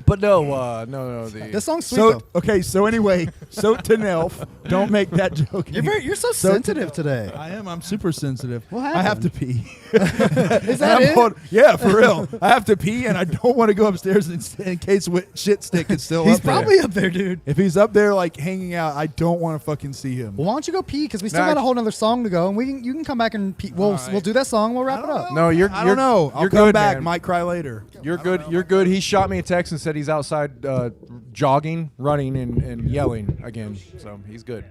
But no. This song's sweet So though. okay, so anyway, so to Nelf, don't make that joke. You're so sensitive today. I am. I'm super sensitive. What I have to happened? pee. Is that it? Yeah, for real. I have to pee, and I don't want to go upstairs in case Shitstick is still He's up there. probably up there, dude. If he's up there like hanging out, I don't want to fucking see him. Well, why don't you go pee? Because we still Nah, got a whole other song to go, and you can come back and pee. We'll do that song. We'll wrap it up. No, you're. I don't know. I'll You're come good, back. man. Might cry later. You're good. You're good. He shot me a text and said he's outside jogging, running, and yelling again. So he's good.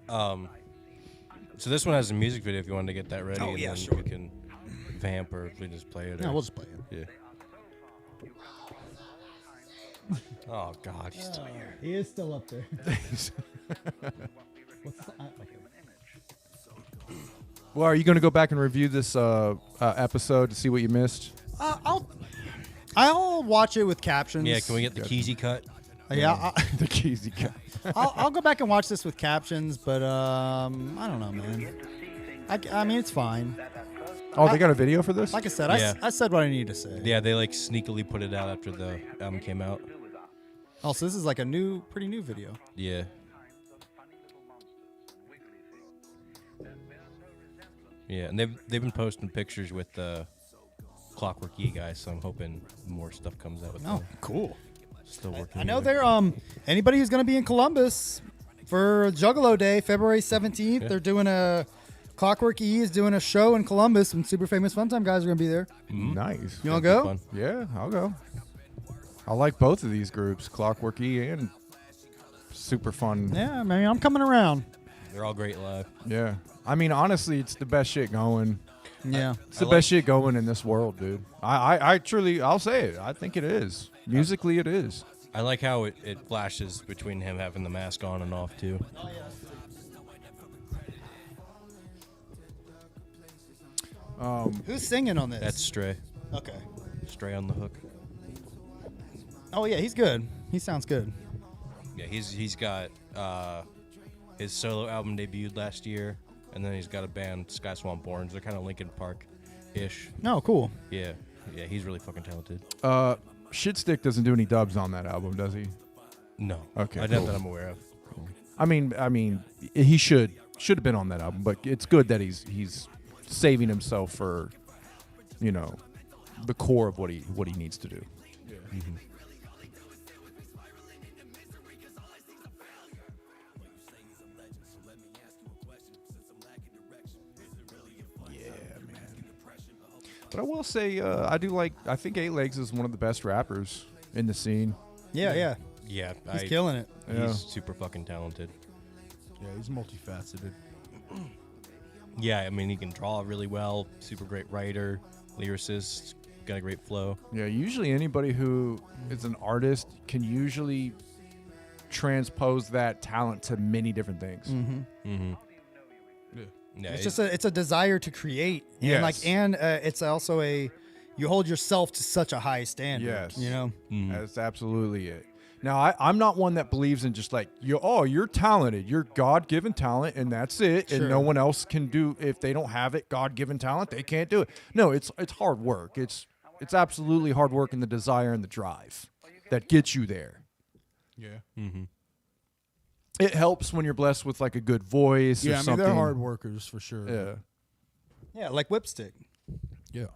So this one has a music video if you wanted to get that ready. Oh, and yeah, then sure. we can vamp or if we just play it. No, or- we'll just play it. Yeah. Oh God, he's still here. He is still up there. Well, are you going to go back and review this episode to see what you missed? I'll watch it with captions. Yeah, can we get the Keezy cut? Yeah, The keys you got. I'll go back and watch this with captions, but I don't know, man. I mean, it's fine. Oh, they got a video for this? Like I said, Yeah. I said what I needed to say. Yeah, they like sneakily put it out after the album came out. Oh, so this is like a pretty new video. Yeah. Yeah, and they've been posting pictures with the Clockwork E guys, so I'm hoping more stuff comes out with Oh, them. cool. Still working. I know together. they're anybody who's gonna be in Columbus for Juggalo Day, February 17th. Yeah. They're doing a Clockwork E is doing a show in Columbus, and super famous Funtime guys are gonna be there. Nice. You wanna That'd be go? fun. Yeah, I'll go. I like both of these groups, Clockwork E and super fun. Yeah, man, I'm coming around. They're all great live. Yeah. I mean, honestly, it's the best shit going. Yeah. It's the best shit going in this world, dude. I truly, I'll say it. I think it is. Musically, it is. I like how it flashes between him having the mask on and off too. Who's singing on this? That's Stray. okay. Stray on the hook. Oh yeah, he's good. He sounds good. Yeah, he's got his solo album debuted last year, and then he's got a band, Sky Swamp Borns. They're kind of Linkin Park-ish. No, cool. Yeah, he's really fucking talented. Shitstick doesn't do any dubs on that album, does he? No, Okay, not cool. that I'm aware of. I mean, he should have been on that album, but it's good that he's saving himself for, the core of what he needs to do. But I will say, I think 8 Legs is one of the best rappers in the scene. Yeah, yeah. Yeah, He's killing it. He's Yeah. super fucking talented. Yeah, he's multifaceted. Yeah, I mean he can draw really well. Super great writer, lyricist, got a great flow. Yeah, usually anybody who is an artist can usually transpose that talent to many different things. Mm-hmm. Yeah, It's a desire to create. And Yes. it's also you hold yourself to such a high standard. Yes. You know? That's absolutely it. Now, I'm not one that believes in just like, you're talented. You're God-given talent, and that's it. Sure. And no one else can do, if they don't have it, God-given talent, they can't do it. No, it's hard work. It's absolutely hard work and the desire and the drive that gets you there. Yeah. It helps when you're blessed with like a good voice or Yeah, I mean, something. they're hard workers for sure. Yeah. Yeah, like Whipstick. Yeah.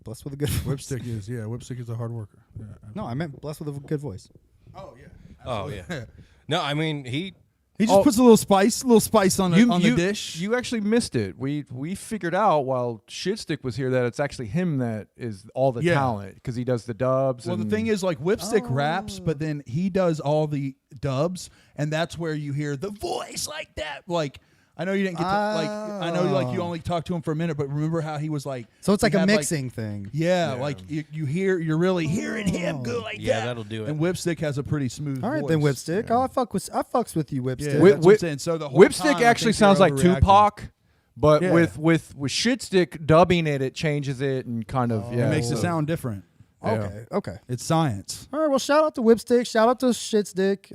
Blessed with a good voice. Whipstick is a hard worker. Yeah. No, I meant blessed with a good voice. Oh, yeah. Oh yeah. No, I mean he. He just puts a little spice on the dish. You actually missed it. We figured out while Shitstick was here that it's actually him that is all the Yeah. talent because he does the dubs. Well, the and- thing is, like, Whipstick raps, but then he does all the dubs, and that's where you hear the voice like that. Like, I know you didn't get to, I know, like, you only talked to him for a minute, but remember how he was like. So it's like he a had, mixing thing. Yeah, like you're really hearing him go like Yeah, that. that'll do it. And Whipstick has a pretty smooth. All right, voice. then Whipstick. Yeah. Oh, I fucks with you, Whipstick. Yeah, Whip- that's what I'm Whip- saying. So the whole Whipstick time, I actually think sounds you're like overreacting. Tupac, but Yeah. with Shitstick dubbing it changes it and kind of It makes it sound different. Okay, okay. It's science. All right, well, shout out to Whipstick. Shout out to Shitstick.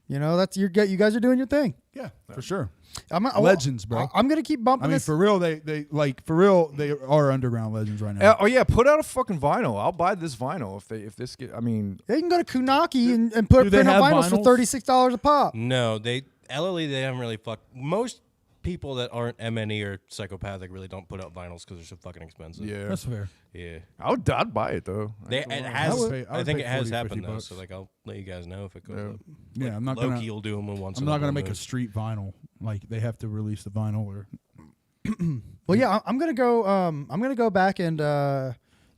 You know, that's you guys are doing your thing. Yeah, for sure. Legends, bro. I'm gonna keep bumping I mean, this. for real, they are underground legends right now. Oh yeah, put out a fucking vinyl. I'll buy this vinyl if this get. I mean, Yeah, you can go to Kunaki and print they out have vinyls for vinyls? $36 a pop. No, LLE, they haven't really fucked. Most people that aren't MNE or psychopathic really don't put out vinyls because they're so fucking expensive. yeah, That's fair. Yeah. I'd buy it though. It has. I would pay- I I would think pay it has 40, happened 50 though. bucks. So like, I'll let you guys know if it goes up. Yeah, Like, I'm not Loki gonna. will do them once. I'm in a not gonna blue make a moon. street vinyl. Like they have to release the vinyl or. Well, yeah, I'm gonna go. I'm gonna go back and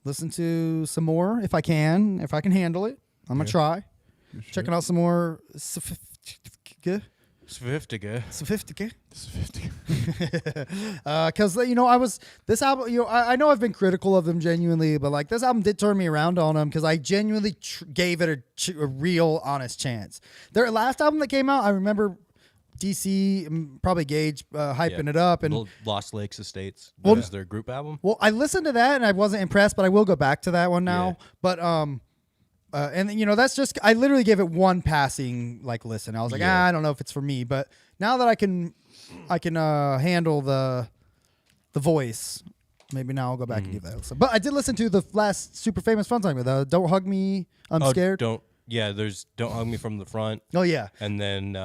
listen to some more if I can handle it. I'm gonna try. Checking out some more sophisticated. Because this album, I know I've been critical of them genuinely, but like this album did turn me around on them because I genuinely gave it a real honest chance. Their last album that came out, I remember DC, probably Gage hyping it up, and Lost Lakes Estates. Well- That was their group album. well, I listened to that and I wasn't impressed, but I will go back to that one now. Yeah. But and that's just I literally gave it one passing like listen. I was like, Yeah. I don't know if it's for me, but now that I can handle the voice, maybe now I'll go back and give that a listen. But I did listen to the last super famous Funtime with Don't Hug Me, I'm Scared. There's Don't Hug Me from the Front, Oh yeah. and then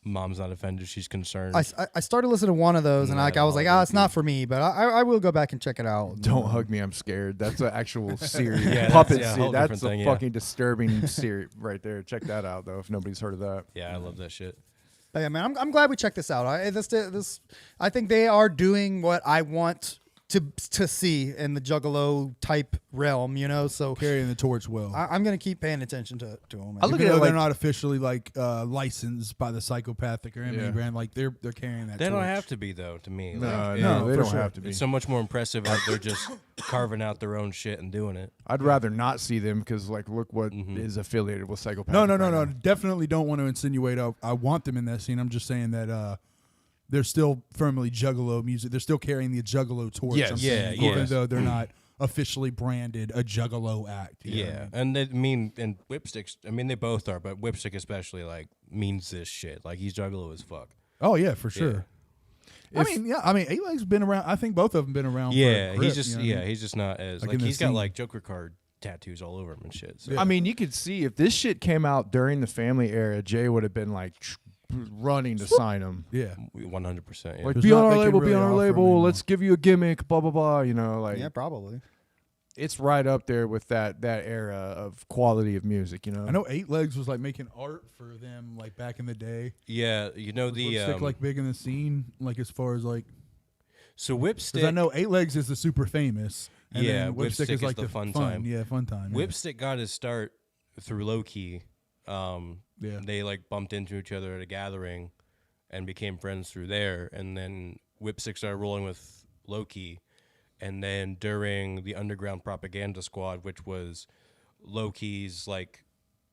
Mom's Not Offended, She's Concerned. I started listening to one of those and Yeah, I was like, it's not for me, but I will go back and check it out. Don't hug me, I'm scared. That's an actual series. Yeah, Puppet that's a series. whole That's different a thing, yeah. fucking disturbing series right there. Check that out though if nobody's heard of that. Yeah, I love that shit. But yeah, man, I'm glad we checked this out. I think they are doing what I want to see in the Juggalo type realm, So Carrying the torch well. I'm gonna keep paying attention to them. I look Even at it though like they're not officially like licensed by the Psychopathic or any Yeah. brand, like they're carrying that. They don't torch. have to be though. To me, no, Like, no, they for don't sure. have to be. it's so much more impressive that they're just carving out their own shit and doing it. I'd rather not see them because like look what is affiliated with Psychopath. No. Definitely don't want to insinuate I want them in that scene. I'm just saying that they're still firmly Juggalo music. They're still carrying the Juggalo torch. Yes. I'm saying, Yeah, even yeah. though they're not officially branded a Juggalo act. you know what I mean? And Whipsticks. I mean, they both are, but Whipstick especially like means this shit. Like he's Juggalo as fuck. Oh yeah, for sure. I mean, 8leg's been around. I think both of them been around. Yeah, for a grip, he's just you know what I mean? he's just not as Like like in the he's got scene. like Joker card tattoos all over him and shit. So. I mean, you could see if this shit came out during the family era, Jay would have been like running to sign him. Yeah. 100%. Yeah. Like, There's be not- on our they can label, really be on our offer 'em label. anymore. Let's give you a gimmick, blah blah blah. Like Yeah, probably. it's right up there with that era of quality of music. I know 8legs was like making art for them like back in the day. Yeah, Was Lipstick like big in the scene, like as far as like. so Because Whipstick. I know 8legs is the super famous. And Yeah, then Whipstick Whipstick is is like the the fun fun time. Yeah, fun time. Yeah. Whipstick got his start through Loki. Yeah. They like bumped into each other at a gathering and became friends through there. And then Whipstick started rolling with Loki. And then during the Underground Propaganda Squad, which was Loki's like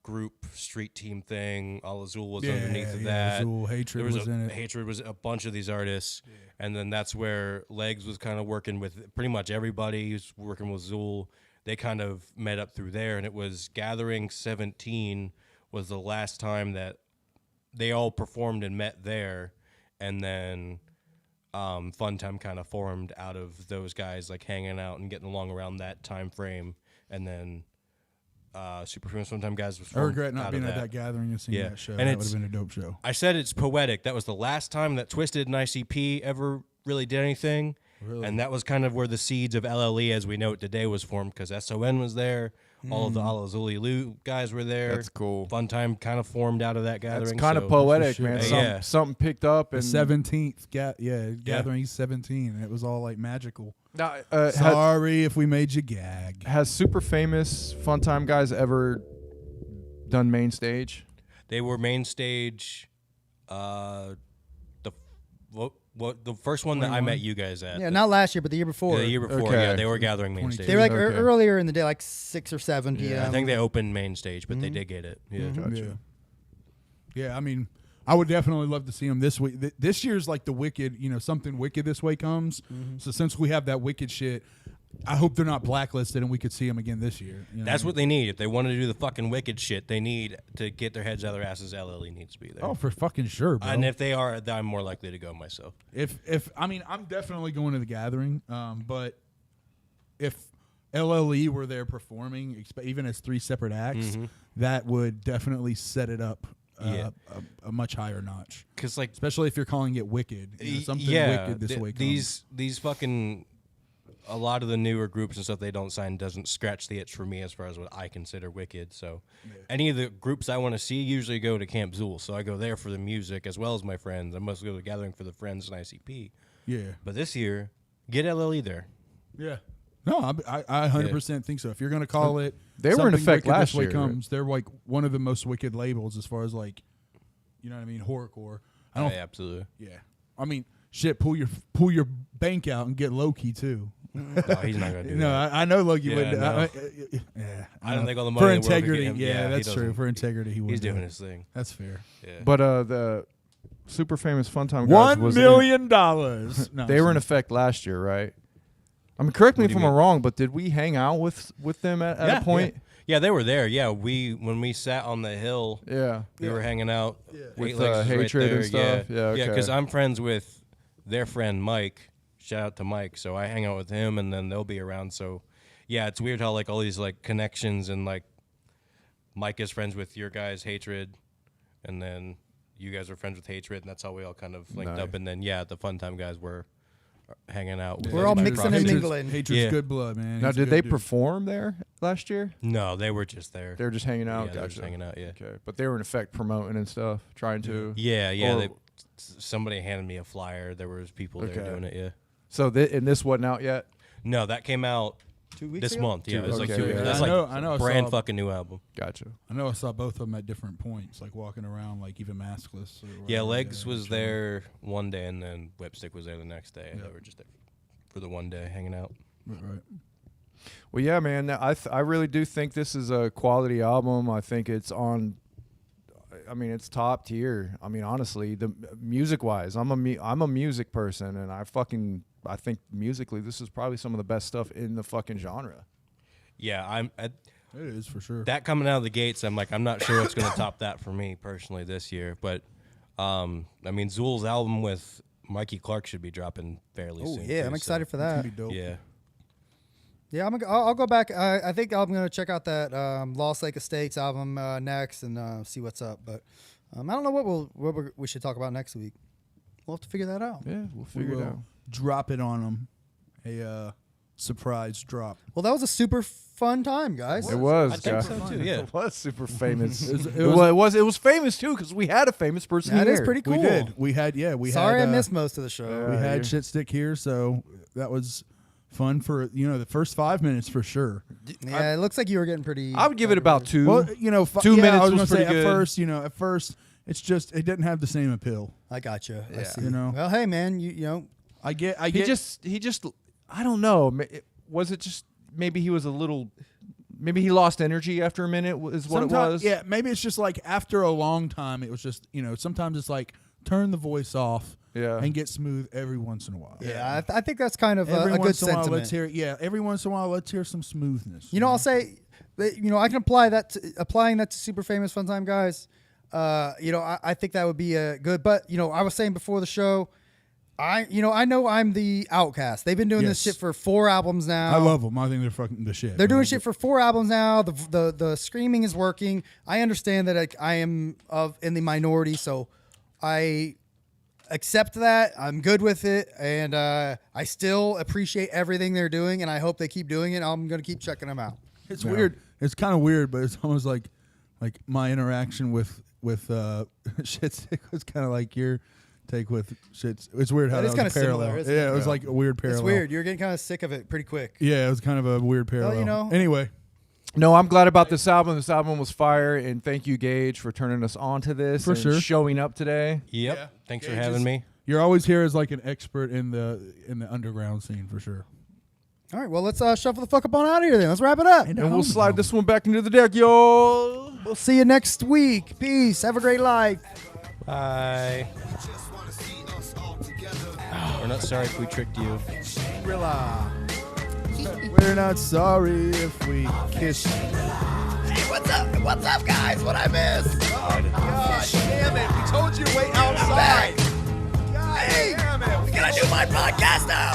group street team thing, Al Azul was underneath of that. Azul, Hatred There was in it. Hatred was a bunch of these artists, and then that's where Legs was kind of working with pretty much everybody. He was working with Zool. They kind of met up through there, and it was Gathering 17 was the last time that they all performed and met there, and then Funtime kind of formed out of those guys like hanging out and getting along around that time frame, and then Super Famous Funtime guys was I formed regret not out being of at that gathering and seeing Yeah. that show. And That would it's- have been a dope show. I said it's poetic. That was the last time that Twisted and ICP ever really did anything. Really? And that was kind of where the seeds of LLE as we know it today was formed because SON was there. All of the Al Azuli Lu guys were there. That's cool. Funtime kind of formed out of that gathering. It's kind of so- poetic, shit. man. Yeah. Something, something picked up The and 17th, gathering 17, and it was all like magical. Now, Sorry if we made you gag. has super famous Funtime guys ever done main stage? They were main stage. The first one that I 21? met you guys at. Yeah, not last year, but the year before. the year before. Okay. Yeah, they were gathering main 22. stage. They were like Okay. earlier in the day, like 6 or 7 p.m. I think they opened main stage, but they did get it. Yeah. Yeah, I mean, I would definitely love to see them this week. This year's like the Wicked, something Wicked this way comes. So since we have that Wicked shit, I hope they're not blacklisted and we could see them again this year. You know That's I mean? what they need. If they want to do the fucking wicked shit, they need to get their heads out of their asses. LLE needs to be there. Oh, for fucking sure, bro. And if they are, then I'm more likely to go myself. If I mean, I'm definitely going to the gathering. But if LLE were there performing, even as 3 separate acts, that would definitely set it up a much higher notch. Because like, Especially if you're calling it wicked, something wicked this way. These fucking. A lot of the newer groups and stuff they don't sign doesn't scratch the itch for me as far as what I consider wicked. So any of the groups I want to see usually go to Camp Zool. So I go there for the music as well as my friends. I must go to the gathering for the friends and ICP. Yeah. But this year, get LLE there. Yeah. No, I 100% think so. If you're going to call it, They were in something effect wicked last this way year, comes, they're like one of the most wicked labels as far as like, you know what I mean, horrorcore. I don't. Yeah, absolutely. Yeah. I mean, shit. Pull your bank out and get Loki too. No, he's not gonna do No, that. I know Loki Yeah, would. no. I don't think all the money for in the world could integrity. get him. Yeah, Yeah, he that's true. doesn't. For integrity, he would. He's do doing it. his thing. That's fair. Yeah. But the super famous Funtime guys $1 was million. No, they were in sorry. effect last year, right? I mean, correct me What if do you I'm mean? wrong, but did we hang out with them at a point? Yeah, they were there. Yeah, when we sat on the hill, Yeah. we were hanging out. With, Eight Legs was Hatred and there. stuff? Yeah, okay. because I'm friends with their friend Mike. Shout out to Mike. So I hang out with him, and then they'll be around. So yeah, it's weird how like all these like connections and like Mike is friends with your guys' Hatred, and then you guys are friends with Hatred, and that's how we all kind of linked Nice. up. And then yeah, the Funtime guys were hanging out. With We're all everybody. mixing and mingling. Hatred's Yeah. good blood, man. Now, He's a did good they dude. perform there last year? No, they were just there. They were just hanging out. Yeah, they were just Gotcha. hanging out. Yeah. Okay, but they were in effect promoting and stuff, trying to. Yeah, yeah. Or- Somebody handed me a flyer. There was people there Okay. doing it. Yeah. So and this wasn't out yet. No, that came out 2 weeks this ago? month. Yeah, it was like Okay, 2 weeks. yeah. That's I like know- I know I brand saw- fucking new album. Gotcha. I know I saw both of them at different points, like walking around, like even maskless. Or Yeah, whatever. Legs was chilling. there one day, and then Whipstick was there the next day. They were just there for the one day hanging out. Right. Well, yeah, man. I really do think this is a quality album. I think it's on. I mean, it's top tier. I mean, honestly, the music wise, I'm a music person, and I think musically, this is probably some of the best stuff in the fucking genre. Yeah, It is for sure. that coming out of the gates. I'm like, I'm not sure what's going to top that for me personally this year. But I mean, Zool's album with Mikey Clark should be dropping fairly Oh soon. yeah, too, I'm so- excited for It's that. gonna be dope. Yeah. Yeah, I'll go back. I think I'm gonna check out that Lost Lake Estates album next and see what's up. But I don't know what we should talk about next week. We'll have to figure that out. Yeah, we'll We figure it will out. drop it on them. A surprise drop. Well, that was a super fun time, guys. It was. I think guys. so too. Yeah. It was super famous. It was- it was famous too because we had a famous person That here. is pretty cool. We did. We had. Sorry, had, I missed most of the show. We Yeah, had you're- Shitstick here, so that was fun for the first 5 minutes for sure. Yeah, it looks like you were getting pretty. I would give it about 2. Well, 2 yeah, minutes I was was gonna say pretty good. At first, it's just it didn't have the same appeal. I got you. I Yeah. see. You know. Well, hey, man, you know. I get. He just I don't know. Was it just maybe he was a little maybe he lost energy after a minute is what it Sometimes- was? Yeah, maybe it's just like after a long time, it was just sometimes it's like turn the voice off. Yeah. And get smooth every once in a while. Yeah, I think that's kind of Every a good once in a while, sentiment. let's hear. Yeah, every once in a while, let's hear some smoothness. You know, I'll say, that, I can applying that to super famous Funtime guys. I think that would be a good. But I was saying before the show, I know I'm the outcast. They've been doing this Yes. shit for 4 albums now. I love them. I think they're fucking the shit. They're doing shit for 4 albums now. The screaming is working. I understand that I am in the minority, so I accept that. I'm good with it, and I still appreciate everything they're doing, and I hope they keep doing it. I'm gonna keep checking them out. It's weird. It's kind of weird, but it's almost like my interaction with Shitstick was kind of like your take with Shit. It's weird how That that is was kinda a parallel. similar, isn't Yeah, it? it was like a weird parallel. It's weird. You're getting kind of sick of it pretty quick. Yeah, it was kind of a weird parallel. Well, No, I'm glad about this album. This album was fire, and thank you, Gage, for turning us on to this For and sure. showing up today. Yep. Yeah. Thanks for Gage having is- me. You're always here as like an expert in the underground scene for sure. All right, well, let's shuffle the fuck up on out of here then. Let's wrap it up. And we'll slide this one back into the deck, y'all. We'll see you next week. Peace. Have a great life. Bye. We're not sorry if we tricked you. Rilla. We're not sorry if we kiss you. Hey, what's up? What's up, guys? What I miss? God damn it. We told you to wait outside. God Hey, damn it. can I do my podcast now?